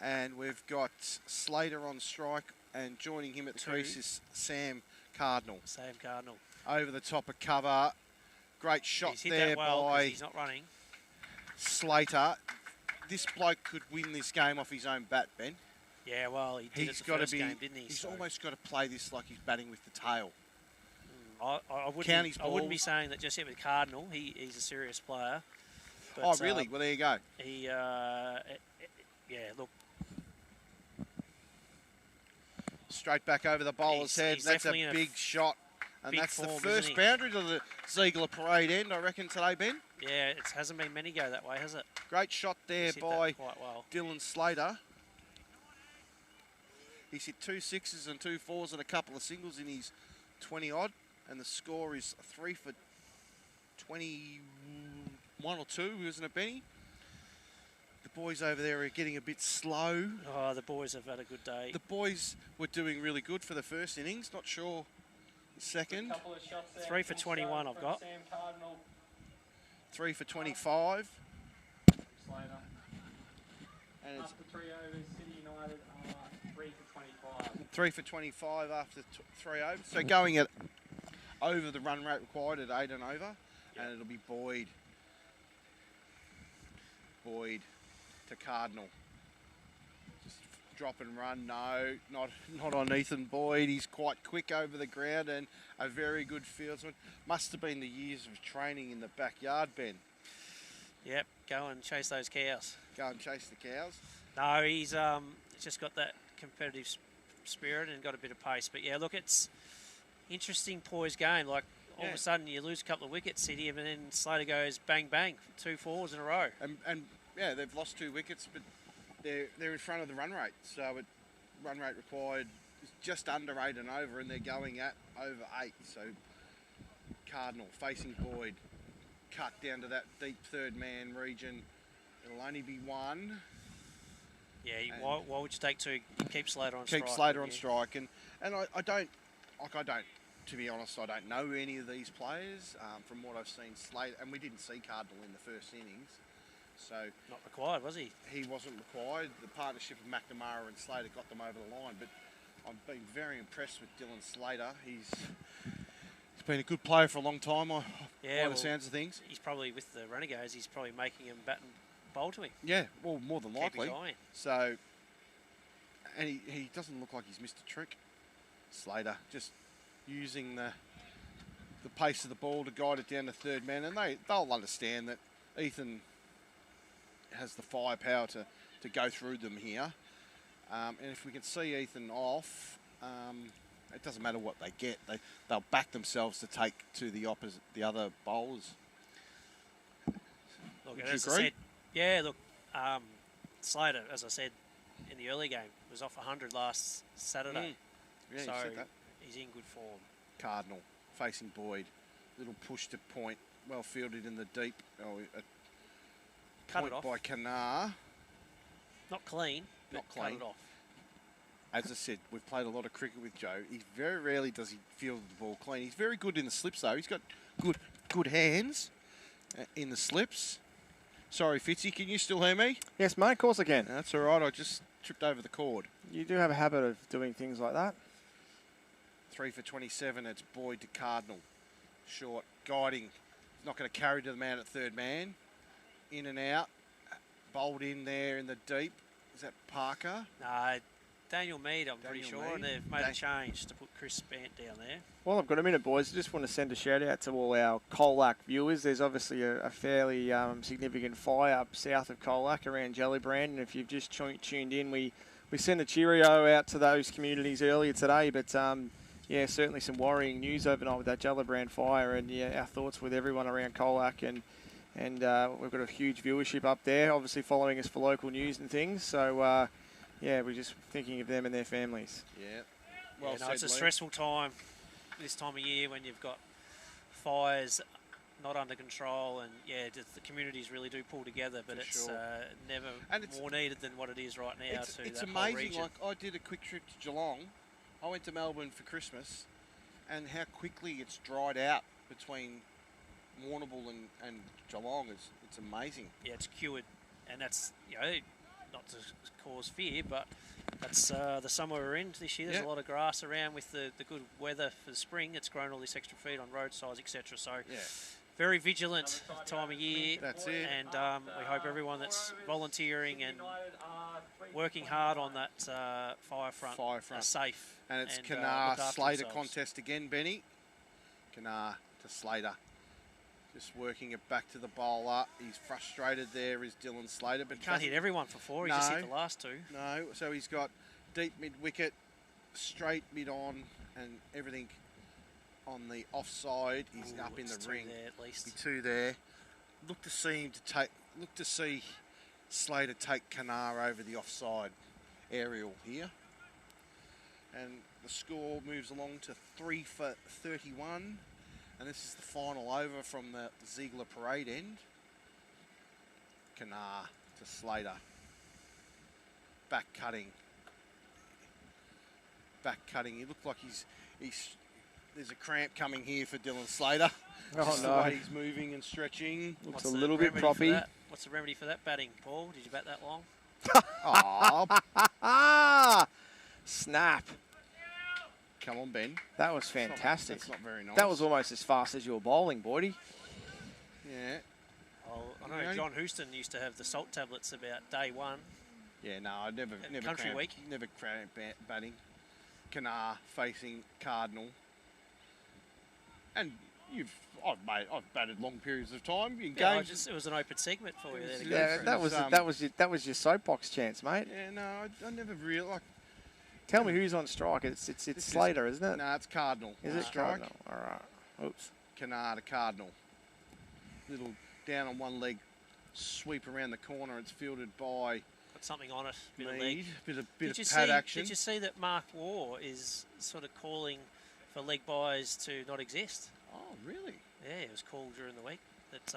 and we've got Slater on strike, and joining him at the crease is Sam Cardinal. Over the top of cover. Great shot He's hit there that well by he's not running. Slater. This bloke could win this game off his own bat, Ben. Yeah, well, he did He's it the first game, didn't he? He's almost got to play this like he's batting with the tail. I wouldn't be saying that just yet with Cardinal. He's a serious player. But, really? Well, there you go. Yeah, look. Straight back over the bowler's head. That's a big shot. And that's the first boundary to the Ziegler Parade end, I reckon, today, Ben. Yeah, it hasn't been many go that way, has it? Great shot there by quite well. Dylan Slater. He's hit 2 6s and 2 4s and a couple of singles in his 20-odd. And the score is 3 for 21 or 2, isn't it, Benny? The boys over there are getting a bit slow. Oh, the boys have had a good day. The boys were doing really good for the first innings. Not sure the second. 3 for 21 I've got. 3 for 25. And it's 3 overs, City United are 3 for 25. 3 for 25 after 3 overs. So going at over the run rate required at 8 and over. And it'll be Boyd to Cardinal. Just drop and run. No, not on Ethan Boyd. He's quite quick over the ground and a very good fieldsman. Must have been the years of training in the backyard, Ben. Yep, go and chase those cows. Go and chase the cows? No, he's just got that competitive spirit and got a bit of pace. But yeah, look, it's interesting poised game. Like all of a sudden you lose a couple of wickets, City, and then Slater goes bang bang, 2 4s in a row. And yeah, they've lost 2 wickets, but they're in front of the run rate. So run rate required is just under 8 and over, and they're going at over 8. So Cardinal facing Boyd, cut down to that deep third man region. It'll only be 1. Yeah, why would you take 2? Keep Slater on strike. Keep Slater on strike, and I don't, to be honest, I don't know any of these players. From what I've seen, Slater, and we didn't see Cardinal in the first innings, so not required, was he? He wasn't required. The partnership of McNamara and Slater got them over the line, but I've been very impressed with Dylan Slater. He's been a good player for a long time. By the sounds of things, he's probably with the Renegades. He's probably making him bat and bowl to him. Yeah, well, more than likely. Keep his eye in. So, and he doesn't look like he's missed a trick. Slater just using the pace of the ball to guide it down to third man, and they'll understand that Ethan has the firepower to go through them here. And if we can see Ethan off, it doesn't matter what they get. They'll back themselves to take to the other bowlers. Look, Would you as agree? I said, yeah. Look, Slater, as I said in the early game, was off 100 last Saturday. Yeah, so you said that. he's in good form. Cardinal facing Boyd. Little push to point. Well fielded in the deep. Oh, a Cut point it off. by Kanar. Not clean, but Not clean. cut it off. As I said, we've played a lot of cricket with Joe. He very rarely does he field the ball clean. He's very good in the slips, though. He's got good hands in the slips. Sorry, Fitzy, can you still hear me? Yes, mate, of course I can. That's all right. I just tripped over the cord. You do have a habit of doing things like that. 3 for 27. It's Boyd to Cardinal. Short, guiding. He's not going to carry to the man at third man. In and out. Bowled in there in the deep. Is that Parker? No, Daniel Mead, I'm pretty Daniel sure, and Mead. they've made a change to put Chris Bant down there. Well, I've got a minute, boys. I just want to send a shout out to all our Colac viewers. There's obviously a fairly significant fire up south of Colac around Jellybrand, and if you've just tuned in, we sent a cheerio out to those communities earlier today, but yeah, certainly some worrying news overnight with that Jellybrand fire, and yeah, our thoughts with everyone around Colac, and we've got a huge viewership up there, obviously following us for local news and things, so yeah, we're just thinking of them and their families. Yeah. Well, yeah, no, it's a stressful time this time of year when you've got fires not under control, and yeah, the communities really do pull together, but it's never more needed than what it is right now. It's amazing. Like, I did a quick trip to Geelong. I went to Melbourne for Christmas, and how quickly it's dried out between Warrnambool and Geelong. It's amazing. Yeah, it's cured, and that's, you know, not to cause fear, but that's the summer we're in this year. There's a lot of grass around with the good weather for the spring. It's grown all this extra feed on roadsides, etc. So very vigilant time of year. That's it. And we hope everyone that's volunteering and working hard on that fire front are safe. And it's Kanar Slater contest again, Benny. Kanar to Slater. Just working it back to the bowler. He's frustrated there, is Dylan Slater. But can't hit everyone for 4. He just hit the last 2. No, so he's got deep mid-wicket, straight mid-on, and everything on the offside. He's up in the ring. There at least. 2 there. Look to see him look to see Slater take Kanar over the offside aerial here. And the score moves along to 3 for 31. And this is the final over from the Ziegler parade end. Kanar to Slater. Back cutting. Back cutting. He looked like he's there's a cramp coming here for Dylan Slater. Oh, no. The way he's moving and stretching. Looks a little bit proppy. What's the remedy for that batting, Paul? Did you bat that long? Snap. Come on, Ben. That was fantastic. That's not very nice. That was almost as fast as your bowling, Boydie. Yeah. Oh, I know John Houston used to have the salt tablets about day 1. Yeah, no, I never Country Week. Never cramp batting. Kanar facing Cardinal. And I've batted long periods of time in games. It was an open segment for you there. To Yeah, that was your soapbox chance, mate. Yeah, no, I never really like. Tell me who's on strike. It's Slater, isn't it? No, it's Cardinal. Is it Cardinal? All right. Oops. Kanar to Cardinal. Little down on one leg, sweep around the corner. It's fielded by. Got something on it. Bit Mead, of leg. Bit of pad action. Did you see that Mark Waugh is sort of calling for leg buys to not exist? Oh, really? Yeah, it was called during the week that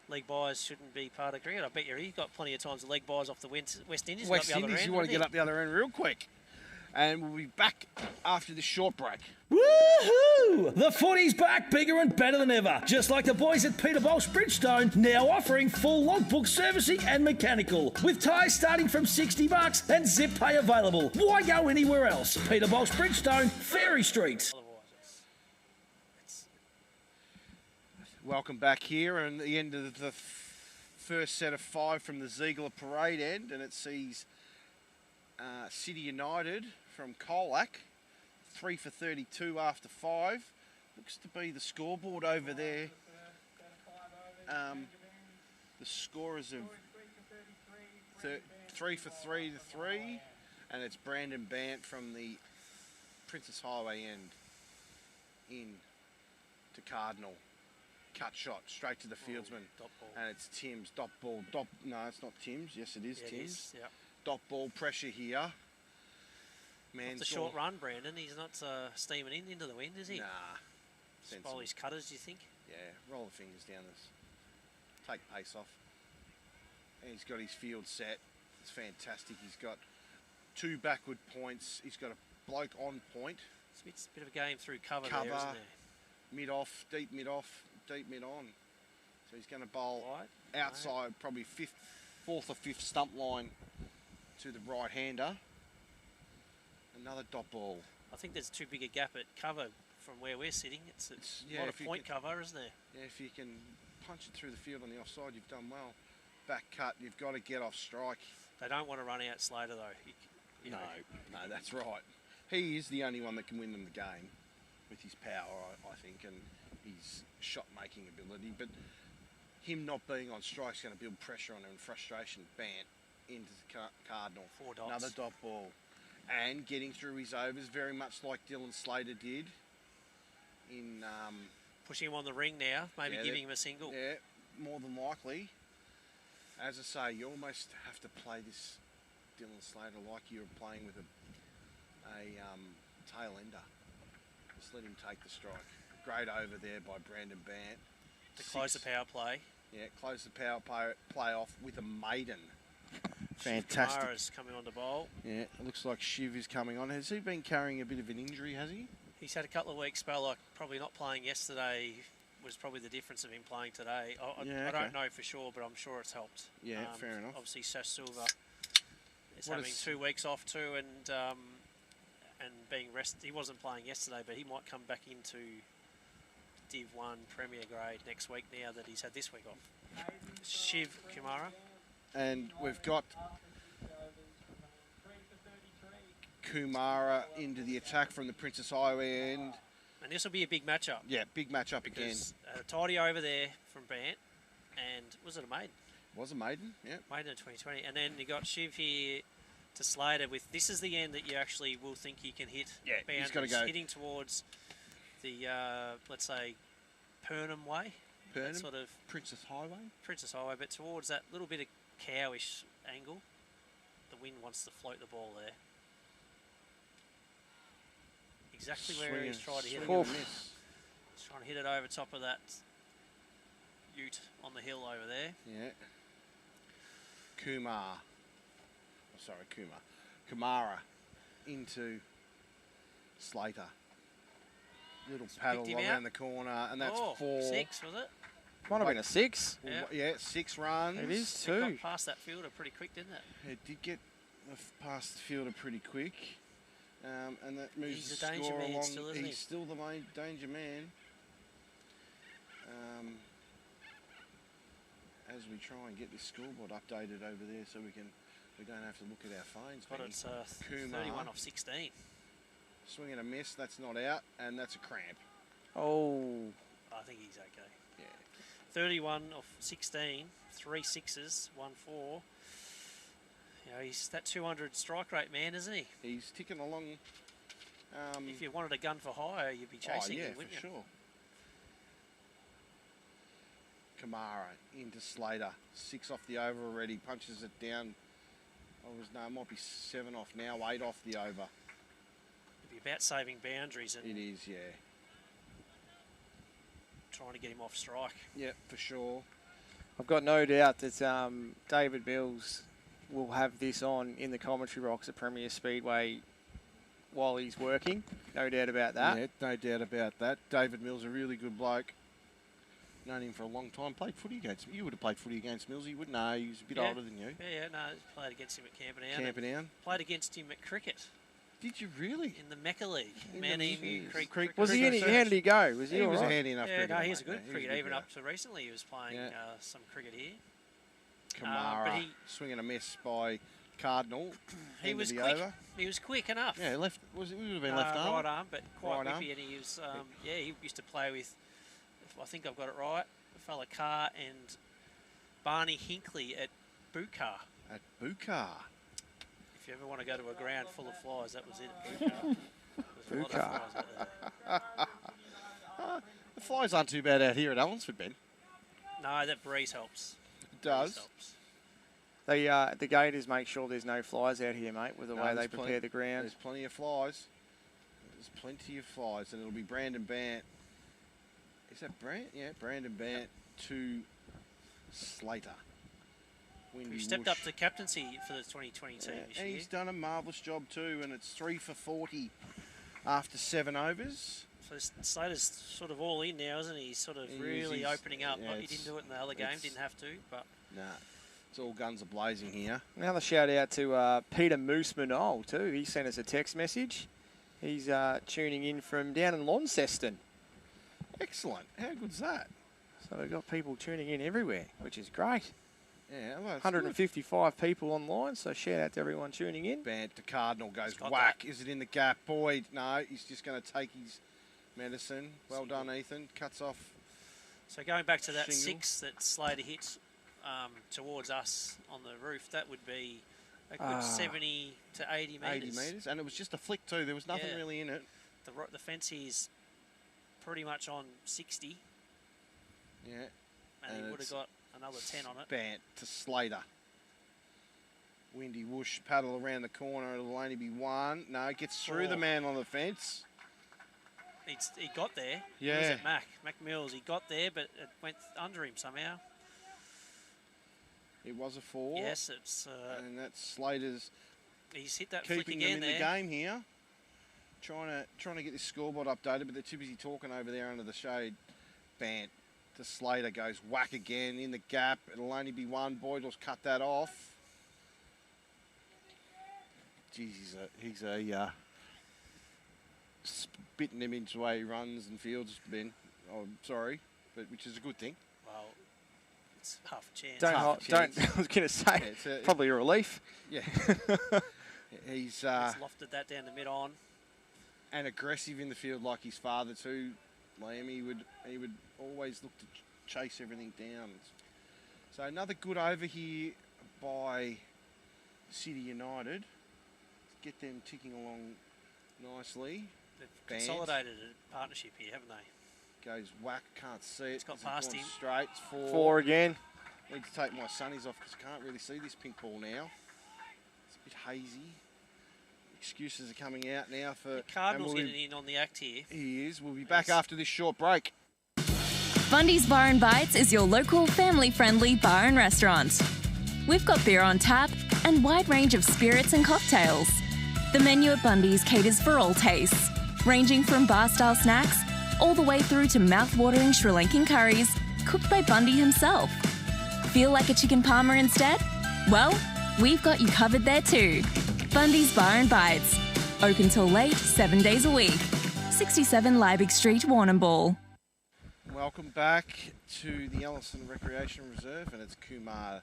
leg buys shouldn't be part of cricket. I bet he got plenty of times the leg buys off the West Indies. West Indies, you want to get up the other end real quick. And we'll be back after this short break. Woohoo! The footy's back, bigger and better than ever. Just like the boys at Peterbolt Bridgestone, now offering full logbook servicing and mechanical. With tyres starting from $60 and zip pay available. Why go anywhere else? Peterbolt Bridgestone, Ferry Street. Welcome back here, and the end of the first set of 5 from the Ziegler parade end, and it sees City United from Colac, 3 for 32 after 5. Looks to be the scoreboard over there. The scorers of 3 for 3 to 3, and it's Brandon Bant from the Princess Highway end in to Cardinal. Cut shot straight to the fieldsman, and it's Tim's dot ball. No, it's not Tim's. Yes, it is Tim's. Yeah. Dot ball pressure here. It's a short run, Brandon. He's not steaming into the wind, is he? Nah. Bowl his cutters, do you think? Yeah, roll the fingers down this. Take pace off. And he's got his field set. It's fantastic. He's got 2 backward points. He's got a bloke on point. It's a bit of a game through cover there, isn't there? Mid-off, deep mid-off, deep mid-on. So he's going to bowl outside, probably 4th or 5th stump line to the right-hander. Another dot ball. I think there's too big a gap at cover from where we're sitting. It's a lot of point cover, isn't there? Yeah, if you can punch it through the field on the offside, you've done well. Back cut, you've got to get off strike. They don't want to run out Slater, though. You know. No, that's right. He is the only one that can win them the game with his power, I think, and his shot-making ability. But him not being on strike is going to build pressure on him and frustration. Bant into the Cardinal. 4 dots. Another dot ball. And getting through his overs, very much like Dylan Slater did. In pushing him on the ring now, maybe giving him a single. Yeah, more than likely. As I say, you almost have to play this Dylan Slater like you're playing with a tail ender. Just let him take the strike. Great over there by Brandon Bant. To close the power play. Yeah, close the power play off with a maiden. Fantastic. Kamara's coming on the bowl. Yeah, it looks like Shiv is coming on. Has he been carrying a bit of an injury, has he? He's had a couple of weeks spell, like probably not playing yesterday was probably the difference of him playing today. I don't know for sure, but I'm sure it's helped. Yeah, fair enough. Obviously, Sash Silva is having 2 weeks off too, and being rested. He wasn't playing yesterday, but he might come back into Div 1 Premier grade next week now that he's had this week off. Shiv Kumara. And we've got Kumara into the attack from the Princess Highway end. And this will be a big matchup. Yeah, big matchup again. A tidy over there from Bant. And was it a maiden? Was a maiden, yeah. Maiden in 2020. And then you got Shiv here to Slater with, this is the end that you actually will think you can hit. Yeah, boundaries, he's got to go. Hitting towards the, let's say, Pernham way. Pernham? Sort of Princess Highway? Princess Highway, but towards that little bit of cowish angle. The wind wants to float the ball there. Exactly where he's trying to hit it. He's trying to hit it over top of that ute on the hill over there. Yeah. Kumara into Slater. Little paddle around the corner, and that's 4. 6, was it? Might have been a 6. Yeah, 6 runs. It is 2. It got past that fielder pretty quick, didn't it? It did get past the fielder pretty quick. And that moves the score along. Still, isn't he? He's still the main danger man. As we try and get this scoreboard updated over there, so we don't have to look at our phones. But it's 31 off 16. Swing and a miss. That's not out, and that's a cramp. Oh, I think he's okay. Yeah. 31 off 16, 3 6s, 1 4. You know, he's that 200 strike rate man, isn't he? He's ticking along. If you wanted a gun for hire, you'd be chasing him, wouldn't you? Sure. Kamara into Slater. 6 off the over already. Punches it down. It might be 7 off now. 8 off the over. It'd be about saving boundaries. And it is, yeah. Trying to get him off strike. Yeah, for sure. I've got no doubt that David Mills will have this on in the commentary box at Premier Speedway while he's working. No doubt about that. Yeah, no doubt about that. David Mills, a really good bloke. Known him for a long time. Played footy against him. You would have played footy against Mills. You wouldn't know. He was a bit older than you. Yeah, no, played against him at Camperdown. Played against him at cricket. Did you really? In the Mecca League. Manning Creek. Was he any? How did he go? Was he all was right? a handy enough cricketer. No, he's a good cricketer. Even up to recently, he was playing some cricket here. Kamara swinging a miss by Cardinal. He was quick. He was quick enough. Yeah, left. He would have been left arm. Right arm, but quite whippy. And he was. He used to play with. I think I've got it right. A fella Carr and Barney Hinkley at Bukar. At Bukar. If you ever want to go to a ground full of flies, that was it at Bukar. There's a lot of flies out there. The flies aren't too bad out here at Allansford, Ben. No, that breeze helps. It does. The gators make sure there's no flies out here, mate, with the way they prepare the ground. There's plenty of flies. There's plenty of flies, and it'll be Brandon Bant Is that Brand? Yeah, Brandon Bant to Slater. We've stepped up to captaincy for the 2020 team this and year. he's done a marvellous job too, and it's 3 for 40 after 7 overs. So Slater's sort of all in now, isn't he? He's sort of really opening up. Yeah, He didn't do it in the other game, didn't have to, but... Nah, it's all guns a-blazing here. Another shout out to Peter Moose Manol too. He sent us a text message. He's tuning in from down in Launceston. Excellent. How good's that? So we've got people tuning in everywhere, which is great. Yeah, well, 155 people online, so shout out to everyone tuning in. Bant to Cardinal goes whack. Is it in the gap? Boyd, no, he's just going to take his medicine. Well done, Ethan. Cuts off. So going back to that Shingle. 6 that Slater hit towards us on the roof, that would be a good 70 to 80 metres. 80 metres, and it was just a flick too. There was nothing really in it. The fence is pretty much on 60. Yeah. And he would have got another 10 on it. Bant to Slater. Windy whoosh, paddle around the corner. It'll only be 1. No, it gets through the man on the fence. He got there. Yeah. It was at Mac Mills. He got there, but it went under him somehow. It was a 4. Yes, it's... and that's Slater's... He's hit that flick keeping again them in the game here. Trying to get this scoreboard updated, but they're too busy talking over there under the shade. Bant to Slater goes whack again in the gap. It'll only be 1. Boydle's cut that off. Geez, he's a spitting him into the way he runs and fields, Ben. Oh, sorry, but which is a good thing. Well, it's half a chance. Don't. I was going to say, probably a relief. Yeah. He's lofted that down the mid-on. And aggressive in the field like his father too, Liam. He would always look to chase everything down. So another good over here by City United. Let's get them ticking along nicely. They've consolidated a partnership here, haven't they? Goes whack, can't see it. It's got past him. Straight, it's 4. 4 again. Need to take my sunnies off because I can't really see this pink ball now. It's a bit hazy. Excuses are coming out now for... The Cardinal's getting in on the act here. He is. We'll be back after this short break. Bundy's Bar and Bites is your local family-friendly bar and restaurant. We've got beer on tap and wide range of spirits and cocktails. The menu at Bundy's caters for all tastes, ranging from bar-style snacks all the way through to mouth-watering Sri Lankan curries cooked by Bundy himself. Feel like a chicken parma instead? Well, we've got you covered there too. Bundy's Bar and Bites. Open till late, 7 days a week. 67 Liebig Street, Warrnambool. Welcome back to the Ellison Recreation Reserve, and it's Kumar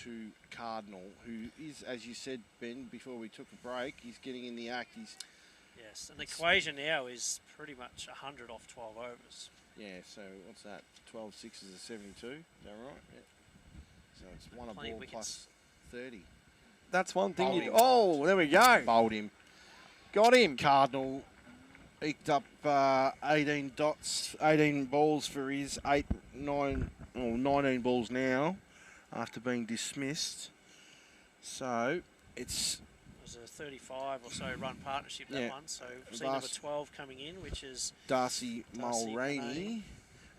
to Cardinal, who is, as you said, Ben, before we took a break, he's getting in the act. Yes, and the equation now is pretty much 100 off 12 overs. Yeah, so what's that? 12 sixes is 72, is that right? Yeah. So it's one a ball plus 30. That's one thing. Oh, there we go. Bowled him. Got him. Cardinal eked up 18 dots, 18 balls for his 19 balls now after being dismissed. So it's... It was a 35 or so run partnership, that one. So we've seen number 12 coming in, which is Darcy Mulroney.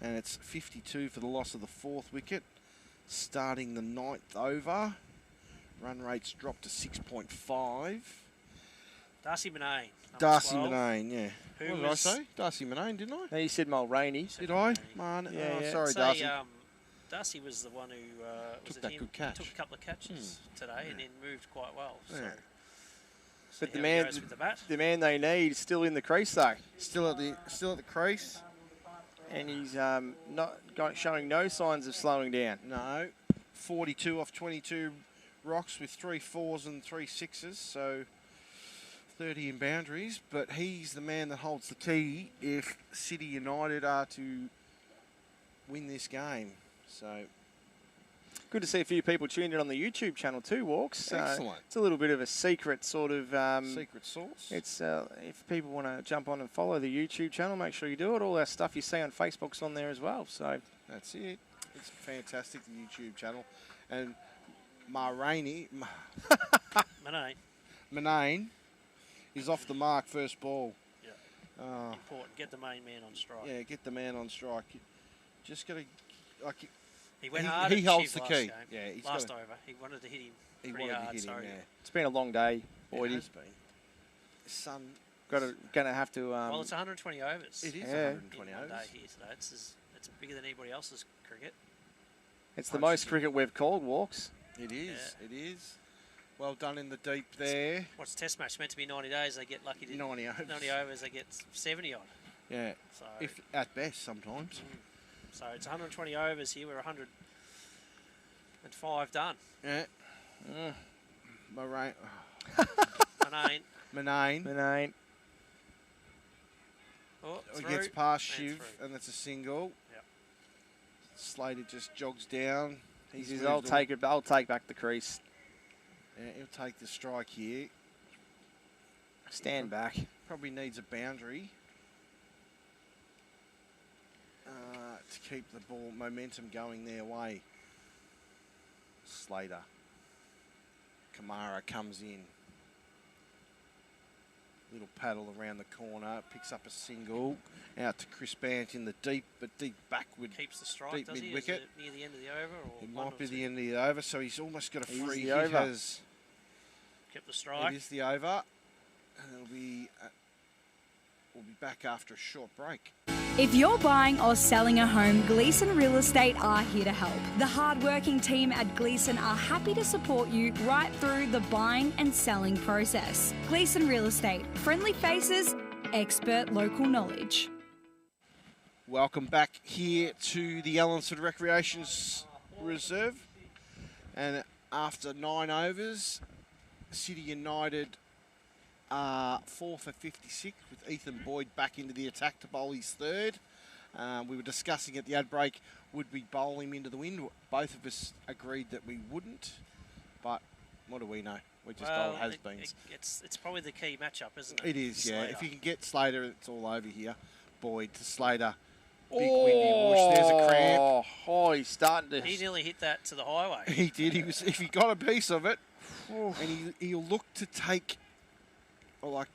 And it's 52 for the loss of the 4th wicket. Starting the 9th over. Run rates dropped to 6.5. Darcy Manane. Darcy Manane, yeah. Who what did I say? Darcy Manane, didn't I? No, you said Mulroney. Did I? Man, yeah. Sorry, So, Darcy. Darcy was the one who took that good catch. Took a couple of catches today and then moved quite well. So. Yeah. But the man they need is still in the crease though. Still at the crease. And he's showing no signs of slowing down. No. 42 off 22 rocks with 3 4s and 3 6s, so 30 in boundaries. But he's the man that holds the key if City United are to win this game. So good to see a few people tuned in on the YouTube channel too, Walks. Excellent. It's a little bit of a secret sort of... secret sauce. It's if people want to jump on and follow the YouTube channel, make sure you do it. All our stuff you see on Facebook's on there as well. So that's it. It's fantastic, the YouTube channel. And Manane is off the mark first ball. Yeah. Important. Get the main man on strike. Yeah, get the man on strike. Just got to, like... He went hard. He holds Shiv the last key. game. Yeah, he's last gotta, over. He wanted to hit him. He pretty wanted hard, to hit him. so Yeah. It's been a long day, Boydie. It has been. Sun. Gonna have to. Well, it's 120 overs. It is 120 in overs. one day here today. It's bigger than anybody else's cricket. It's the most cricket we've called, Walks. It is. Yeah. It is. Well done in the deep there. What's Test match meant to be 90 days? They get lucky to 90 overs. 90 overs. They get 70 odd. Yeah. So if at best sometimes. So it's 120 overs here. We're 105 done. Yeah. Moyne. Manane. Oh, it gets past Shiv, and that's a single. Yep. Slater just jogs down. I'll take back the crease. Yeah, he'll take the strike here. Stand back. Probably needs a boundary to keep the ball momentum going their way. Slater. Kamara comes in. Little paddle around the corner, picks up a single. Out to Chris Bant in the deep backward. Keeps the strike, deep does he? mid-wicket. Is it near the end of the over? Or it might be the end of the over, so he's almost got a free hit. Over. Kept the strike. It is the over. And it'll be, we'll be back after a short break. If you're buying or selling a home, Gleeson Real Estate are here to help. The hardworking team at Gleeson are happy to support you right through the buying and selling process. Gleeson Real Estate, friendly faces, expert local knowledge. Welcome back here to the Allansford Recreations Reserve. And after 9 overs, City United 4 for 56 with Ethan Boyd back into the attack to bowl his third. We were discussing at the ad break, would we bowl him into the wind? Both of us agreed that we wouldn't, but what do we know? We just bowled has-beens. It's probably the key matchup, isn't it? It is, Slater. yeah. If you can get Slater, it's all over here. Boyd to Slater. Big windy whoosh. There's a cramp. Oh, he's starting to... He nearly hit that to the highway. He did. If he got a piece of it, and he'll look to take... not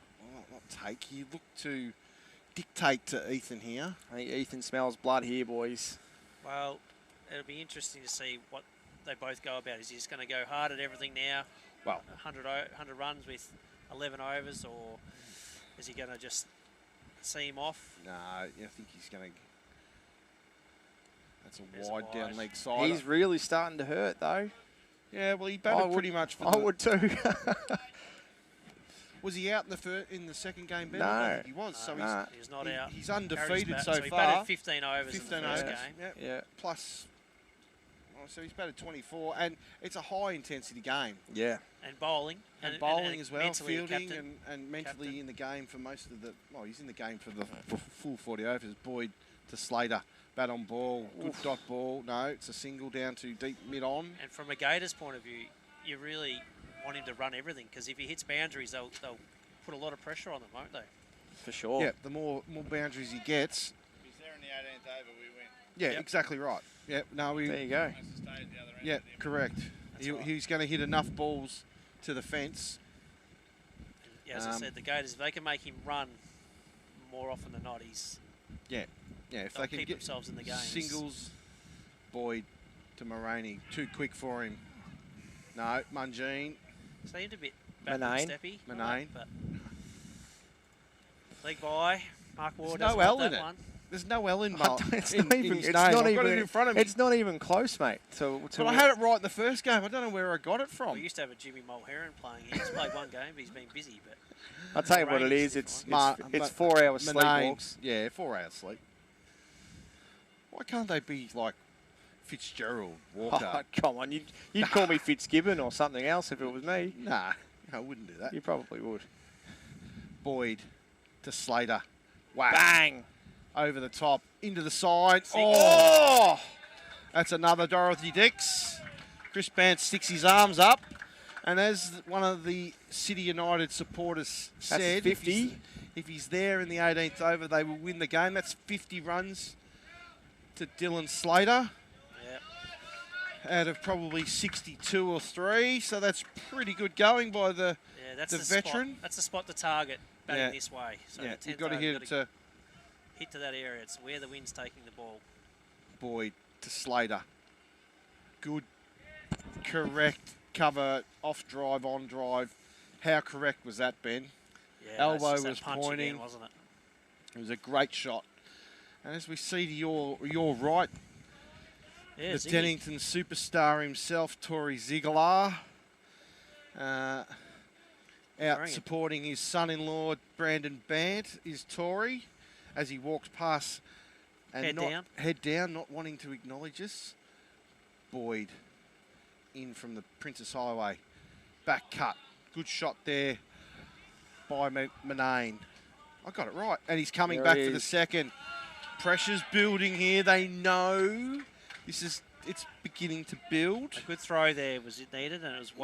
take, you look to dictate to Ethan here. I think Ethan smells blood here, boys. Well, it'll be interesting to see what they both go about. Is he just going to go hard at everything now? Well, 100 runs with 11 overs, or is he going to just see him off? No, I think he's going to... That's a wide down leg side. He's really starting to hurt, though. Yeah, well, he batted pretty much for I would too. Was he out in the second game? Ben? No. I don't think he was. So he's not out. He's undefeated so so far. he batted 15 overs 15 in the first overs. game. Yep. Yeah. Plus, so he's batted 24, and it's a high-intensity game. Yeah. And bowling. And bowling as well, mentally fielding and mentally in the game for most of the... Well, he's in the game for the full 40 overs. Boyd to Slater. Bat on ball. Good dot ball. No, it's a single down to deep mid-on. And from a Gators point of view, you really want him to run everything, because if he hits boundaries, they'll put a lot of pressure on them, won't they? For sure. Yeah, the more boundaries he gets... If he's there in the 18th over, we win. Yeah, exactly right. Yeah, no, there you go. Yeah, correct. He's going to hit enough balls to the fence. Yeah, as I said, the Gators, if they can make him run more often than not, he's... Yeah, if they'll they can keep get themselves in the game. Singles, Boyd to Moyne, too quick for him. No, Mungine. Seemed a bit backward steppy. Manane. But leg by. Mark Ward There's doesn't no L want in that it. one. There's no L in It's not his even. name. It's I've not got even it in front of me. It's not even close, mate. But I had it right in the first game. I don't know where I got it from. We used to have a Jimmy Mulherron playing here. He's played one game, but he's been busy. But I'll tell you what it is. It's 4 hours sleep walks. Yeah, 4 hours sleep. Why can't they be like Fitzgerald, Walker? Oh, come on, you'd call me Fitzgibbon or something else if it was me. Nah, I wouldn't do that. You probably would. Boyd to Slater. Whack. Bang! Over the top, into the side. Oh! That's another Dorothy Dix. Chris Bant sticks his arms up. And as one of the City United supporters said, 50. If he's there in the 18th over, they will win the game. That's 50 runs to Dylan Slater. Out of probably 62 or 3. So that's pretty good going by the veteran. That's the spot to target. batting this way. So yeah, the you've got to hit it to that area. It's where the wind's taking the ball. Boyd to Slater. Good, correct cover, off drive, on drive. How correct was that, Ben? Yeah, elbow was was pointing, again, wasn't it? It was a great shot. And as we see to your right, yeah, the Ziggy. Dennington superstar himself, Tori Ziegler, out supporting his son-in-law, Brandon Bant, is Tori, as he walks past and head down, not wanting to acknowledge us. Boyd in from the Princess Highway. Back cut. Good shot there by Moyne. I got it right. And he's coming back for the second. Pressure's building here. They know it's beginning to build. A good throw there was it needed, and it was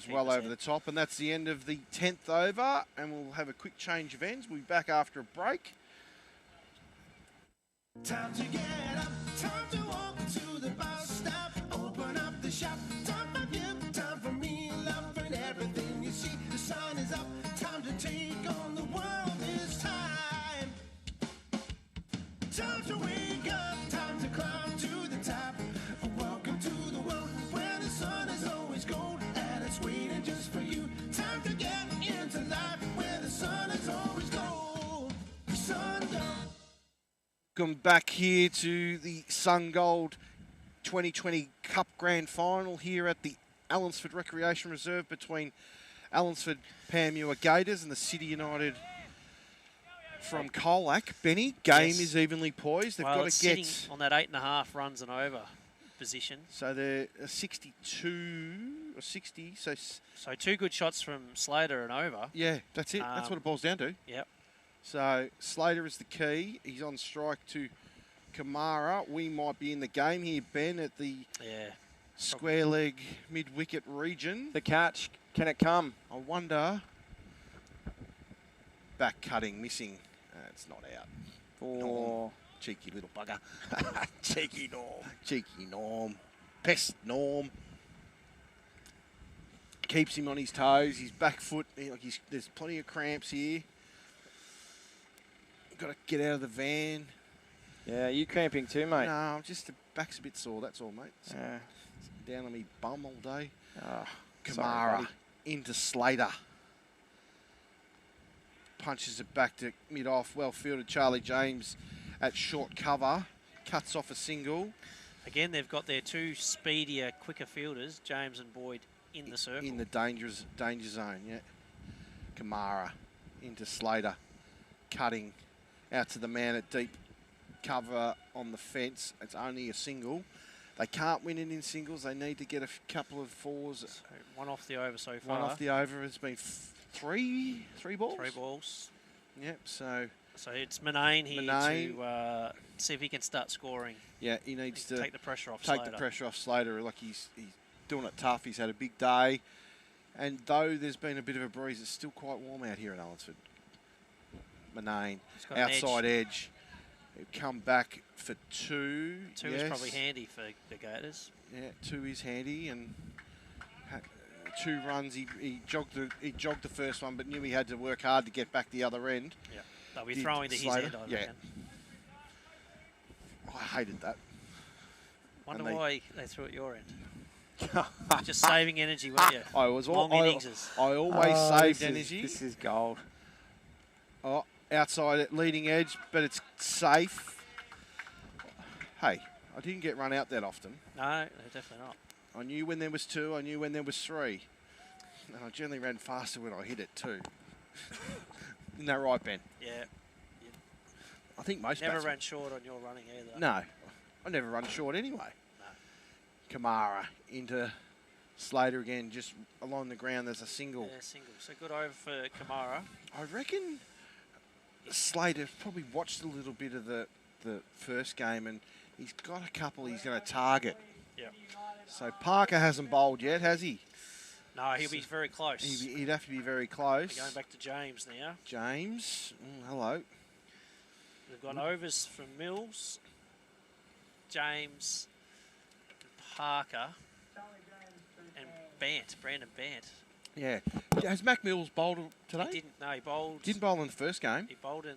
well over the top. And that's the end of the 10th over. And we'll have a quick change of ends. We'll be back after a break. Time to get up, time to walk to the bus stop, open up the shop, time for you, time for me, love and everything you see. The sun is up, time to take on the world this time. Time to wake up, time to climb to the top. Welcome to the world where the sun is always gold and it's waiting just for you. Time to get into life where the sun is always gold. Sun gold. Welcome back here to the Sungold 2020 Cup Grand Final here at the Allansford Recreation Reserve between Allansford Panmure Gators and the City United from Colac. Benny, game is evenly poised. They've got to get on that 8.5 runs and over position. So they're 62 or 60. So 2 good shots from Slater and over. Yeah, that's it. That's what it boils down to. Yep. So Slater is the key. He's on strike to Kamara. We might be in the game here, Ben, at the square leg mid-wicket region. The catch, can it come? I wonder. Back cutting, missing. It's not out. Norm. Cheeky little bugger. Cheeky Norm. Cheeky Norm. Pest Norm. Keeps him on his toes. His back foot, there's plenty of cramps here. Got to get out of the van. Yeah, you cramping too, mate? No, just the back's a bit sore, that's all, mate. So down on me bum all day. Kamara into Slater. Punches it back to mid-off. Well fielded Charlie James at short cover. Cuts off a single. Again, they've got their 2 speedier, quicker fielders, James and Boyd, in the circle. In the danger zone, yeah. Kamara into Slater. Cutting out to the man at deep cover on the fence. It's only a single. They can't win it in singles. They need to get a couple of fours. So 1 off the over so far. 1 off the over. It's been 3 balls? 3 balls. Yep, so it's Moyne here to see if he can start scoring. Yeah, he needs to take the pressure off Slater. Take the pressure off Slater. Like he's doing it tough. He's had a big day. And though there's been a bit of a breeze, it's still quite warm out here in Allansford. Moyne, outside edge. Come back for 2. 2 is probably handy for the Gators. Yeah, 2 is handy, and 2 runs. He jogged the first one, but knew he had to work hard to get back the other end. Yeah, they'll be throwing to his end, I reckon. I hated that. Wonder why they threw at your end. Just saving energy, weren't you? I was long innings. I always saved energy. This is gold. Oh, outside at leading edge, but it's safe. Hey, I didn't get run out that often. No, definitely not. I knew when there was 2, I knew when there was 3. And I generally ran faster when I hit it too. Isn't that right, Ben? Yeah. I think most never ran short on your running either. No, I never run short anyway. No. Kamara into Slater again, just along the ground. There's a single. Yeah, single. So good over for Kamara. I reckon Slater probably watched a little bit of the first game, and he's got a couple he's going to target. Yeah. So Parker hasn't bowled yet, has he? No, he'll be very close. He'd have to be very close. We're going back to James now. James, hello. We've got overs from Mills, James, Parker, and Brandon Bant. Yeah. Has Mac Mills bowled today? He didn't. No, he bowled. Didn't bowl in the first game. He bowled in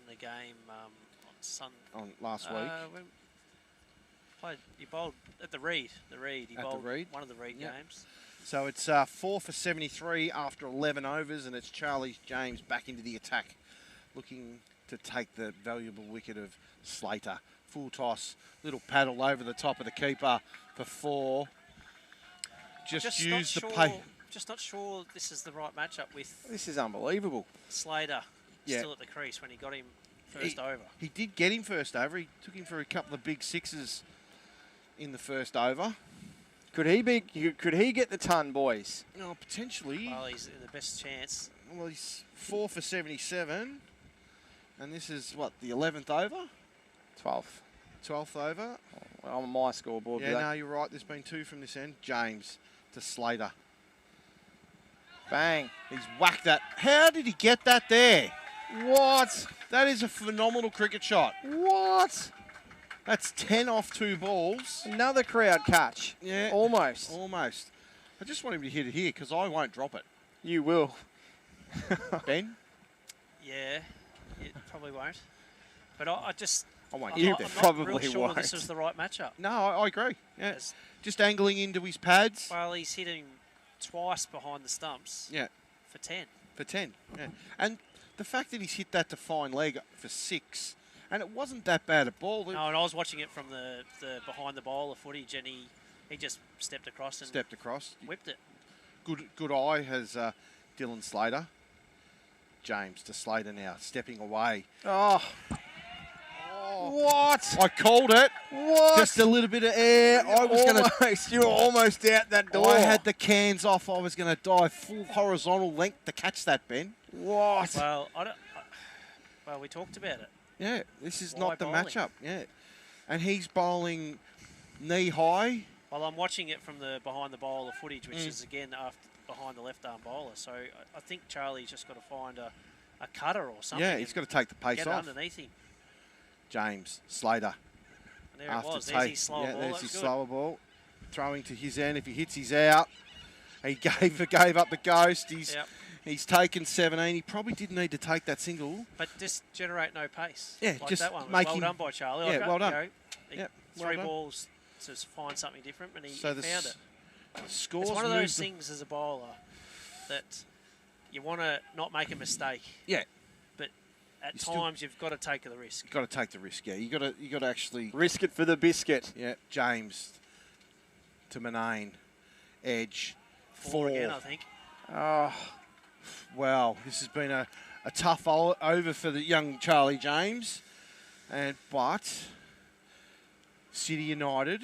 the game on last week. He bowled at the Reed. He At bowled the Reed? one of the Reed games. So it's 4 for 73 after 11 overs, and it's Charlie James back into the attack, looking to take the valuable wicket of Slater. Full toss, little paddle over the top of the keeper for 4. Just use the pay. Just not sure this is the right matchup with. This is unbelievable. Slater Yeah. still at the crease when he got him first over. He did get him first over. He took him for a couple of big sixes in the first over. Could he get the ton, boys? No, potentially. Well, he's in the best chance. Well, he's 4 for 77, and this is what, the 11th over? 12th over. Well, on my scoreboard. Yeah, no, you're right. There's been 2 from this end. James to Slater. Bang. He's whacked that. How did he get that there? What? That is a phenomenal cricket shot. What? That's 10 off 2 balls. Another crowd catch. Yeah. Almost. Almost. I just want him to hit it here because I won't drop it. You will. Ben? Yeah, it probably won't. But I just. I won't. I'm You not, I'm probably not real sure won't. this was the right matchup. No, I agree. Yeah. Just angling into his pads. Well, he's hit him twice behind the stumps. Yeah. For 10. For 10, yeah. And the fact that he's hit that to fine leg for 6, and it wasn't that bad a ball. No, and I was watching it from the behind the bowler footage, and he just stepped across and whipped it. Good eye has Dylan Slater. James to Slater now, stepping away. Oh. What? I called it. What? Just a little bit of air. You were almost out that door. I had the cans off. I was going to dive full horizontal length to catch that, Ben. What? Well, well, we talked about it. Yeah, this is Why not the bowling? matchup. Yeah, and he's bowling knee high. Well, I'm watching it from the behind the bowler footage, which is again behind the left arm bowler. So I think Charlie's just got to find a cutter or something. Yeah, he's got to take the pace get off. underneath him. James Slater. And there it was. There's his slower ball. There's his good. slower ball. Throwing to his end. If he hits, he's out. He gave up the ghost. He's taken 17. He probably didn't need to take that single. But just generate no pace. Yeah, like just that one. make Well him- done by Charlie. Yeah, Like, well done. You know, he Yep, well 3 done. balls to find something different, and he So the found it. Scores It's one of moves those the- things as a bowler that you want to not make a mistake. Yeah. But at You still- times you've got to take the risk. You've got to take the risk. Yeah, you got to actually risk it for the biscuit. Yeah, James to Moyne, edge 4 again, I think. Oh, wow, this has been a tough over for the young Charlie James, but City United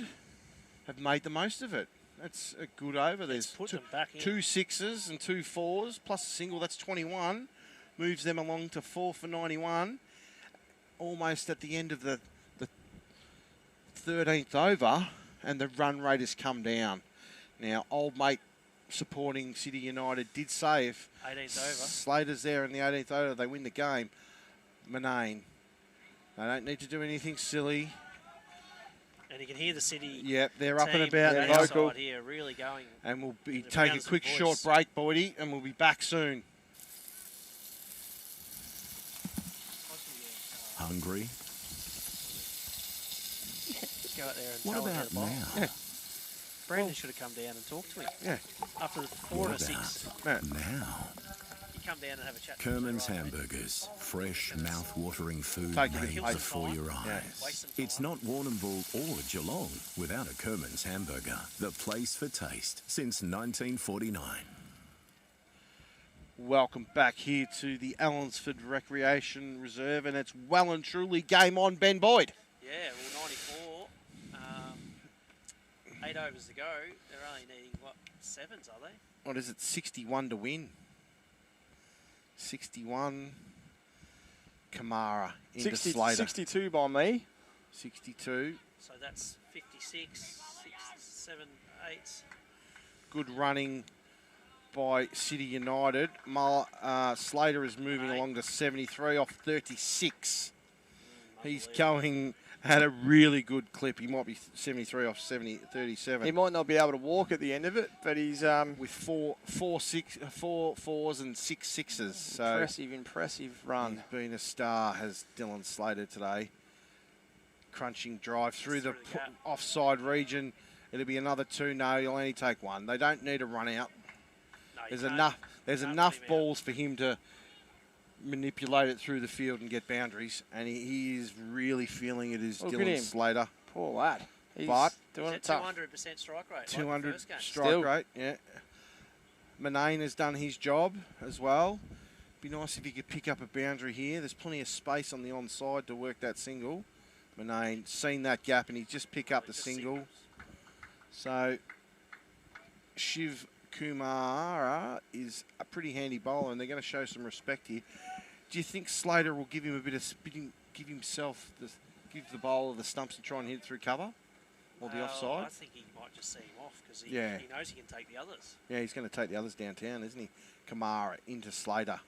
have made the most of it. That's a good over. There's put them back in. 2 6s and 2 4s plus a single. That's 21. Moves them along to 4 for 91. Almost at the end of the 13th over, and the run rate has come down. Now, old mate supporting City United did say if 18th over. Slater's there in the 18th over, they win the game. Moyne. They don't need to do anything silly. And you can hear the City. Yep, they're up and team about. on They're our vocal. side here, really going. And we'll be they're taking found a some quick voice. short break, Boydie, and we'll be back soon. Hungry? Go out there and What tell him how about to bowl. now? Yeah. Brandon should have come down and talked to him. Yeah. After the 4 What to 6. about now? You come down and have a chat. Kerman's Hamburgers. Fresh, mouth-watering food Take it made away. before your Yeah. eyes. It's not Warrnambool or Geelong without a Kerman's Hamburger. The place for taste since 1949. Welcome back here to the Allansford Recreation Reserve, and it's well and truly game on, Ben Boyd. Yeah, well, 94. 8 overs to go. They're only needing, what, 7s, are they? What is it, 61 to win? 61. Kamara into Slater. 62 by me. 62. So that's 56, 6, 7, 8. Good running by City United. Slater is moving along to 73 off 36. He's going had a really good clip. He might be 73 off 37. He might not be able to walk at the end of it, but he's with four fours and 6 sixes. So impressive run. He's been a star, has Dylan Slater today. Crunching drive through the offside region. It'll be another 2. No, he'll only take 1. They don't need a run out. No, there's enough balls for him to manipulate it through the field and get boundaries, and he is really feeling it. Is Dylan Slater. Poor lad. He's doing it tough. 200% strike rate. 200 strike rate, yeah. Moyne has done his job as well. Be nice if he could pick up a boundary here. There's plenty of space on the onside to work that single. Moyne seen that gap and he just pick up the single. So Shiv Kumara is a pretty handy bowler, and they're going to show some respect here. Do you think Slater will give him a bit of spinning, give the bowler the stumps and try and hit it through cover or the offside? I think he might just see him off because he knows he can take the others. Yeah, he's going to take the others downtown, isn't he? Kamara into Slater.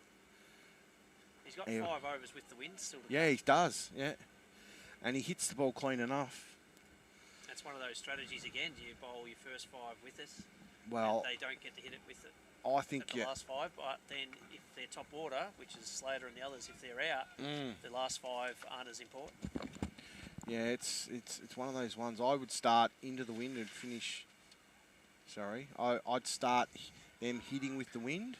He's got 5 overs with the wind still to Yeah, he does, yeah. And he hits the ball clean enough. That's one of those strategies again. Do you bowl your first 5 with it? Well, and they don't get to hit it with it. I think the last 5, but then if they're top order, which is Slater and the others, if they're out, the last 5 aren't as important. Yeah, it's one of those ones. I would start into the wind and finish. Sorry, I'd start them hitting with the wind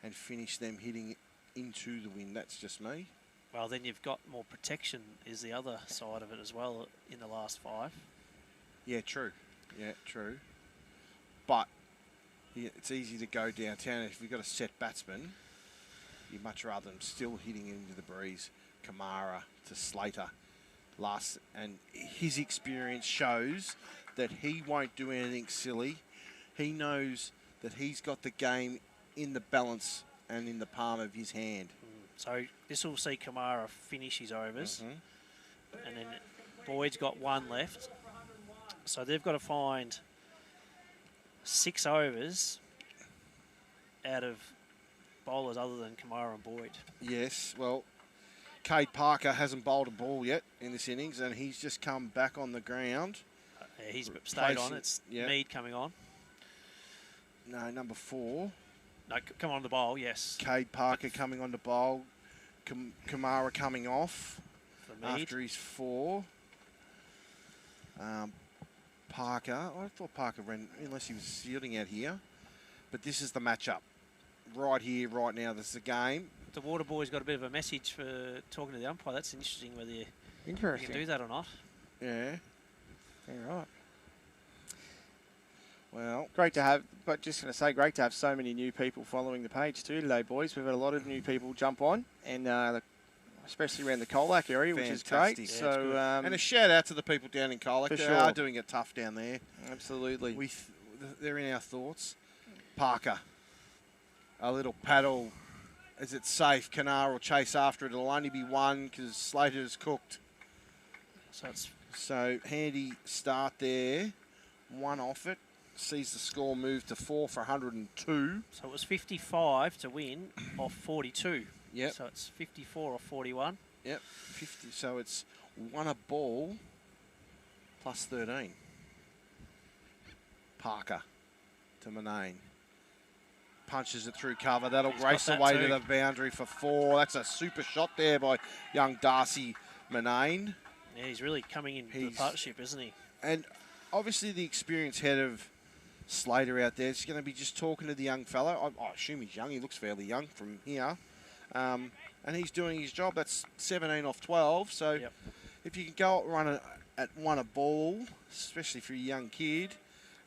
and finish them hitting into the wind. That's just me. Well, then you've got more protection is the other side of it as well in the last 5. Yeah, true. Yeah, true. But it's easy to go downtown. If you've got a set batsman, you'd much rather them still hitting into the breeze. Kamara to Slater. And his experience shows that he won't do anything silly. He knows that he's got the game in the balance and in the palm of his hand. So this will see Kamara finish his overs. And then Boyd's got 1 left. So they've got to find 6 overs out of bowlers other than Kamara and Boyd. Yes, well, Cade Parker hasn't bowled a ball yet in this innings, and he's just come back on the ground. Yeah, he's stayed on. It's Mead coming on. No, number 4. No, come on the bowl, yes. Cade Parker coming on the bowl. Kamara coming off after his 4. Parker, I thought Parker ran, unless he was shielding out here. But this is the matchup. Right here, right now, this is the game. The Water Boy's got a bit of a message for talking to the umpire. That's interesting whether you can do that or not. Yeah. All right. Well, great to have so many new people following the page too today, boys. We've had a lot of new people jump on, and especially around the Colac area, which is great. Yeah, so, and a shout out to the people down in Colac. They are doing it tough down there. Absolutely. They're in our thoughts. Parker, a little paddle. Is it safe? Kanar will chase after it. It'll only be 1 because Slater's cooked. So handy start there. 1 off it. Sees the score move to 4 for 102. So it was 55 to win off 42. Yep. So it's 54 off 41. Yep. 50. So it's 1 a ball plus 13. Parker to Moyne. Punches it through cover. That'll race away to the boundary for 4. That's a super shot there by young Darcy Moyne. Yeah, he's really coming into the partnership, isn't he? And obviously the experienced head of Slater out there is going to be just talking to the young fellow. I assume he's young. He looks fairly young from here. And he's doing his job. That's 17 off 12. So if you can go run at 1 a ball, especially for a young kid,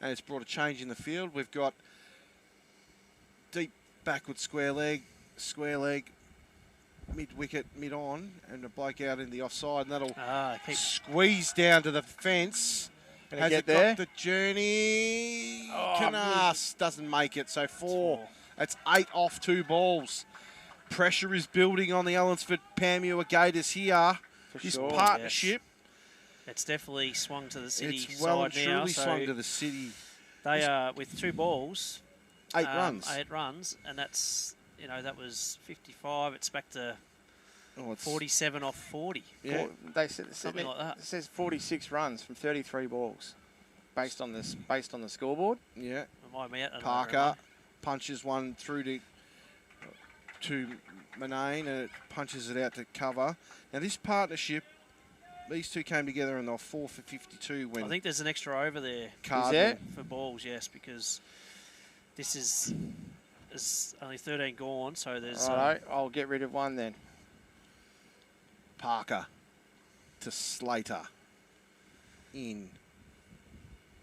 and it's brought a change in the field. We've got deep backward square leg, mid-wicket, mid-on, and a bloke out in the offside, and that'll squeeze down to the fence. Has it got the journey? Canas doesn't make it, so 4. That's 8 off 2 balls. Pressure is building on the Allansford Panmure Gators here. This partnership. It's definitely swung to the city it's well side and now. truly swung to the city. They are with 2 balls. 8 runs. 8 runs, and that's, that was 55. It's back to Oh, it's 47 off 40. Yeah. They said Something like that. It says 46 runs from 33 balls, based on the scoreboard. Yeah. Am I out? Parker punches one through to Moyne, and it punches it out to cover. Now this partnership, these two came together and they were 4 for 52 when... I think there's an extra over there. Is there? For balls, yes, because this is only 13 gone, so there's... All right, I'll get rid of one then. Parker to Slater. In.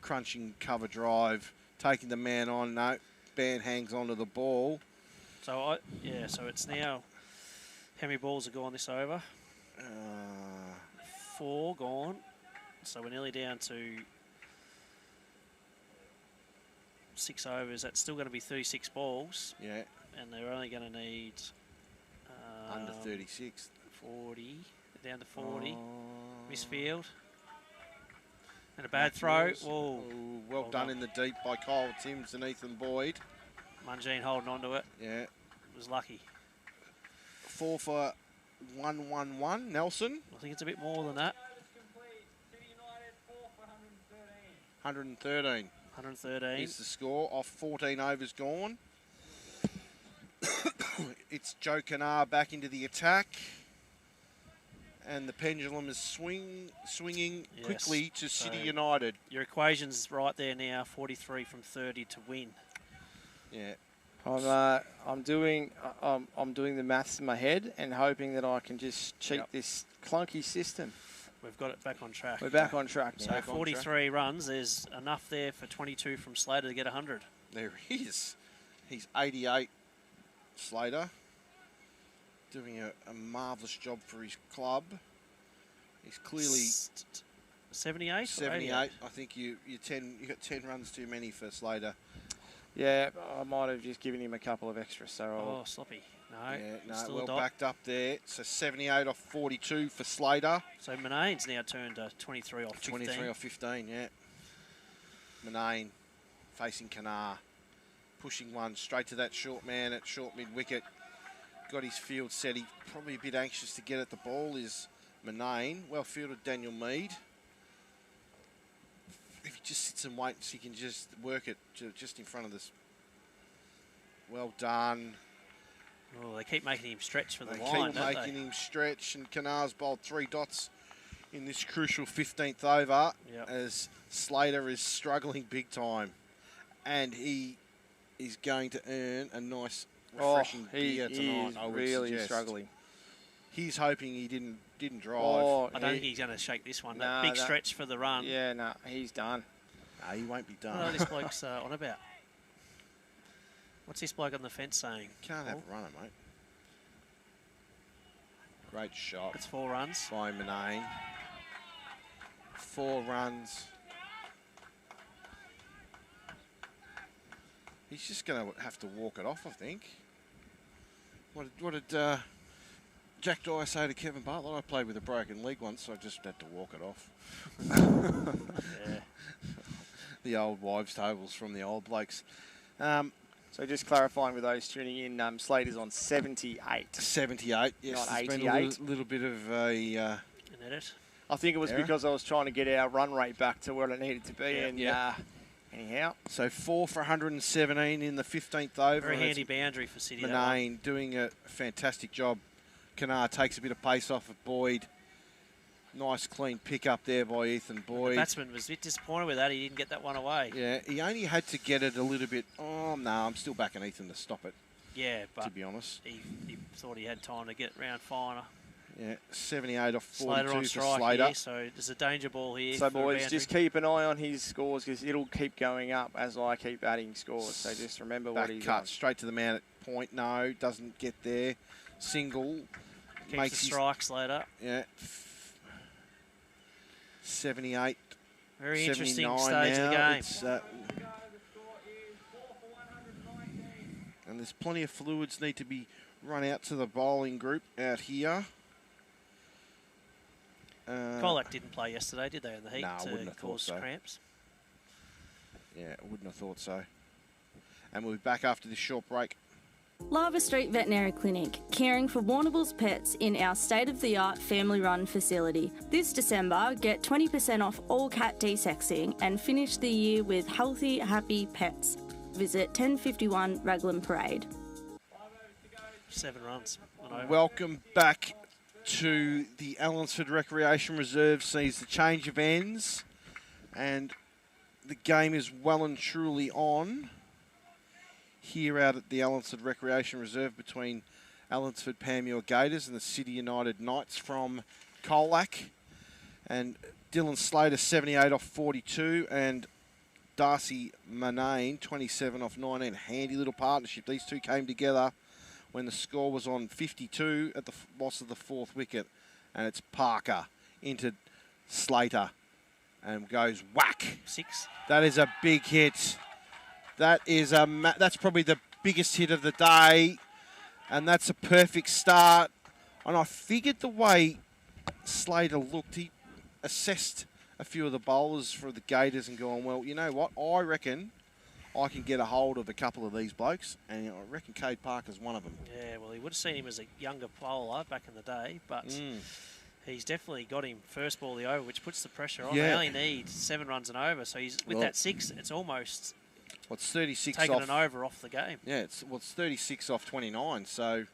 Crunching cover drive. Taking the man on. No. Band hangs onto the ball. So, so it's now... How many balls are gone this over? 4 gone. So we're nearly down to 6 overs. That's still going to be 36 balls. Yeah. And they're only going to need... Under 36. 40. Down to 40. Misfield. And a bad throw. Whoa. Oh, well done in the deep by Kyle Timms and Ethan Boyd. Mungine holding on to it. Yeah. Was lucky. 4 for 111. Nelson. I think it's a bit more than that. 113. 113. Is the score off 14 overs gone. It's Joe Kanar back into the attack. And the pendulum is swinging quickly to City United. Your equation's right there now, 43 from 30 to win. Yeah. I'm doing the maths in my head and hoping that I can just cheat this clunky system. We've got it back on track. We're back on track. So 43 runs, there's enough there for 22 from Slater to get 100. There he is. He's 88, Slater. Doing a marvellous job for his club. He's clearly 78. 78. I think you got 10 runs too many for Slater. Yeah, I might have just given him a couple of extras. So sloppy. No, still well backed up there. So 78 off 42 for Slater. So Moyne's now turned to 23 off 15. 23 off 15, yeah. Moyne facing Kanar. Pushing one straight to that short man at short mid-wicket. Got his field set. He's probably a bit anxious to get at the ball is Moyne. Well fielded Daniel Mead. If he just sits and waits, he can just work it just in front of this. Well done. Oh, they keep making him stretch for the They line, keep making him stretch, and Kanar's bowled 3 dots in this crucial 15th over as Slater is struggling big time. And he is going to earn a nice refreshing beer tonight. He's really struggling. He's hoping he didn't drive. I don't think he's going to shake this one. That big stretch for the run. Yeah, no, he's done. No, he won't be done. What this bloke's on about? What's this bloke on the fence saying? Can't have a runner, mate. Great shot. It's 4 runs. By Moyne. 4 runs. He's just going to have to walk it off, I think. What did Jack Dyer say to Kevin Bartlett? I played with a broken leg once, so I just had to walk it off. Yeah. The old wives' tables from the old blokes. So just clarifying with those tuning in, Slater's on 78. 78, yes. Not There's 88. been a little bit of a... An edit. I think it was because I was trying to get our run rate back to where it needed to be. Anyhow. So 4 for 117 in the 15th over. Very handy boundary for City. Moyne doing a fantastic job. Kanar takes a bit of pace off of Boyd. Nice clean pick up there by Ethan Boyd. The batsman was a bit disappointed with that. He didn't get that one away. Yeah, he only had to get it a little bit. Oh, no, I'm still backing Ethan to stop it. Yeah, but to be honest. He thought he had time to get round finer. Yeah, 78 off 42 Slater on for strike Slater. Here, so there's a danger ball here. So, boys, just keep an eye on his scores because it'll keep going up as I keep adding scores. So just remember what he's cut on. straight to the man at point. No, doesn't get there. Single. Keeps makes the strikes later. Yeah. 78. Very interesting 79 stage of the now. game. It's, and there's plenty of fluids need to be run out to the bowling group out here. Colac didn't play yesterday, did they, in the heat? No, I wouldn't have thought so. Cramps. Yeah, I wouldn't have thought so. And we'll be back after this short break. Lava Street Veterinary Clinic, caring for Warrnambool's pets in our state-of-the-art family-run facility. This December, get 20% off all cat desexing and finish the year with healthy, happy pets. Visit 1051 Raglan Parade. 7 runs. Welcome back to the Allansford Recreation Reserve. Sees the change of ends, and the game is well and truly on here out at the Allansford Recreation Reserve between Allansford Panmure Gators and the City United Knights from Colac. And Dylan Slater, 78 off 42, and Darcy Manane, 27 off 19. Handy little partnership. These two came together when the score was on 52 at the loss of the 4th wicket. And it's Parker into Slater and goes whack. 6. That is a big hit. That is that's probably the biggest hit of the day, and that's a perfect start. And I figured the way Slater looked, he assessed a few of the bowlers for the Gators and gone, well, you know what? I reckon I can get a hold of a couple of these blokes, and I reckon Cade Parker's one of them. Yeah, well, he would have seen him as a younger bowler back in the day, but he's definitely got him first ball of the over, which puts the pressure on. They only need 7 runs and over, so he's with that 6, it's almost it's 36 taking off, an over off the game. Yeah, it's 36 off 29, so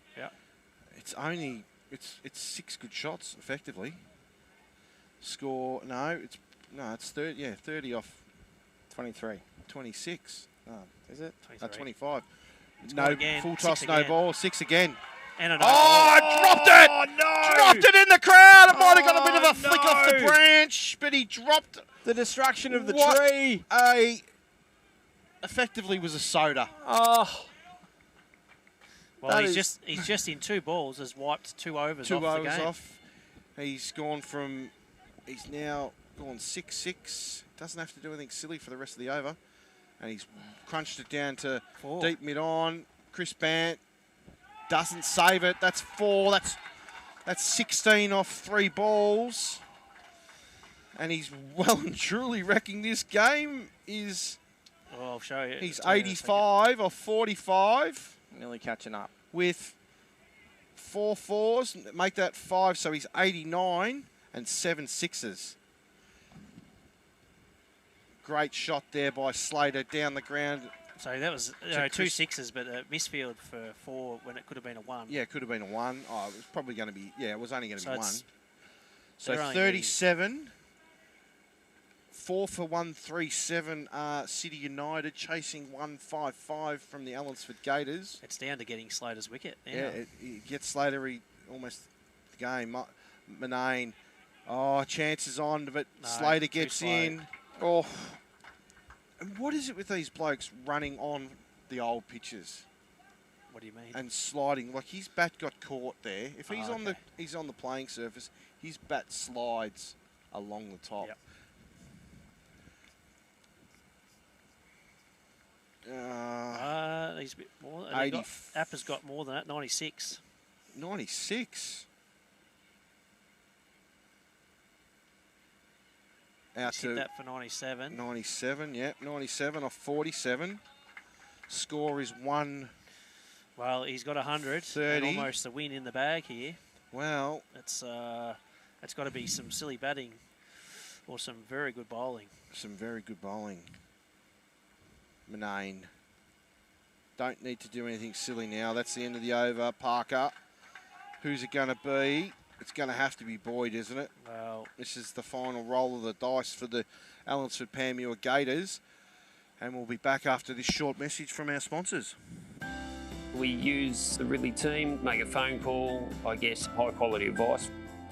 it's only it's 6 good shots effectively. Score it's 30 30 off 23. 26. Is it? 25. It's No again, full toss, 6 no again. ball, 6 again. And dropped it! Oh, no! Dropped it in the crowd! It might have got a bit of a flick off the branch, but he dropped the destruction of the what tree. Effectively was a soda. Oh. Well, he's just in 2 balls, has wiped 2 overs off the game. He's now gone 6-6. Doesn't have to do anything silly for the rest of the over. And he's crunched it down to 4. Deep mid-on. Chris Bant doesn't save it. That's 4. That's 16 off 3 balls. And he's well and truly wrecking this game. I'll show you. He's 85 off 45. Nearly catching up. With 4 fours, make that 5, so he's 89 and 7 sixes. Great shot there by Slater down the ground. So that was 2 sixes, but a misfield for 4 when it could have been a 1. Yeah, it could have been a 1. Oh, it was probably going to be, it was only going to be 1. So they're only 37. 4 for 137 City United, chasing 155 from the Allansford Gators. It's down to getting Slater's wicket now. Yeah, it gets Slater almost the game. Manane, chances on, but Slater gets in. Oh, and what is it with these blokes running on the old pitches? What do you mean? And sliding, like his bat got caught there. If he's on the playing surface, his bat slides along the top. Yep. He's a bit more. Appa's got more than that. 96. 96. Out to that for 97. 97, yep. 97 off 47. Score is 1. Well, he's got 100. 30. And almost a win in the bag here. Well, it's got to be some silly batting or some very good bowling. Some very good bowling. Manane. Don't need to do anything silly now. That's the end of the over. Parker. Who's it going to be? It's going to have to be Boyd, isn't it? Well, this is the final roll of the dice for the Allansford Panmure Gators. And we'll be back after this short message from our sponsors. We use the Ridley team, make a phone call, high quality advice.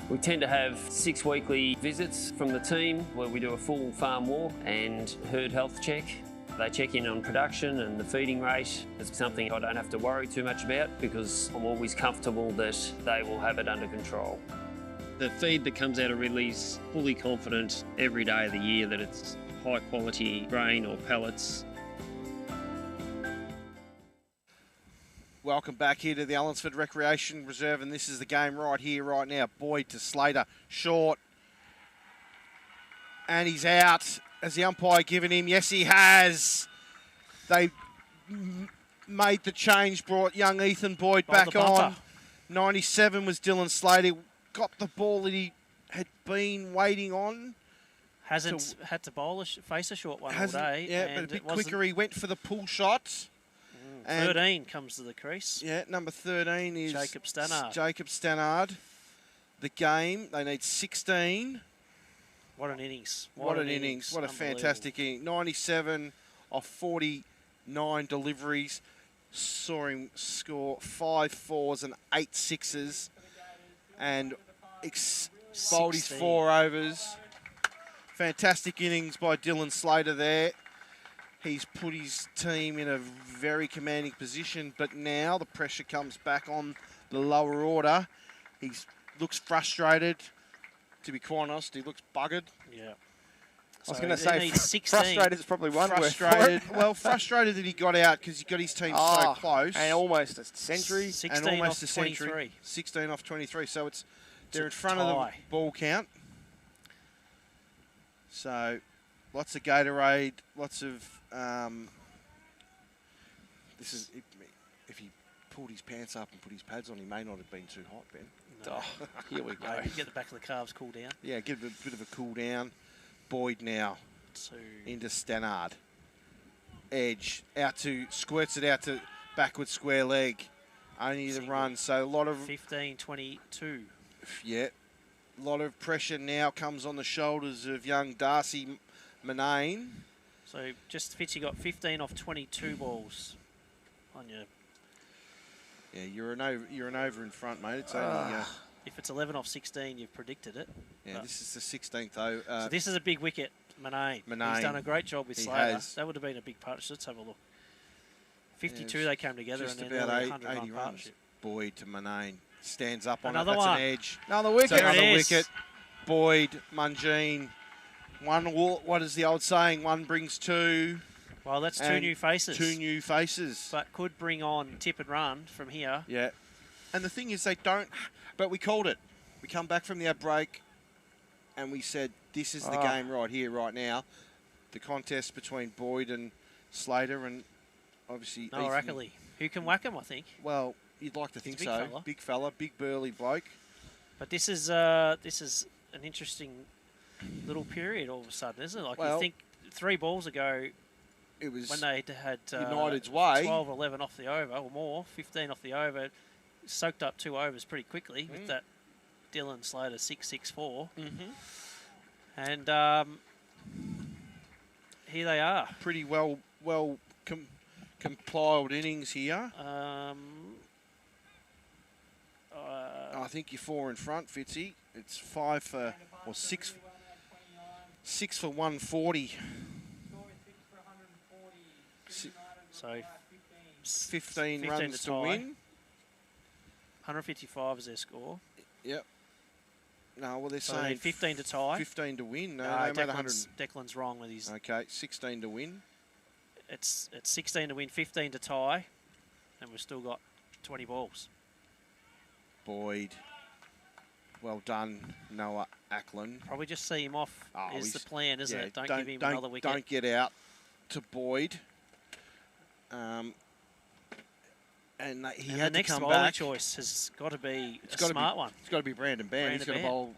We tend to have 6 weekly visits from the team where we do a full farm walk and herd health check. They check in on production and the feeding rate. It's something I don't have to worry too much about because I'm always comfortable that they will have it under control. The feed that comes out of Ridley's fully confident every day of the year that it's high quality grain or pellets. Welcome back here to the Allansford Recreation Reserve, and this is the game right here, right now. Boyd to Slater, short. And he's out. Has the umpire given him? Yes, he has. They made the change, brought young Ethan Boyd Bowled back the bumper. on. 97 was Dylan Slater. Got the ball that he had been waiting on. Hasn't had to bowl face a short one all Hasn't- day. Yeah, and but a it bit wasn't- quicker. He went for the pull shot. And 13 comes to the crease. Yeah, number 13 is Jacob Stannard. Jacob Stannard. The game, they need 16. What an innings. What an innings. What a fantastic inning. 97 off 49 deliveries. Saw him score 5 fours and 8 sixes. And bowled his 4 overs. Fantastic innings by Dylan Slater there. He's put his team in a very commanding position, but now the pressure comes back on the lower order. He looks frustrated. To be quite honest, he looks buggered. Yeah. I was going to say, frustrated is probably one word for it. Frustrated. Well, frustrated that he got out because he got his team so close. And almost a century. 16 and almost off a century. 23. 16 off 23. So they're a in front of the tie. ball count. So lots of Gatorade, lots of... this is if he pulled his pants up and put his pads on, he may not have been too hot, Ben. No. Oh, here we go. Maybe get the back of the calves cool down. Yeah, give it a bit of a cool down. Boyd now into Stannard. Edge out to squirts it out to backward square leg. Only the run, so a lot of 15-22. Yeah, a lot of pressure now comes on the shoulders of young Darcy Manane. So just Fitz, you got 15 off 22 balls on your. Yeah, you're an over in front, mate. It's only. If it's 11 off 16, you've predicted it. Yeah, But- this is the 16th though. so this is a big wicket, Manane. Manane. He's done a great job with He Slater. has. That would have been a big partnership. Let's have a look. 52 Yeah, they came together just and then about nearly 80 100 run runs. partnership. Boyd to Manane. Stands up on Another it. That's one. an edge. Another wicket. It's another There it is. wicket. Boyd, Mungine. What is the old saying? One brings two. Well, that's two And new faces. 2 new faces. But could bring on tip and run from here. Yeah. And the thing is, they don't. But we called it. We come back from the outbreak, and we said, "This is the game right here, right now." The contest between Boyd and Slater, and obviously Noah Ethan. Ackley, who can whack him, I think. Well, you'd like to think a big so. fella. Big fella, big burly bloke. But this is an interesting little period all of a sudden, isn't it? Like Well, you think 3 balls ago, it was when they had United's way. 12 or 11 off the over or more, 15 off the over, soaked up 2 overs pretty quickly with that Dylan Slater 6-6-4. And here they are. Pretty well compiled innings here. I think you're 4 in front, Fitzy. It's 5 for, or 6 for 140. So 15 runs to win. 155 is their score. Yep. No, well, they're So they saying need 15 to tie. 15 to win. No, No, they made 100. Declan's wrong with his. Okay, 16 to win. It's 16 to win, 15 to tie, and we've still got 20 balls. Boyd. Well done, Noah Ackland. Probably just see him off is the plan, isn't it? Don't give him another wicket. Don't get out to Boyd. And he And had the next to come bowling back. choice has got to be a gotta smart one. It's got to be Brandon Bann. He's got to bowl.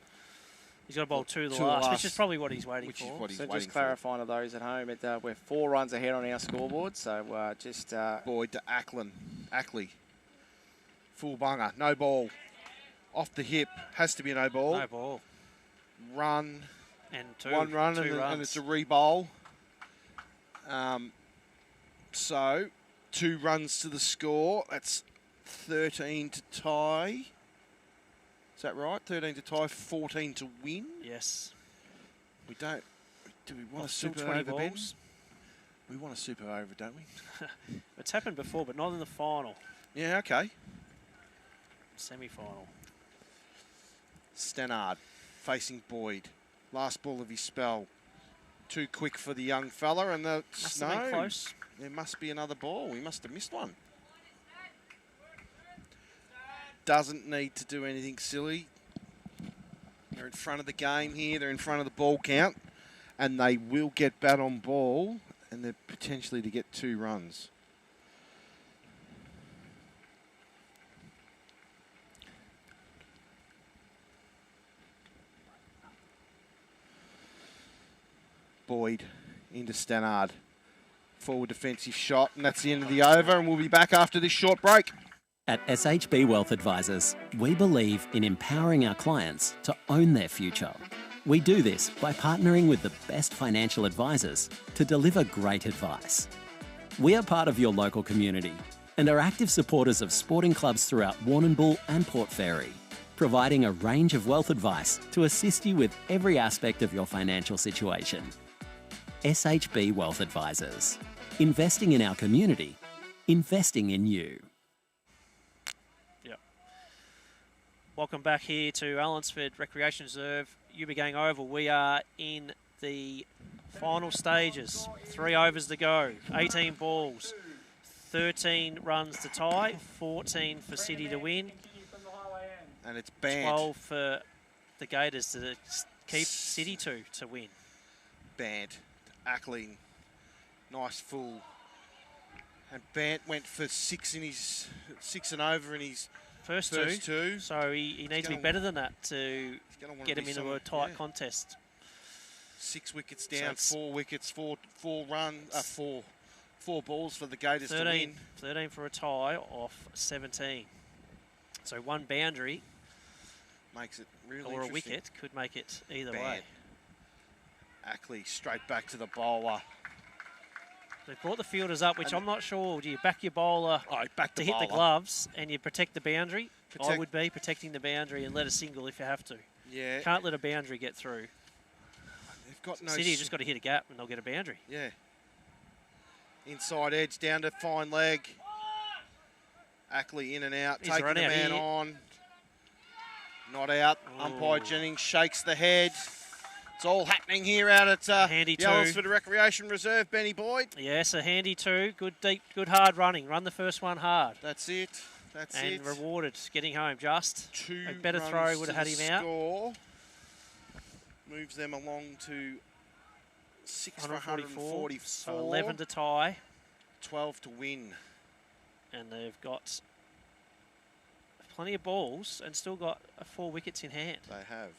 He's got to bowl 2 to the to the last, last, which is probably what he's waiting which for. is what he's So waiting just for. clarifying to those at home, we're 4 runs ahead on our scoreboard. So just Boyd to Ackland. Ackley. Full bunger. No ball. Off the hip. Has to be a no ball. No ball. Run. And 2. 1 run 2 runs. and it's a re-bowl. So 2 runs to the score. That's 13 to tie. Is that right? 13 to tie, 14 to win. Yes. We don't. Do we want a Still super 20 over, Ben? balls. We want a super over, don't we? It's happened before, but not in the final. Yeah, okay. Semi-final. Stannard facing Boyd. Last ball of his spell. Too quick for the young fella, and the Must have been close. There must be another ball. We must have missed one. Doesn't need to do anything silly. They're in front of the game here. They're in front of the ball count, and they will get bat on ball, and they're potentially to get 2 runs. Boyd into Stannard. Forward defensive shot, and that's the end of the over, and we'll be back after this short break. At SHB Wealth Advisors, we believe in empowering our clients to own their future. We do this by partnering with the best financial advisors to deliver great advice. We are part of your local community and are active supporters of sporting clubs throughout Warrnambool and Port Fairy, providing a range of wealth advice to assist you with every aspect of your financial situation. SHB Wealth Advisors. Investing in our community, investing in you. Yep. Welcome back here to Allansford Recreation Reserve, UB Gang Oval. We are in the final stages. 3 overs to go, 18 balls, 13 runs to tie, 14 for City to win. And it's banned. 12 for the Gators to keep City to win. Banned. Ackling, nice full. And Bant went for 6 and over in his first two. So he needs to be better than that to get him into a tight contest. 6 wickets down, so 4 wickets, four balls for the Gators to win. 13 for a tie off 17. So 1 boundary makes it really or a wicket could make it either way. Ackley straight back to the bowler. They've brought the fielders up, which I'm not sure. Do you back your bowler to hit the gloves and you protect the boundary? I would be protecting the boundary and let a single if you have to. Yeah. Can't let a boundary get through. They've got no. City just got to hit a gap and they'll get a boundary. Yeah. Inside edge down to fine leg. Ackley in and out, taking the man on. Not out. Umpire Jennings shakes the head. It's all happening here out at handy the Allansford Recreation Reserve, Benny Boyd. Yes, a handy 2. Good deep, good hard running. Run the first one hard. That's it. That's and it. And rewarded getting home just. 2 a better throw would have had him out. Score. Moves them along to 6 for 144. So 11 to tie. 12 to win. And they've got plenty of balls and still got 4 wickets in hand. They have.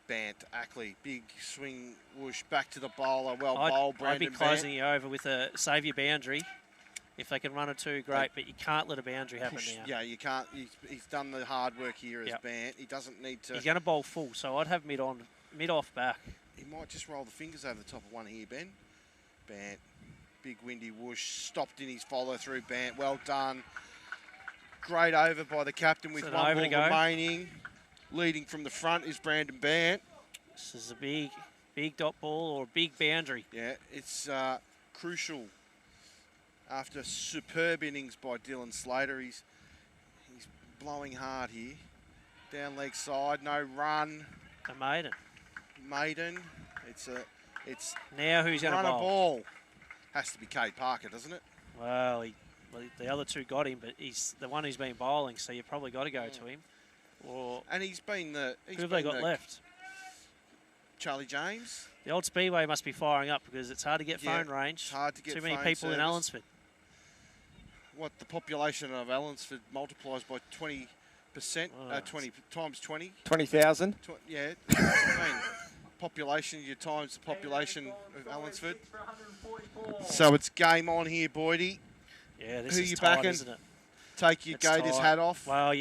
Bant, Ackley, big swing, whoosh, back to the bowler. Well bowled, Brandon I'd be closing you over with a save your boundary. If they can run a 2, great, but you can't let a boundary happen now. Yeah, you can't. He's done the hard work here as Bant. He doesn't need to. He's going to bowl full, so I'd have mid off back. He might just roll the fingers over the top of one here, Ben. Bant, big windy whoosh, stopped in his follow through. Bant, well done. Great over by the captain with 1 ball remaining. Leading from the front is Brandon Bant. This is a big dot ball or a big boundary. Yeah, it's crucial. After superb innings by Dylan Slater, he's blowing hard here. Down leg side, no run. A maiden. Maiden. It's now who's going to bowl? Run a ball. Has to be Cade Parker, doesn't it? Well, the other 2 got him, but he's the one who's been bowling, so you probably got to go to him. And he's been the. Who have they got left? Charlie James. The old Speedway must be firing up because it's hard to get phone range. It's hard to get too many phone people service. in Allansford. What the population of Allansford multiplies by 20%, 20 times 20. 20,000. Yeah, that's what I mean. Population, you times the population of Allansford. So it's game on here, Boydie. Yeah, this Who is you tight, backing? isn't it? Take your Gators hat off. Well,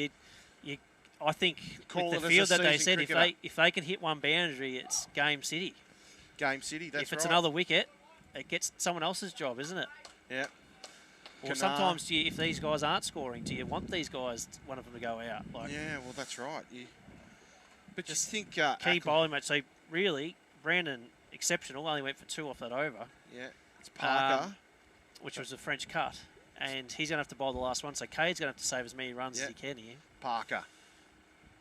I think Call with the it field as a that they season said, cricketer. if they can hit 1 boundary, it's game City. Game City, that's right. If it's another wicket, it gets someone else's job, isn't it? Yeah. Or sometimes, if these guys aren't scoring, do you want these guys, one of them to go out? Yeah, well, that's right. But just think key bowling match. So really, Brandon exceptional. Only went for 2 off that over. Yeah, it's Parker, which was a French cut, and he's going to have to bowl the last one. So Cade's going to have to save as many runs as he can here. Parker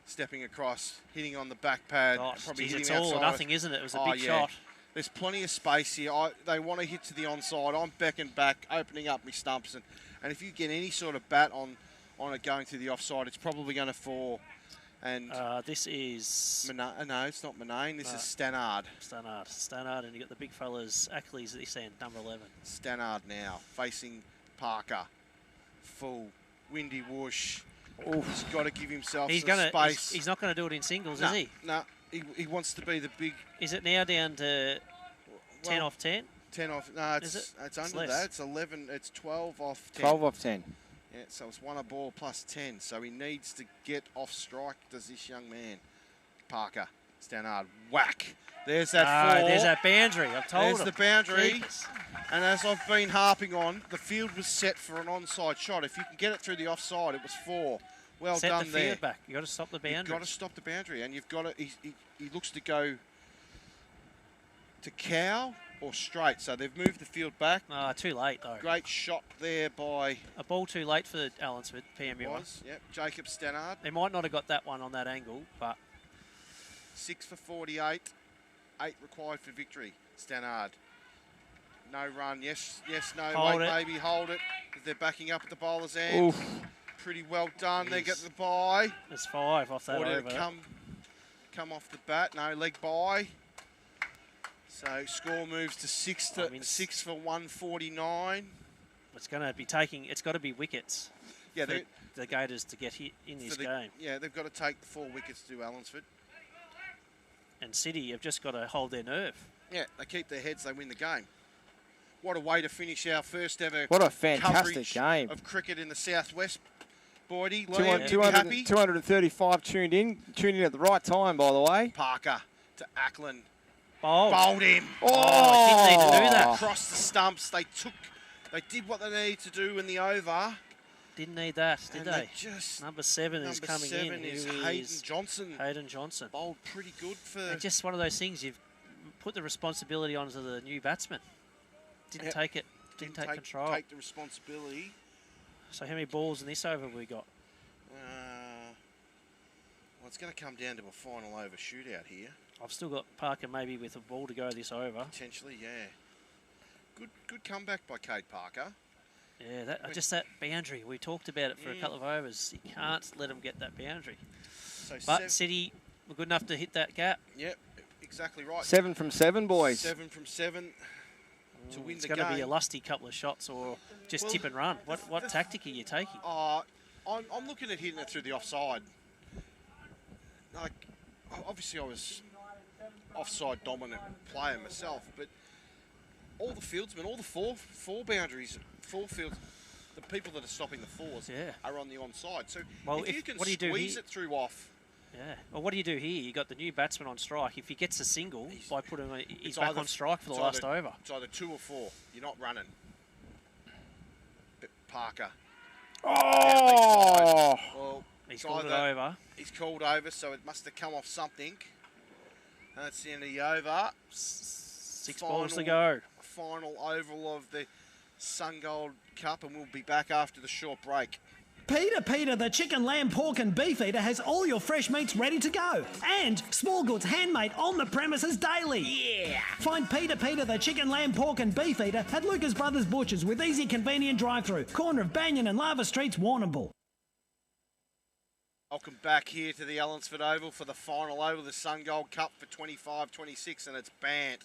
stepping across, hitting on the back pad. Probably hitting it's all or nothing, isn't it? It was a big shot. There's plenty of space here. They want to hit to the onside. I'm becking back, opening up my stumps, and if you get any sort of bat on it going to the offside, it's probably going to fall. And this is no, it's not Moyne. This is Stannard. Stannard, and you got the big fellas. Ackley's at this end, number 11. Stannard now facing Parker. Full windy whoosh. He's got to give himself some space. He's not going to do it in singles, no, is he? No, he wants to be the big. Is it now down to 10 off 10? 10 off. No, it's Is it? it's under less. that. It's 11. It's 12 off 10. 12 off 10. Yeah, so it's 1 a ball plus 10. So he needs to get off strike. Does this young man, Parker? Stannard, whack. There's that 4. There's that boundary. I've told him. There's the boundary. Jeez. And as I've been harping on, the field was set for an onside shot. If you can get it through the offside, it was 4. Well Set done the there. field back. You've got to stop the boundary. You've got to stop the boundary, and you've got to. He looks to go to cow or straight. So they've moved the field back. Too late though. Great shot there by. A ball too late for Allansford Panmure. Was, yep. Jacob Stannard. They might not have got that one on that angle, but 6 for 48. 8 required for victory. Stannard. No run. Yes, no. Hold Wait, it. maybe hold it. They're backing up at the bowler's end. Oof. Pretty well done. They get the bye. It's 5 off that Or did over. it come off the bat? No, leg bye. So score moves to 6 for 149. It's going to be taking. It's got to be wickets. Yeah, for the Gators to get hit in this game. Yeah, they've got to take the 4 wickets to Allansford. And City have just got to hold their nerve. Yeah, they keep their heads, they win the game. What a way to finish our first ever What a fantastic coverage game. of cricket in the Southwest. Boydie, 235 tuned in at the right time, by the way. Parker to Ackland. Bowled him. Oh, didn't need to do that. Across the stumps. They did what they needed to do in the over. Didn't need that, did And they? just Number 7 is coming in. Number 7 is who Hayden Johnson. Hayden Johnson. Bowled pretty good for. And just one of those things, you've put the responsibility onto the new batsman. Didn't take it. Didn't take control. Take the responsibility. So how many balls in this over have we got? Well, it's going to come down to a final over shootout here. I've still got Parker maybe with a ball to go this over. Potentially, yeah. Good comeback by Kate Parker. Yeah, just that boundary. We talked about it for a couple of overs. You can't let them get that boundary. So but City were good enough to hit that gap. Yep, exactly right. 7 from 7, boys. 7 from 7 to win the game. It's going to be a lusty couple of shots or just tip and run. What tactic are you taking? I'm looking at hitting it through the offside. Like, obviously I was offside dominant player myself, but all the fieldsmen, all the four boundaries, 4 fields, the people that are stopping the 4s are on the onside. So if you can squeeze it through off. Yeah. Well, what do you do here? You got the new batsman on strike. If he gets a single by putting he's back on strike for the last over. It's either 2 or 4. You're not running. But Parker. Oh! Well, he's called it over. He's called over, so it must have come off something. And that's the end of the over. 6 balls to go. Final oval of the Sungold Cup, and we'll be back after the short break. Peter, the chicken, lamb, pork and beef eater has all your fresh meats ready to go. And small goods handmade on the premises daily. Yeah! Find Peter, the chicken, lamb, pork and beef eater at Lucas Brothers Butchers with easy, convenient drive-through. Corner of Banyan and Lava Streets, Warrnambool. Welcome back here to the Allansford Oval for the final over of the Sungold Cup for 25-26, and it's banned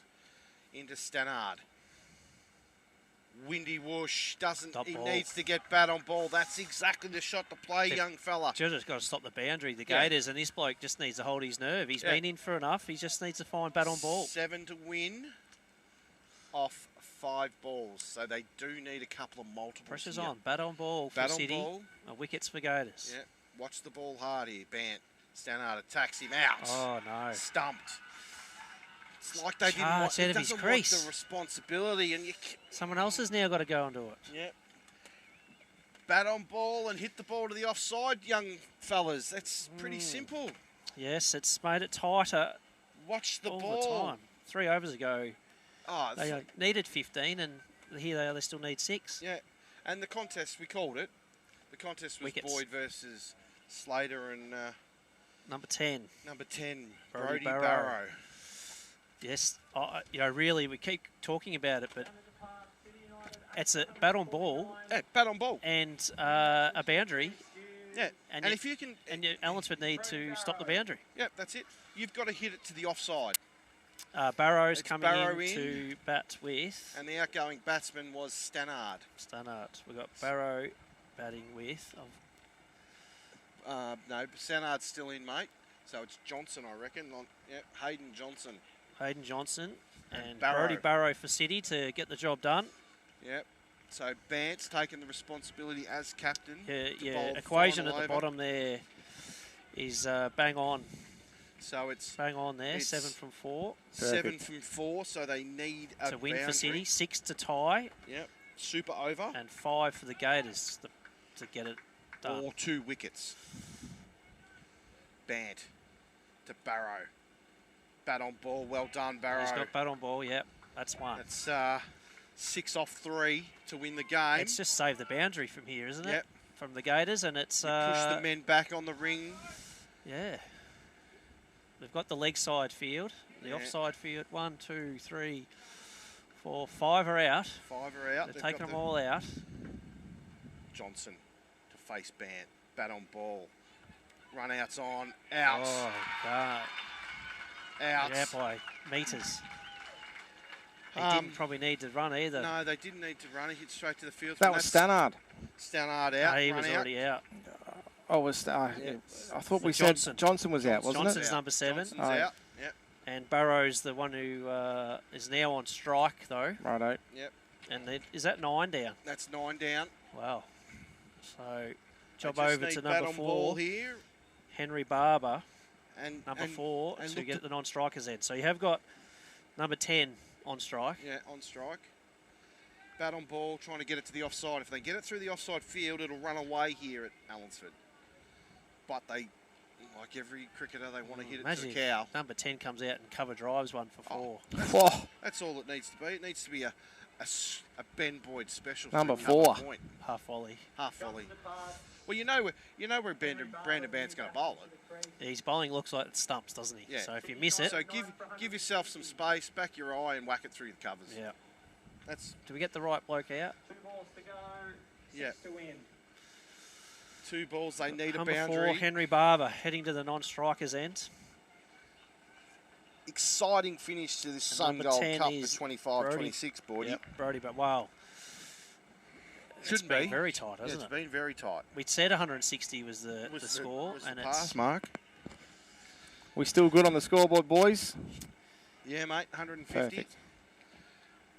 into Stannard. Windy whoosh, he needs to get bat on ball. That's exactly the shot to play, young fella. Just got to stop the boundary, the Gators, and this bloke just needs to hold his nerve. He's been in for enough. He just needs to find bat on ball. 7 to win off 5 balls, so they do need a couple of multiples. Pressure's here. on. Bat on ball for City. Ball. Wickets for Gators. Yeah, watch the ball hard here. Bant. Stannard attacks him out. Oh, no. Stumped. It's like they didn't want, out of his crease. Want the responsibility, and someone else has now got to go and do it. Yeah. Bat on ball and hit the ball to the offside, young fellas. That's pretty simple. Yes, it's made it tighter. Watch the all ball. The time. 3 overs ago, they needed 15, and here they still need 6. Yeah, and the contest, we called it. The contest was Boyd versus Slater and number 10. Number 10, Brody Barrow. Yes, really, we keep talking about it, but it's a bat on ball. Yeah, bat on ball. And a boundary. Yeah, and if you can... And Allansford need to stop the boundary. Yeah, that's it. You've got to hit it to the offside. Barrow's coming in to bat with. And the outgoing batsman was Stannard. We've got Barrow batting with. No, Stannard's still in, mate. So it's Johnson, I reckon. Yep, Hayden Johnson. Hayden Johnson and Barrow. Brody Barrow for City to get the job done. Yep. So Bant's taking the responsibility as captain. Yeah. Equation at the bottom there is bang on. So it's bang on there. 7 from 4. 7 from 4. So they need a to win boundary. for City. 6 to tie. Yep. Super over. And 5 for the Gators to get it done. Or 2 wickets. Bant to Barrow. Bat on ball. Well done, Barrow. He's got bat on ball. Yep. That's one. It's 6 off 3 to win the game. It's just saved the boundary from here, isn't it? Yep. From the Gators, and it's... push the men back on the ring. Yeah. They've got the leg side field, the offside field. 1, 2, 3, 4, 5 are out. 5 are out. They've taken them all out. Johnson to face Bant. Bat on ball. Run outs on. Out. Oh, God. Out. Out by metres. He didn't probably need to run either. No, they didn't need to run. He hit straight to the field. That was Stannard. Stannard out. No, he was already out. Oh, was I thought we said Johnson was out, wasn't Johnson's it? number 7. Johnson's out. Yep. And Burrow's the one who is now on strike, though. Righto. Yep. And is that 9 down? That's 9 down. Wow. So, job just over need to bat number on 4. ball here. Henry Barber, and number 4, and to get the non-strikers in. So you have got number 10 on strike. Yeah, on strike. Bat on ball, trying to get it to the offside. If they get it through the offside field, it'll run away here at Allansford. But they, like every cricketer, they want to hit it to the cow. Number 10 comes out and cover drives 1 for 4. That's all it needs to be. It needs to be a Ben Boyd special. Number through 4. Point. Half volley. Half volley. Well, you know where Brandon Band's going to bowl it. His bowling looks like it stumps, doesn't he? Yeah. So if you miss it... So give yourself some space, back your eye, and whack it through the covers. Yeah. That's. Do we get the right bloke out? 2 balls to go. Yeah. 6 to win. 2 balls, they need Number a boundary. 4, Henry Barber, heading to the non-strikers end. Exciting finish to this Sungold Cup, the 25-26, Brody. Yep, Brody, but wow. Shouldn't it's be. been very tight, hasn't It's it? been very tight. We'd said 160 was the score, and it's Pass, Mark. We still good on the scoreboard, boys? Yeah, mate, 150. Perfect.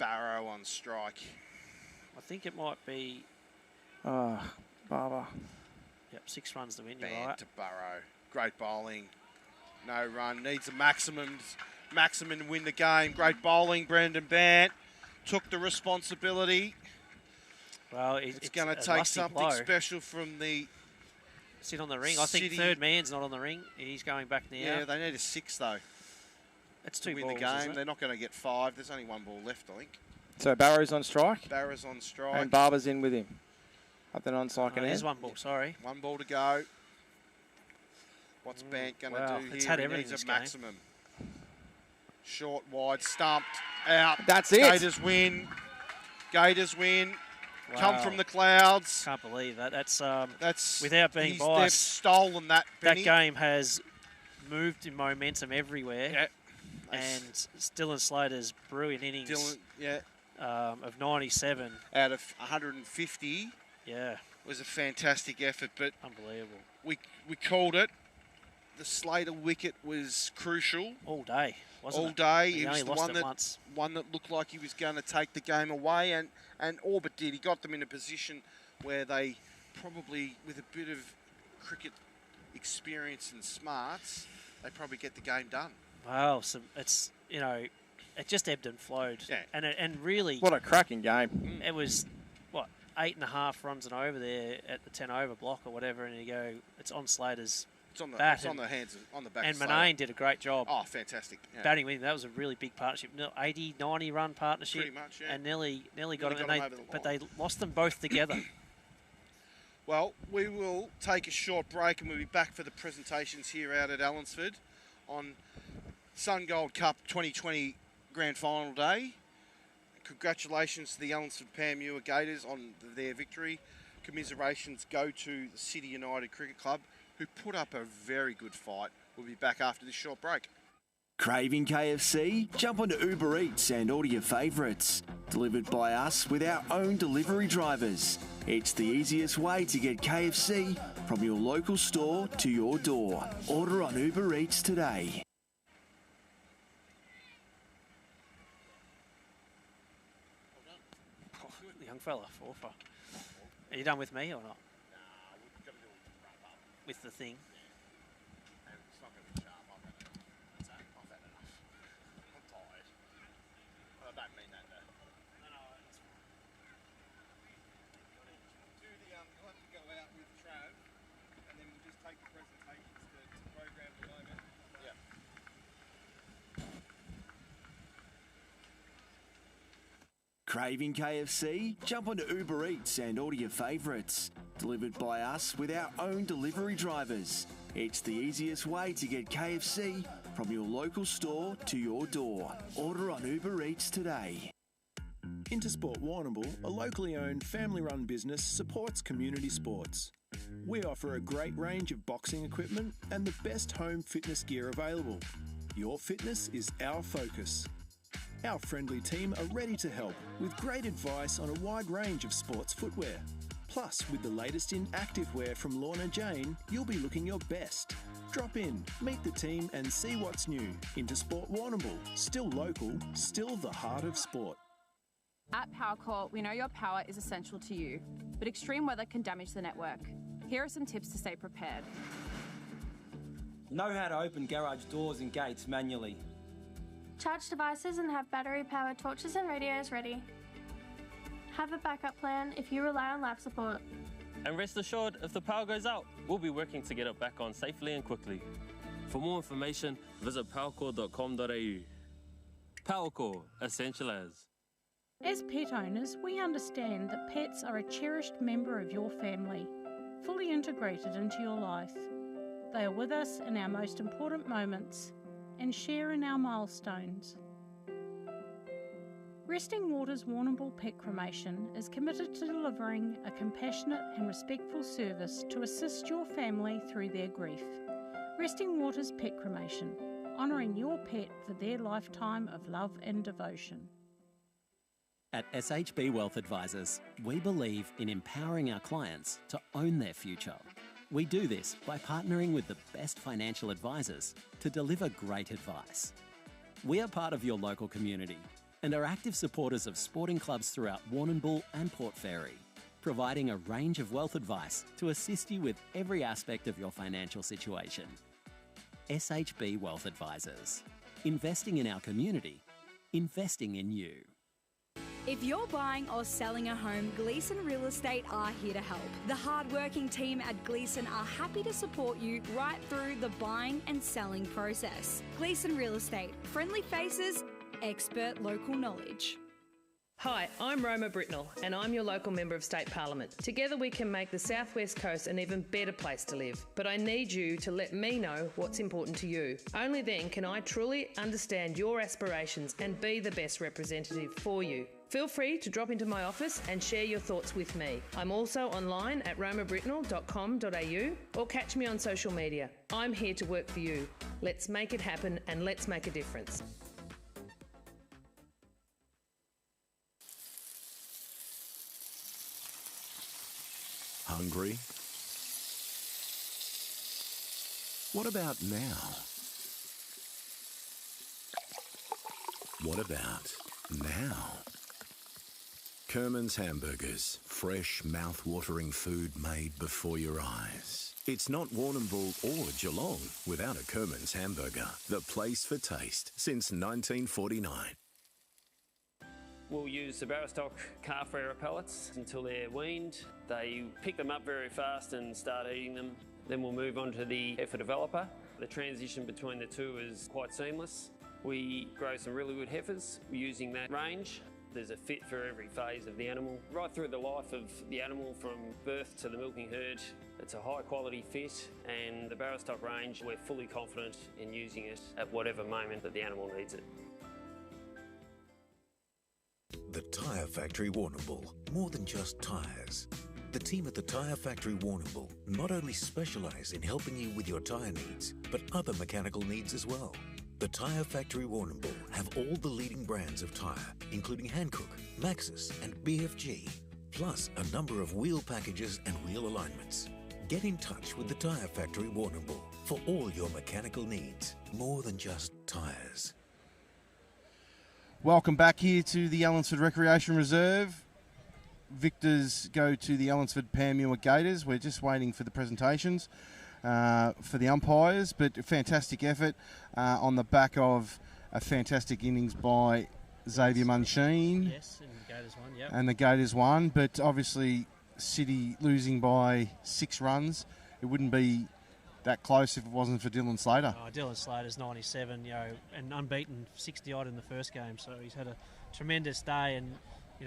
Barrow on strike. I think it might be... Barber. Yep, 6 runs to win, you're Band right. to Barrow. Great bowling. No run. Needs a maximum to win the game. Great bowling. Brandon Bant took the responsibility. Well, it's going to take something special from the... Sit on the ring. I think City. third man's not on the ring. He's going back now. Yeah, they need a 6, though. It's to 2 win balls, the game. isn't it? They're not going to get 5. There's only 1 ball left, I think. So Barrow's on strike? Barrow's on strike. And Barber's in with him. At the non-strike end. There's 1 ball, sorry. 1 ball to go. What's Bant going to do It's here? had He everything needs this a game. maximum. Short, wide, stumped, out. That's it. Gators win. Gators win. Come from the clouds. Can't believe that. That's without being They've biased. stolen that, Benny. That game has moved in momentum everywhere. Yeah. And Dylan Slater's brilliant innings of 97. Out of 150. Yeah. Was a fantastic effort, but unbelievable. We called it. The Slater wicket was crucial. All day, wasn't All it? day. He He was only the lost one it that once. looked like he was going to take the game away, and all but did. He got them in a position where they probably, with a bit of cricket experience and smarts, they probably get the game done. Wow, it's it just ebbed and flowed. Yeah. And really, What a cracking game. it was 8.5 runs and over there at the 10 over block or whatever, and you go, it's on Slater's bat. It's on the hands, on the back. And of Slater. Moyne did a great job. Oh, fantastic! Yeah. Batting with him. That was a really big partnership. 80, 90 run partnership. Pretty much, yeah. And nearly got it. got And him over the but line. they lost them both together. Well, we will take a short break and we'll be back for the presentations here out at Allansford on Sungold Cup 2020 Grand Final Day. Congratulations to the Allansford Panmure Gators on their victory. Commiserations go to the City United Cricket Club, who put up a very good fight. We'll be back after this short break. Craving KFC? Jump onto Uber Eats and order your favourites. Delivered by us with our own delivery drivers. It's the easiest way to get KFC from your local store to your door. Order on Uber Eats today. Oh, the young fella, fourfer. Are you done with me or not? Nah, we've got to do a wrap up. With the thing? And it's not going to be sharp. I've had enough. I'm tired. I don't mean that though. No, it's fine. You'll have to go out with Trav, and then we'll just take the presentations to program at the moment. Yeah. Craving KFC? Jump onto Uber Eats and order your favourites. Delivered by us with our own delivery drivers. It's the easiest way to get KFC from your local store to your door. Order on Uber Eats today. Intersport Warrnambool, a locally owned, family-run business, supports community sports. We offer a great range of boxing equipment and the best home fitness gear available. Your fitness is our focus. Our friendly team are ready to help with great advice on a wide range of sports footwear. Plus, with the latest in activewear from Lorna Jane, you'll be looking your best. Drop in, meet the team and see what's new. Intersport Warrnambool, still local, still the heart of sport. At Powercor, we know your power is essential to you, but extreme weather can damage the network. Here are some tips to stay prepared. Know how to open garage doors and gates manually. Charge devices and have battery-powered torches and radios ready. Have a backup plan if you rely on life support. And rest assured, if the power goes out, we'll be working to get it back on safely and quickly. For more information, visit powercor.com.au. Powercor, essential as. As pet owners, we understand that pets are a cherished member of your family, fully integrated into your life. They are with us in our most important moments and share in our milestones. Resting Waters Warrnambool Pet Cremation is committed to delivering a compassionate and respectful service to assist your family through their grief. Resting Waters Pet Cremation, honouring your pet for their lifetime of love and devotion. At SHB Wealth Advisors, we believe in empowering our clients to own their future. We do this by partnering with the best financial advisors to deliver great advice. We are part of your local community and are active supporters of sporting clubs throughout Warrnambool and Port Fairy, providing a range of wealth advice to assist you with every aspect of your financial situation. SHB Wealth Advisors. Investing in our community, investing in you. If you're buying or selling a home, Gleeson Real Estate are here to help. The hard-working team at Gleeson are happy to support you right through the buying and selling process. Gleeson Real Estate, friendly faces, expert local knowledge. Hi, I'm Roma Britnell and I'm your local Member of State Parliament. Together we can make the South West Coast an even better place to live. But I need you to let me know what's important to you. Only then can I truly understand your aspirations and be the best representative for you. Feel free to drop into my office and share your thoughts with me. I'm also online at romabritnell.com.au or catch me on social media. I'm here to work for you. Let's make it happen and let's make a difference. Hungry? What about now? What about now? Kerman's Hamburgers, fresh, mouth-watering food made before your eyes. It's not Warrnambool or Geelong without a Kerman's Hamburger, the place for taste since 1949. We'll use the Barrow-stock calf rearer pellets until they're weaned. They pick them up very fast and start eating them. Then we'll move on to the heifer developer. The transition between the two is quite seamless. We grow some really good heifers using that range. There's a fit for every phase of the animal. Right through the life of the animal from birth to the milking herd, it's a high quality fit, and the Barrow-stock range, we're fully confident in using it at whatever moment that the animal needs it. The Tyre Factory Warrnambool, more than just tyres. The team at the Tyre Factory Warrnambool not only specialise in helping you with your tyre needs, but other mechanical needs as well. The Tyre Factory Warrnambool have all the leading brands of tyre, including Hankook, Maxxis and BFG, plus a number of wheel packages and wheel alignments. Get in touch with the Tyre Factory Warrnambool for all your mechanical needs, more than just tyres. Welcome back here to the Allansford Recreation Reserve. Victors go to the Allansford Panmure Gators. We're just waiting for the presentations for the umpires, but a fantastic effort on the back of a fantastic innings by Xavier Munsheen. Yes, and the Gators won, yep. And the Gators won, but obviously City losing by 6 runs. It wouldn't be that close if it wasn't for Dylan Slater. Oh, Dylan Slater's 97, and unbeaten 60-odd in the first game, so he's had a tremendous day, and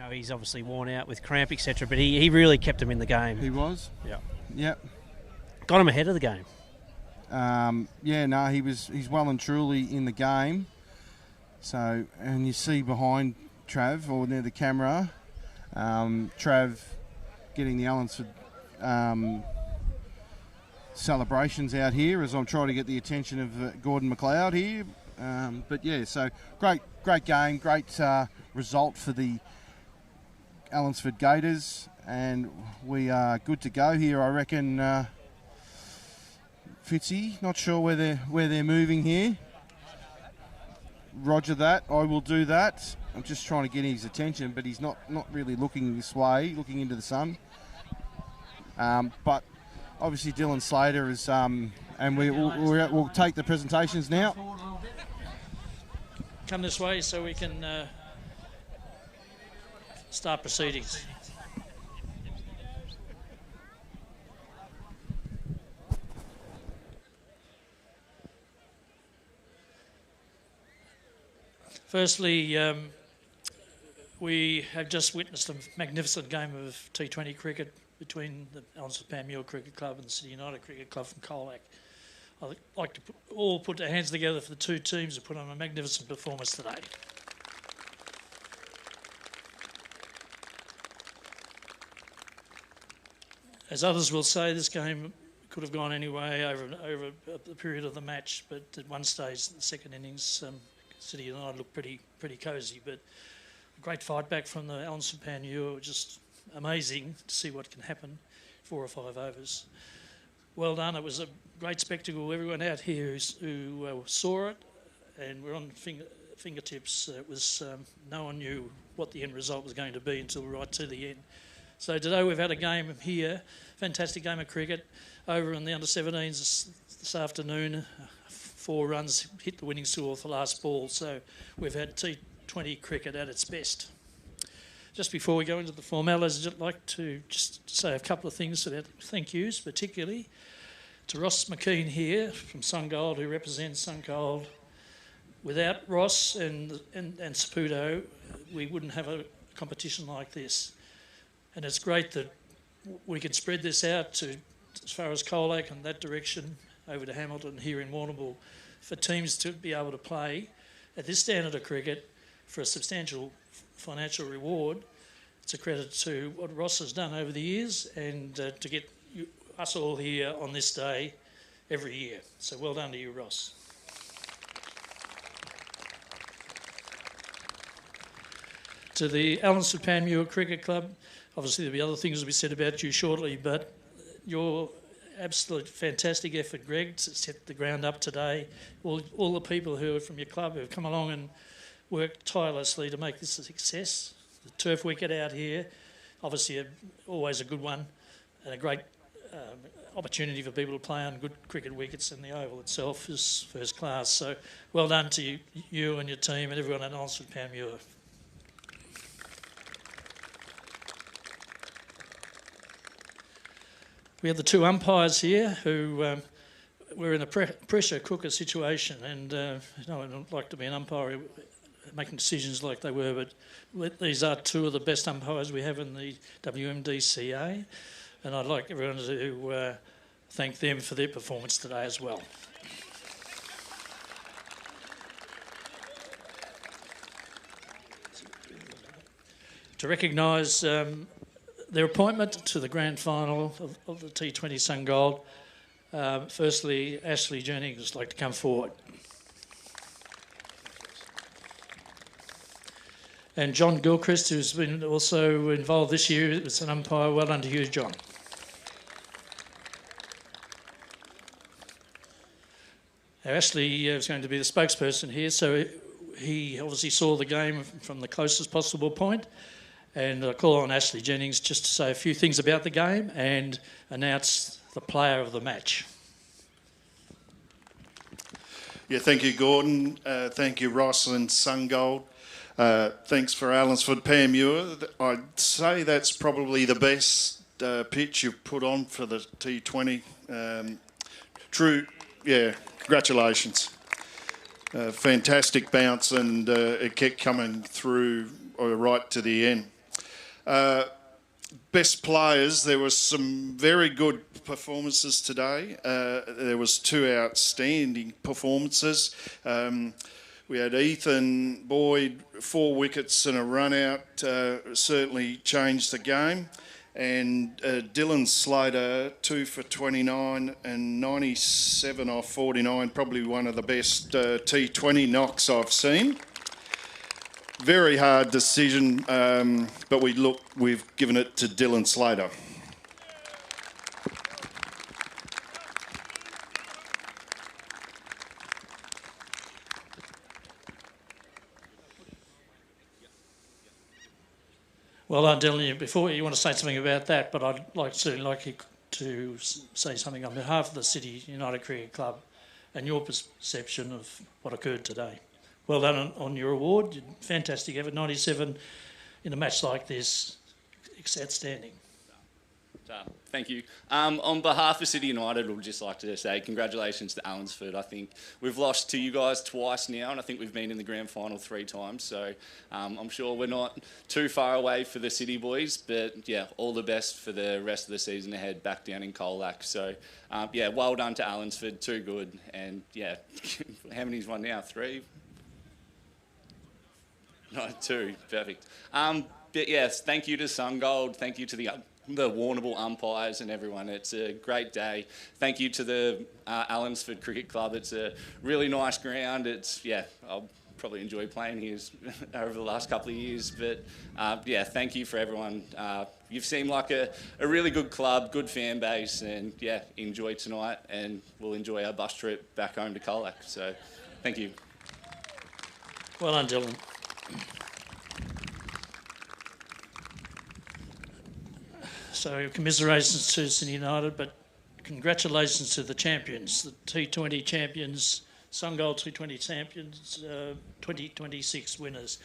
he's obviously worn out with cramp, etc., but he really kept him in the game. He was? Yeah. Yep. Got him ahead of the game. He's well and truly in the game. So, and you see behind Trav, or near the camera, Trav getting the Allansford celebrations out here as I'm trying to get the attention of Gordon McLeod here. So great game, great result for the Allansford Gators, and we are good to go here, I reckon. Fitzy, not sure where they're moving here. Roger that, I will do that. I'm just trying to get his attention, but he's not really looking this way, looking into the sun. But obviously Dylan Slater is, and we'll take the presentations now. Come this way so we can start proceedings. Firstly, we have just witnessed a magnificent game of T20 cricket between the Allansford Panmure Cricket Club and the City United Cricket Club from Colac. I'd like to all put their hands together for the two teams who put on a magnificent performance today. As others will say, this game could have gone any way over the period of the match, but at one stage, the second innings, City United looked pretty cosy, but a great fight back from the Allansford Panmure, just amazing to see what can happen, 4 or 5 overs. Well done, it was a great spectacle. Everyone out here who saw it, and we're on fingertips. It was no one knew what the end result was going to be until right to the end. So today we've had a game here, fantastic game of cricket, over in the under-17s this afternoon. 4 runs hit the winning score for the last ball, so we've had T20 cricket at its best. Just before we go into the formalities, I'd like to just say a couple of things about thank yous, particularly to Ross McKean here from Sungold, who represents Sungold. Without Ross and Saputo, we wouldn't have a competition like this. And it's great that we can spread this out to as far as Colac and that direction, over to Hamilton here in Warrnambool, for teams to be able to play at this standard of cricket for a substantial financial reward. It's a credit to what Ross has done over the years, and to get us all here on this day every year. So well done to you, Ross. To the Allansford Panmure Cricket Club, obviously there'll be other things to be said about you shortly, but your absolute fantastic effort, Greg, to set the ground up today. All the people who are from your club who have come along and worked tirelessly to make this a success. The turf wicket out here, obviously always a good one, and a great opportunity for people to play on good cricket wickets, and the oval itself is first class. So well done to you and your team and everyone at Allansford Panmure. We have the 2 umpires here who were in a pressure cooker situation, and I don't like to be an umpire making decisions like they were, but these are 2 of the best umpires we have in the WMDCA, and I'd like everyone to thank them for their performance today as well. To recognise their appointment to the grand final of the T20 Sungold. Firstly, Ashley Jennings would like to come forward. And John Gilchrist, who's been also involved this year as an umpire. Well done to you, John. Now, Ashley is going to be the spokesperson here, so he obviously saw the game from the closest possible point. And I call on Ashley Jennings just to say a few things about the game and announce the player of the match. Yeah, thank you, Gordon. Thank you, Ross and Sungold. Thanks for Allansford Panmure. I'd say that's probably the best pitch you've put on for the T20. Congratulations. Fantastic bounce, and it kept coming through right to the end. Best players, there was some very good performances today. There was 2 outstanding performances. We had Ethan Boyd, 4 wickets and a run out, certainly changed the game. And Dylan Slater, 2 for 29 and 97 off 49, probably one of the best T20 knocks I've seen. Very hard decision, but we've given it to Dylan Slater. Well done, Dylan. Before you want to say something about that, but I'd certainly like you to say something on behalf of the City United Cricket Club and your perception of what occurred today. Well done on your award. Fantastic effort. 97 in a match like this. It's outstanding. Thank you. On behalf of City United, we'd just like to say congratulations to Allansford. I think we've lost to you guys twice now, and I think we've been in the grand final 3 times. So I'm sure we're not too far away for the City boys. But yeah, all the best for the rest of the season ahead back down in Colac. So yeah, well done to Allansford. Too good. And yeah, how many's won now? 3? No, 2. Perfect. But yes, thank you to Sungold. Thank you to the Warrnambool umpires and everyone. It's a great day. Thank you to the Allansford Cricket Club. It's a really nice ground. I'll probably enjoy playing here over the last couple of years. But yeah, thank you for everyone. You've seemed like a really good club, good fan base, and yeah, enjoy tonight, and we'll enjoy our bus trip back home to Colac. So thank you. Well done, Dylan. So commiserations to City United, but congratulations to the champions, the T20 champions, Sungold T20 champions, 2026 winners.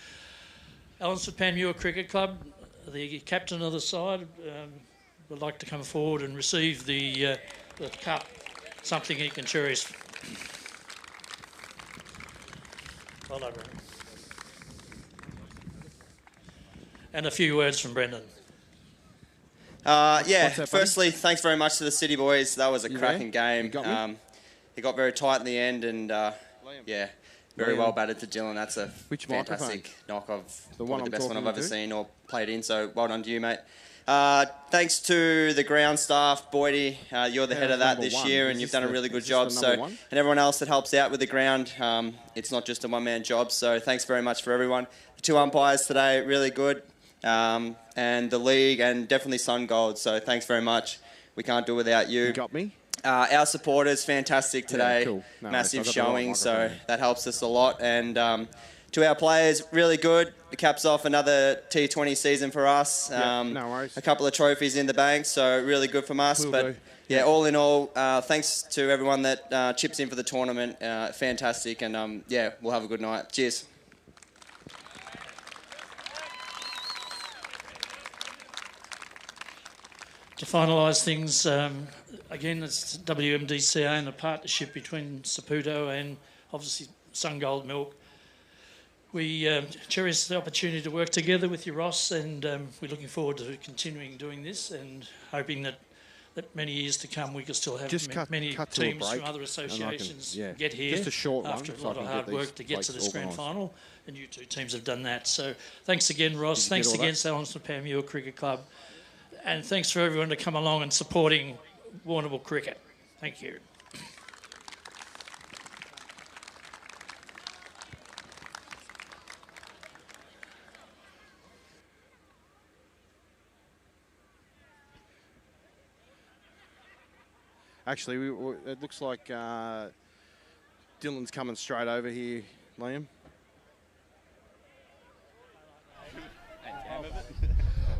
Allansford Panmure Cricket Club, the captain of the side, would like to come forward and receive the cup, something he can cherish. Well done, Brendan. And a few words from Brendan. Firstly, thanks very much to the City boys. That was a cracking game. It got very tight in the end, and very well batted to Dylan. That's a fantastic knock of the best one I've ever seen or played in. So well done to you, mate. Thanks to the ground staff, Boydie. You're the head of that this year, and you've done a really good job. And everyone else that helps out with the ground. It's not just a one-man job. So thanks very much for everyone. The 2 umpires today, really good. And the league, and definitely Sungold. So thanks very much. We can't do it without you. You got me. Our supporters, fantastic today. Yeah, cool. Massive showing, so that helps us a lot. And to our players, really good. It caps off another T20 season for us. No worries. A couple of trophies in the bank, so really good from us. All in all, thanks to everyone that chips in for the tournament. Fantastic, and we'll have a good night. Cheers. To finalise things, again, it's WMDCA and a partnership between Saputo and obviously Sungold Milk. We cherish the opportunity to work together with you, Ross, and we're looking forward to continuing doing this and hoping that many years to come we can still have many teams from other associations get here just a short after one, a lot of hard work to get to this grand final, and you 2 teams have done that. So thanks again, Ross. Thanks again, Allansford Panmure Cricket Club. And thanks for everyone to come along and supporting Warrnambool cricket. Thank you. Actually, it looks like Dylan's coming straight over here, Liam.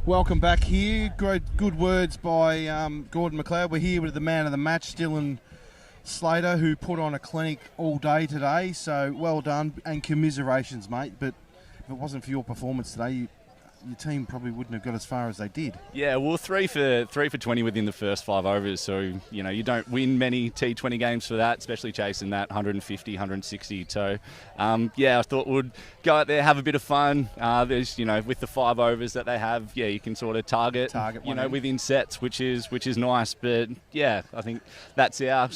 Welcome back here. Great, good words by Gordon McLeod. We're here with the man of the match, Dylan Slater, who put on a clinic all day today. So well done and commiserations, mate. But if it wasn't for your performance today, your team probably wouldn't have got as far as they did. Yeah, well, 3 for 20 within the first 5 overs. So, you don't win many T20 games for that, especially chasing that 150, 160. So, I thought we'd go out there, have a bit of fun. There's, with the 5 overs that they have, you can sort of target within sets, which is nice. But, I think that's our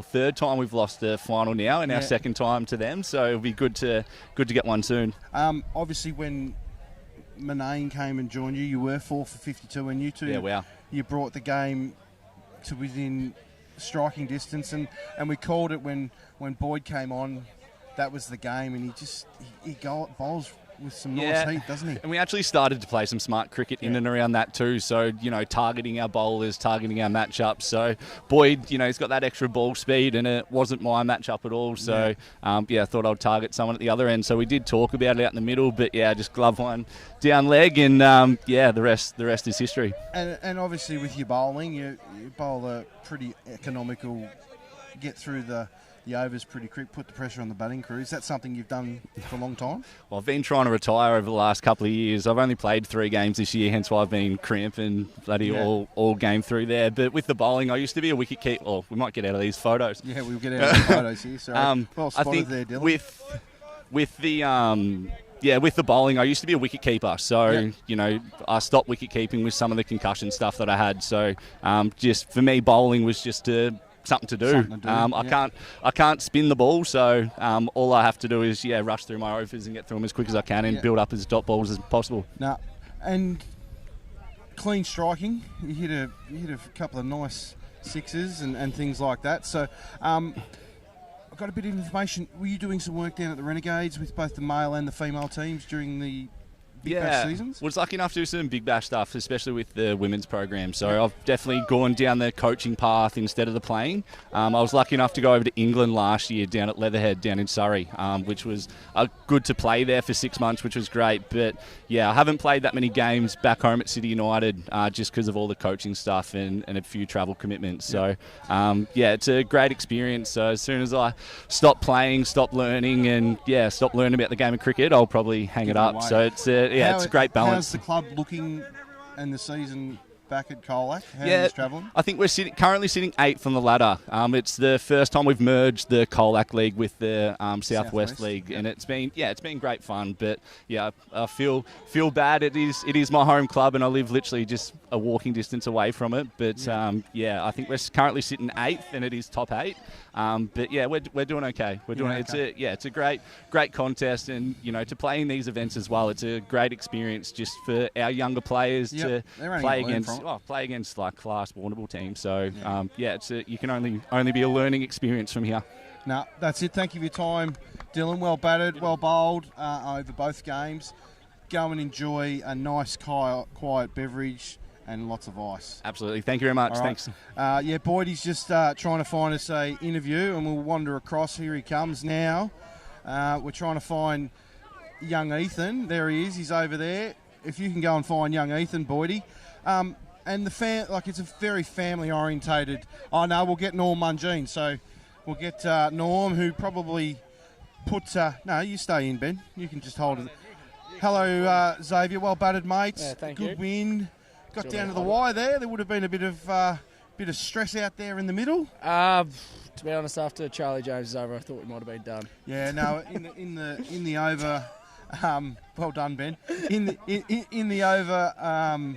third time we've lost the final now and our second time to them. So it'll be good to get one soon. Obviously, when Moyne came and joined you, you were 4 for 52, and you two, you brought the game to within striking distance, and we called it when Boyd came on. That was the game, and he bowls with some nice heat, doesn't he? And we actually started to play some smart cricket in and around that too. So, targeting our bowlers, targeting our matchups. So, Boyd, he's got that extra ball speed, and it wasn't my matchup at all. So, I thought I'd target someone at the other end. So we did talk about it out in the middle, but just glove one down leg, and the rest is history. And obviously with your bowling, you bowl a pretty economical, get through the overs pretty quick, put the pressure on the batting crew. Is that something you've done for a long time? Well, I've been trying to retire over the last couple of years. I've only played 3 games this year, hence why I've been cramping all game through there. But with the bowling, I used to be a wicket keeper. Well, we might get out of these photos. Yeah, we'll get out of the photos here. Sorry. Well spotted, I think there, Dylan. with the bowling, I used to be a wicket keeper. So, I stopped wicket keeping with some of the concussion stuff that I had. So, just for me, bowling was just something to do. I can't spin the ball, so all I have to do is rush through my overs and get through them as quick as I can and build up as dot balls as possible. Now, and clean striking. You hit a couple of nice sixes and things like that. So I've got a bit of information. Were you doing some work down at the Renegades with both the male and the female teams during the Big Bash seasons? Was lucky enough to do some Big Bash stuff, especially with the women's program. So I've definitely gone down the coaching path instead of the playing. I was lucky enough to go over to England last year down at Leatherhead down in Surrey, which was good to play there for 6 months, which was great. But I haven't played that many games back home at City United just because of all the coaching stuff and a few travel commitments. So it's a great experience. So as soon as I stop playing, stop learning, and stop learning about the game of cricket, I'll probably hang it up. So it's it's a great balance. How's the club looking in the season back at Colac? How's travelling? I think we're currently sitting 8th on the ladder. It's the first time we've merged the Colac League with the Southwest League, and it's been great fun. But I feel bad. It is my home club, and I live literally just a walking distance away from it. But I think we're currently sitting 8th, and it is top 8. But we're doing okay. We're doing it's a great contest, and to play in these events as well. It's a great experience just for our younger players to play against like class Warrnambool teams. So you can only be a learning experience from here. No, that's it. Thank you for your time, Dylan. Well batted, well bowled over both games. Go and enjoy a nice quiet beverage and lots of ice. Absolutely. Thank you very much. Right. Thanks. Boydie's just trying to find us a interview, and we'll wander across. Here he comes now. We're trying to find young Ethan. There he is. He's over there. If you can go and find young Ethan, Boydie. And it's a very family-orientated. Oh, no, we'll get Norm Mungine. So we'll get Norm, who probably put... no, you stay in, Ben. You can just hold it. Hello, Xavier. Well batted, mates. Yeah, thank you. Good win. Got down to the wire there. There would have been a bit of stress out there in the middle. To be honest, after Charlie James is over, I thought we might have been done. Yeah, no, in the over... well done, Ben. In the over...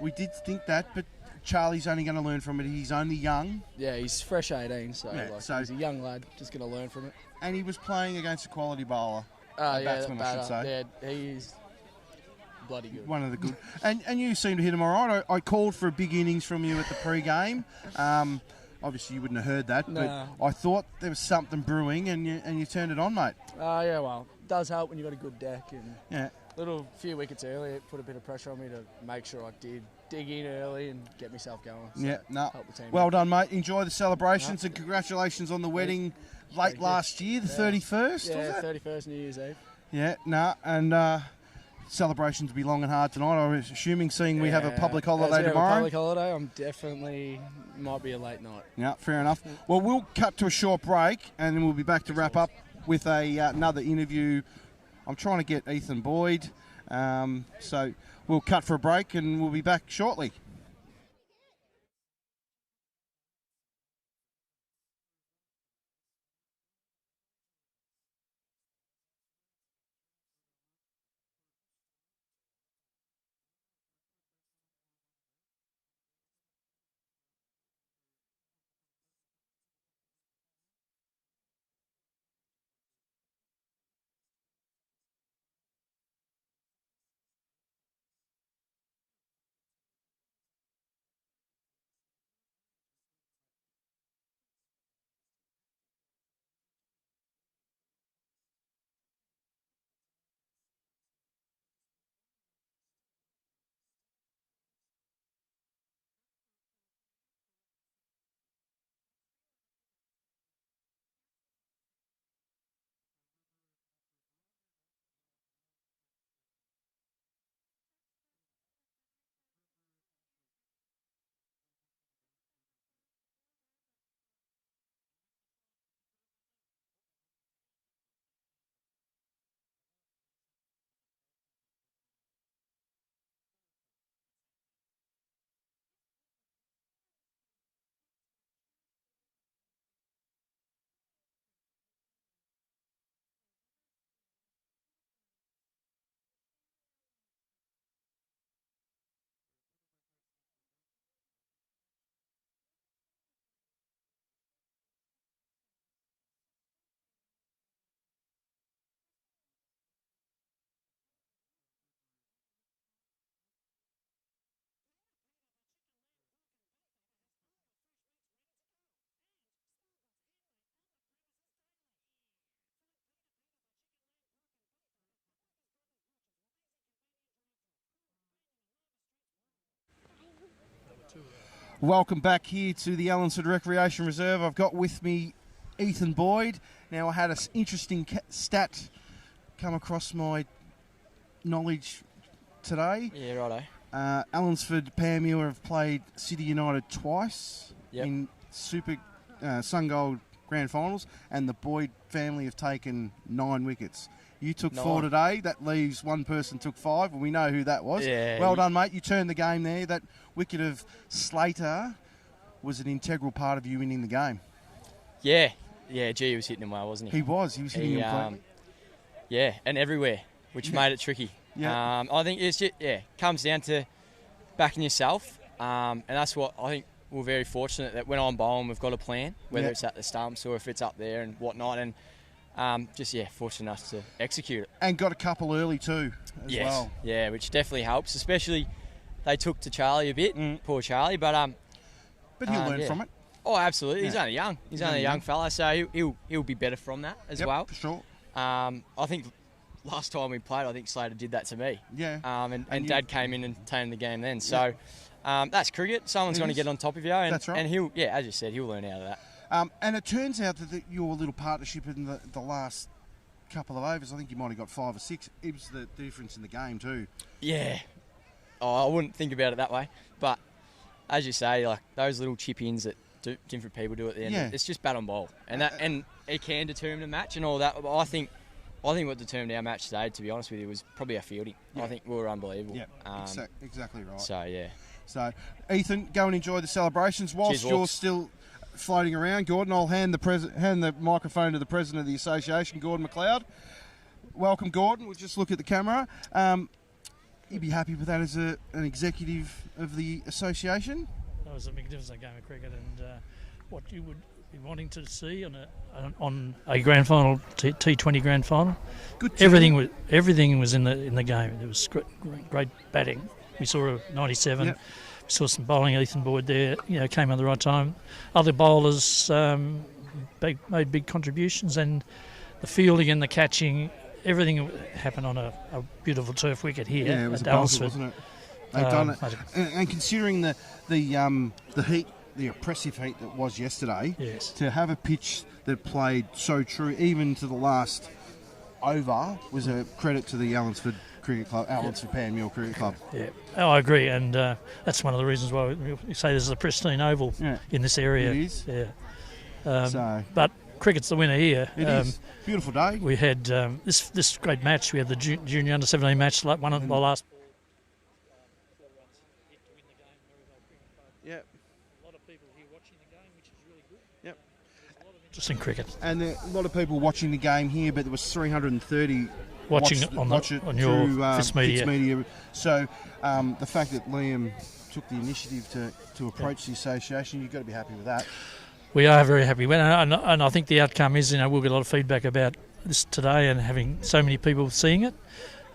we did think that, but Charlie's only going to learn from it. He's only young. Yeah, he's fresh 18, so he's a young lad, just going to learn from it. And he was playing against a quality bowler. Batsman, I should say. Yeah, he's bloody good. One of the good. And you seem to hit him all right. I called for a big innings from you at the pre-game. Obviously, you wouldn't have heard that, but I thought there was something brewing, and you turned it on, mate. Well, it does help when you've got a good deck. And few wickets early, it put a bit of pressure on me to make sure I did dig in early and get myself going. So Yeah, no. help the team Well out. done, mate. Enjoy the celebrations and congratulations on the wedding late last year, the 31st, was Yeah, it? 31st New Year's Eve. Yeah, no, and celebrations will be long and hard tonight. I was assuming, seeing we have a public holiday As we have tomorrow. a public holiday, I'm definitely might be a late night. Yeah, fair enough. Well, we'll cut to a short break and then we'll be back to wrap up with another interview. I'm trying to get Ethan Boyd, so we'll cut for a break and we'll be back shortly. Welcome back here to the Allansford Recreation Reserve. I've got with me Ethan Boyd. Now, I had an interesting stat come across my knowledge today. Yeah, righto. Allansford Panmure have played City United twice in Super Sungold Grand Finals, and the Boyd family have taken 9 wickets. You took 4 today. That leaves one person took 5, and we know who that was. Yeah, well done, mate. You turned the game there. That wicket of Slater was an integral part of you winning the game. Yeah, G was hitting him well, wasn't he? He was hitting him clean. Yeah, and everywhere, which made it tricky. Yeah. I think it's just, comes down to backing yourself, and that's what I think we're very fortunate that when I'm bowling, we've got a plan, whether it's at the stumps or if it's up there and whatnot, and fortunate enough to execute it. And got a couple early too, as well. Yeah, which definitely helps, especially they took to Charlie a bit, poor Charlie, but he'll learn from it. Oh, absolutely. He's Yeah. only young. He's only a young fella, so he'll be better from that as well. For sure. I think last time we played, I think Slater did that to me. Yeah. And Dad came in and turned the game then. So that's cricket. Someone's going to get on top of you. And, That's right. And he'll, as you said, he'll learn out of that. And it turns out that your little partnership in the last couple of overs, I think you might have got 5 or 6. It was the difference in the game too. Yeah. Oh, I wouldn't think about it that way. But as you say, like those little chip-ins that different people do at the end, it's just bat on ball. And and it can determine a match and all that. But I think what determined our match today, to be honest with you, was probably our fielding. Yeah. I think we were unbelievable. Yeah, exactly right. So, yeah. So, Ethan, go and enjoy the celebrations. Whilst Cheers, you're Walks. still floating around, Gordon, I'll hand the microphone to the president of the association, Gordon McLeod. Welcome, Gordon. We'll just look at the camera. You'd be happy with that as an executive of the association? That was a magnificent game of cricket, and what you would be wanting to see on a grand final, T20 grand final. Good. Everything was in the game. There was great batting. We saw a 97. Yep. We saw some bowling. Ethan Boyd there, came at the right time. Other bowlers made big contributions, and the fielding and the catching. Everything happened on a beautiful turf wicket here Yeah, it was at a belter, Allansford. wasn't it? They've done it, and considering the heat, the oppressive heat that was yesterday, yes, to have a pitch that played so true, even to the last over, was a credit to the Allansford Cricket Club, Allansford Panmure Cricket Club. Yeah, I agree, and that's one of the reasons why we say this is a pristine oval in this area. It is. Yeah. But cricket's the winner here. It is. Beautiful day. We had this great match. We had the junior under-17 match, like one of the last. Yep. A lot of people here watching the game, which is really good. Yep. There's a lot of interest in cricket. And a lot of people watching the game here, but there was 330 watching it on your Fitz Media. So the fact that Liam took the initiative to approach the association, you've got to be happy with that. We are very happy, and I think the outcome is, we'll get a lot of feedback about this today, and having so many people seeing it.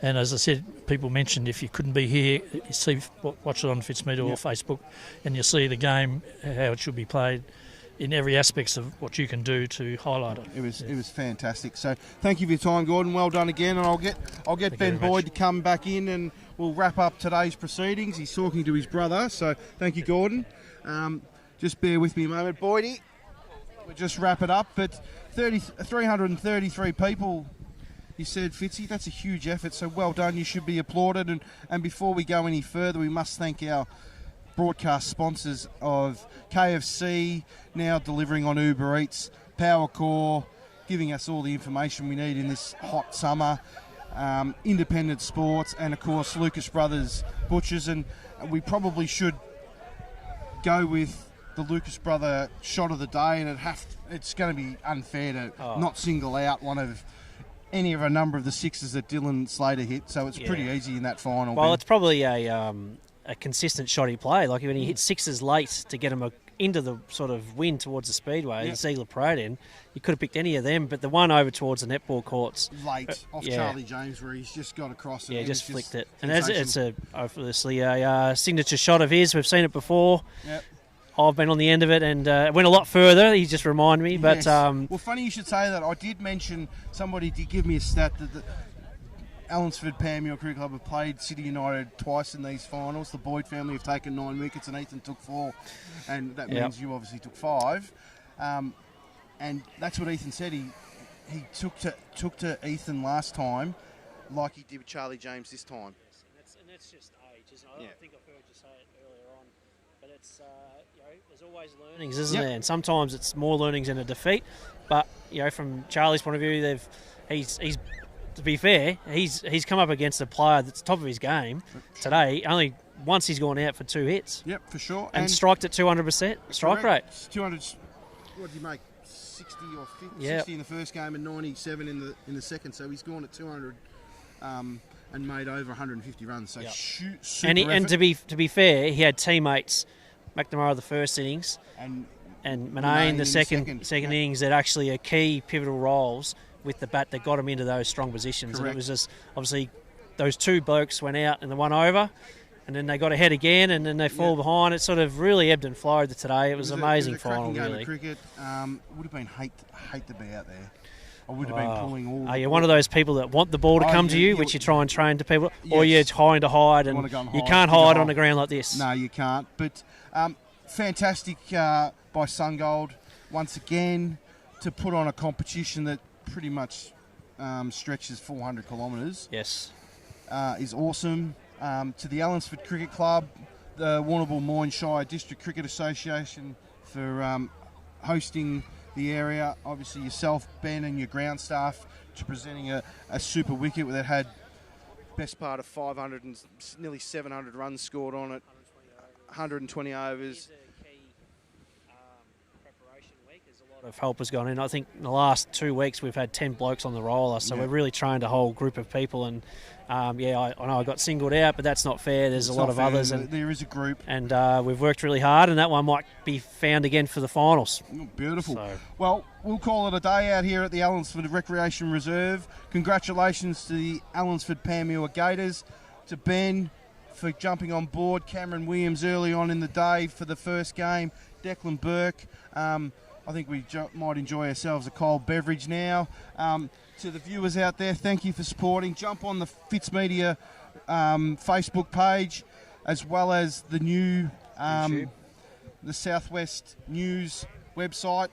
And as I said, people mentioned if you couldn't be here, you watch it on Fitzmedia or Facebook, and you see the game, how it should be played in every aspect of what you can do to highlight it. It was fantastic. So thank you for your time, Gordon. Well done again, and I'll get Ben Boyd to come back in, and we'll wrap up today's proceedings. He's talking to his brother, so thank you, Gordon. Just bear with me a moment, Boydie. We'll just wrap it up, but 333 people, you said, Fitzy, that's a huge effort, so well done. You should be applauded. And before we go any further, we must thank our broadcast sponsors of KFC, now delivering on Uber Eats, Powercor, giving us all the information we need in this hot summer, Independent Sports, and of course Lucas Brothers Butchers. And we probably should go with the Lucas Brother shot of the day, and it's going to be unfair to not single out any of a number of the sixes that Dylan Slater hit, so it's pretty easy in that final. Well, it's probably a consistent shot he played. Like when he hit sixes late to get him into the sort of wind towards the speedway, the Ziegler Parade end, you could have picked any of them, but the one over towards the netball courts late off Charlie James, where he's just got across it. Yeah, just flicked it. And it's obviously a signature shot of his. We've seen it before. Yep. I've been on the end of it, and it went a lot further. He just reminded me, but yes. Well, funny you should say that. I did mention, somebody did give me a stat that the Allansford Panmure Cricket Club have played City United twice in these finals. The Boyd family have taken 9 wickets, and Ethan took 4, and that means you obviously took 5. And that's what Ethan said. He took to Ethan last time, like he did with Charlie James this time. Yes, and that's just age, isn't it? I don't think I've heard you say it earlier on, but it's there's always learnings, isn't there? And sometimes it's more learnings than a defeat. But from Charlie's point of view, he's to be fair, he's come up against a player that's top of his game today. Only once he's gone out for 2 hits. Yep, for sure. And striked at 200% strike rate. 200. What did he make? 60 or 50, 60 in the first game and 97 in the second. So he's gone at 200 and made over 150 runs. So super and to be fair, he had teammates, McNamara the first innings and Moyne the second innings that actually are key pivotal roles with the bat that got him into those strong positions. Correct. And it was just obviously those 2 blokes went out in the one over, and then they got ahead again, and then they fall behind. It sort of really ebbed and flowed today. It was an amazing final, game really. Of cricket. Would have been hate to be out there. I would have been pulling all. Are you one of those people that want the ball to come to you, which you try and train to people, or you're trying to hide, and you can't hide on the ground like this? No, you can't. But fantastic by Sungold once again to put on a competition that pretty much stretches 400 kilometres. Yes. Is awesome. To the Allansford Cricket Club, the Warrnambool Moyne Shire District Cricket Association for hosting the area. Obviously yourself, Ben, and your ground staff to presenting a super wicket that had best part of 500 and nearly 700 runs scored on it, 120 overs. Of help has gone in. I think in the last 2 weeks we've had 10 blokes on the roller, so we're really trained a whole group of people. And I know I got singled out, but that's not fair. There's a lot of others, and there is a group, and we've worked really hard, and that one might be found again for the finals. Oh, beautiful. Well, we'll call it a day out here at the Allansford Recreation Reserve. Congratulations to the Allansford Panmure Gators, to Ben for jumping on board, Cameron Williams early on in the day for the first game, Declan Burke. I think we might enjoy ourselves a cold beverage now. To the viewers out there, thank you for supporting. Jump on the Fitz Media Facebook page. as well as the new the Southwest News website.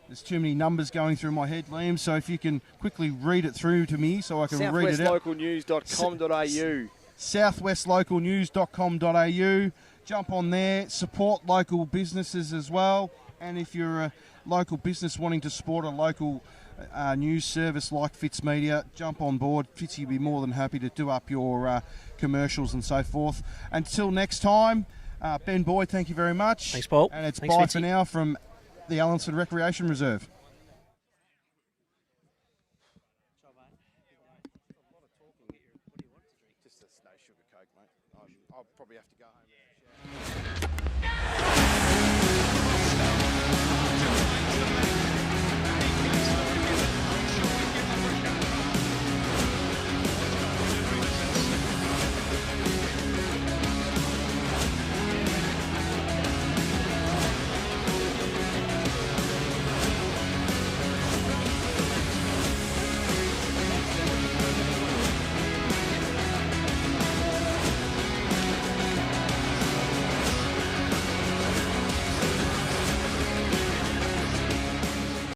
There's too many numbers going through my head, Liam, so if you can quickly read it through to me so I can read it out. Southwestlocalnews.com.au. Southwestlocalnews.com.au. Jump on there, support local businesses as well, and if you're a local business wanting to support a local news service like Fitz Media, jump on board. Fitzy will be more than happy to do up your commercials and so forth. Until next time, Ben Boyd, thank you very much. Thanks, Paul. And it's Thanks, bye Fitzy. for now from the Allansford Recreation Reserve.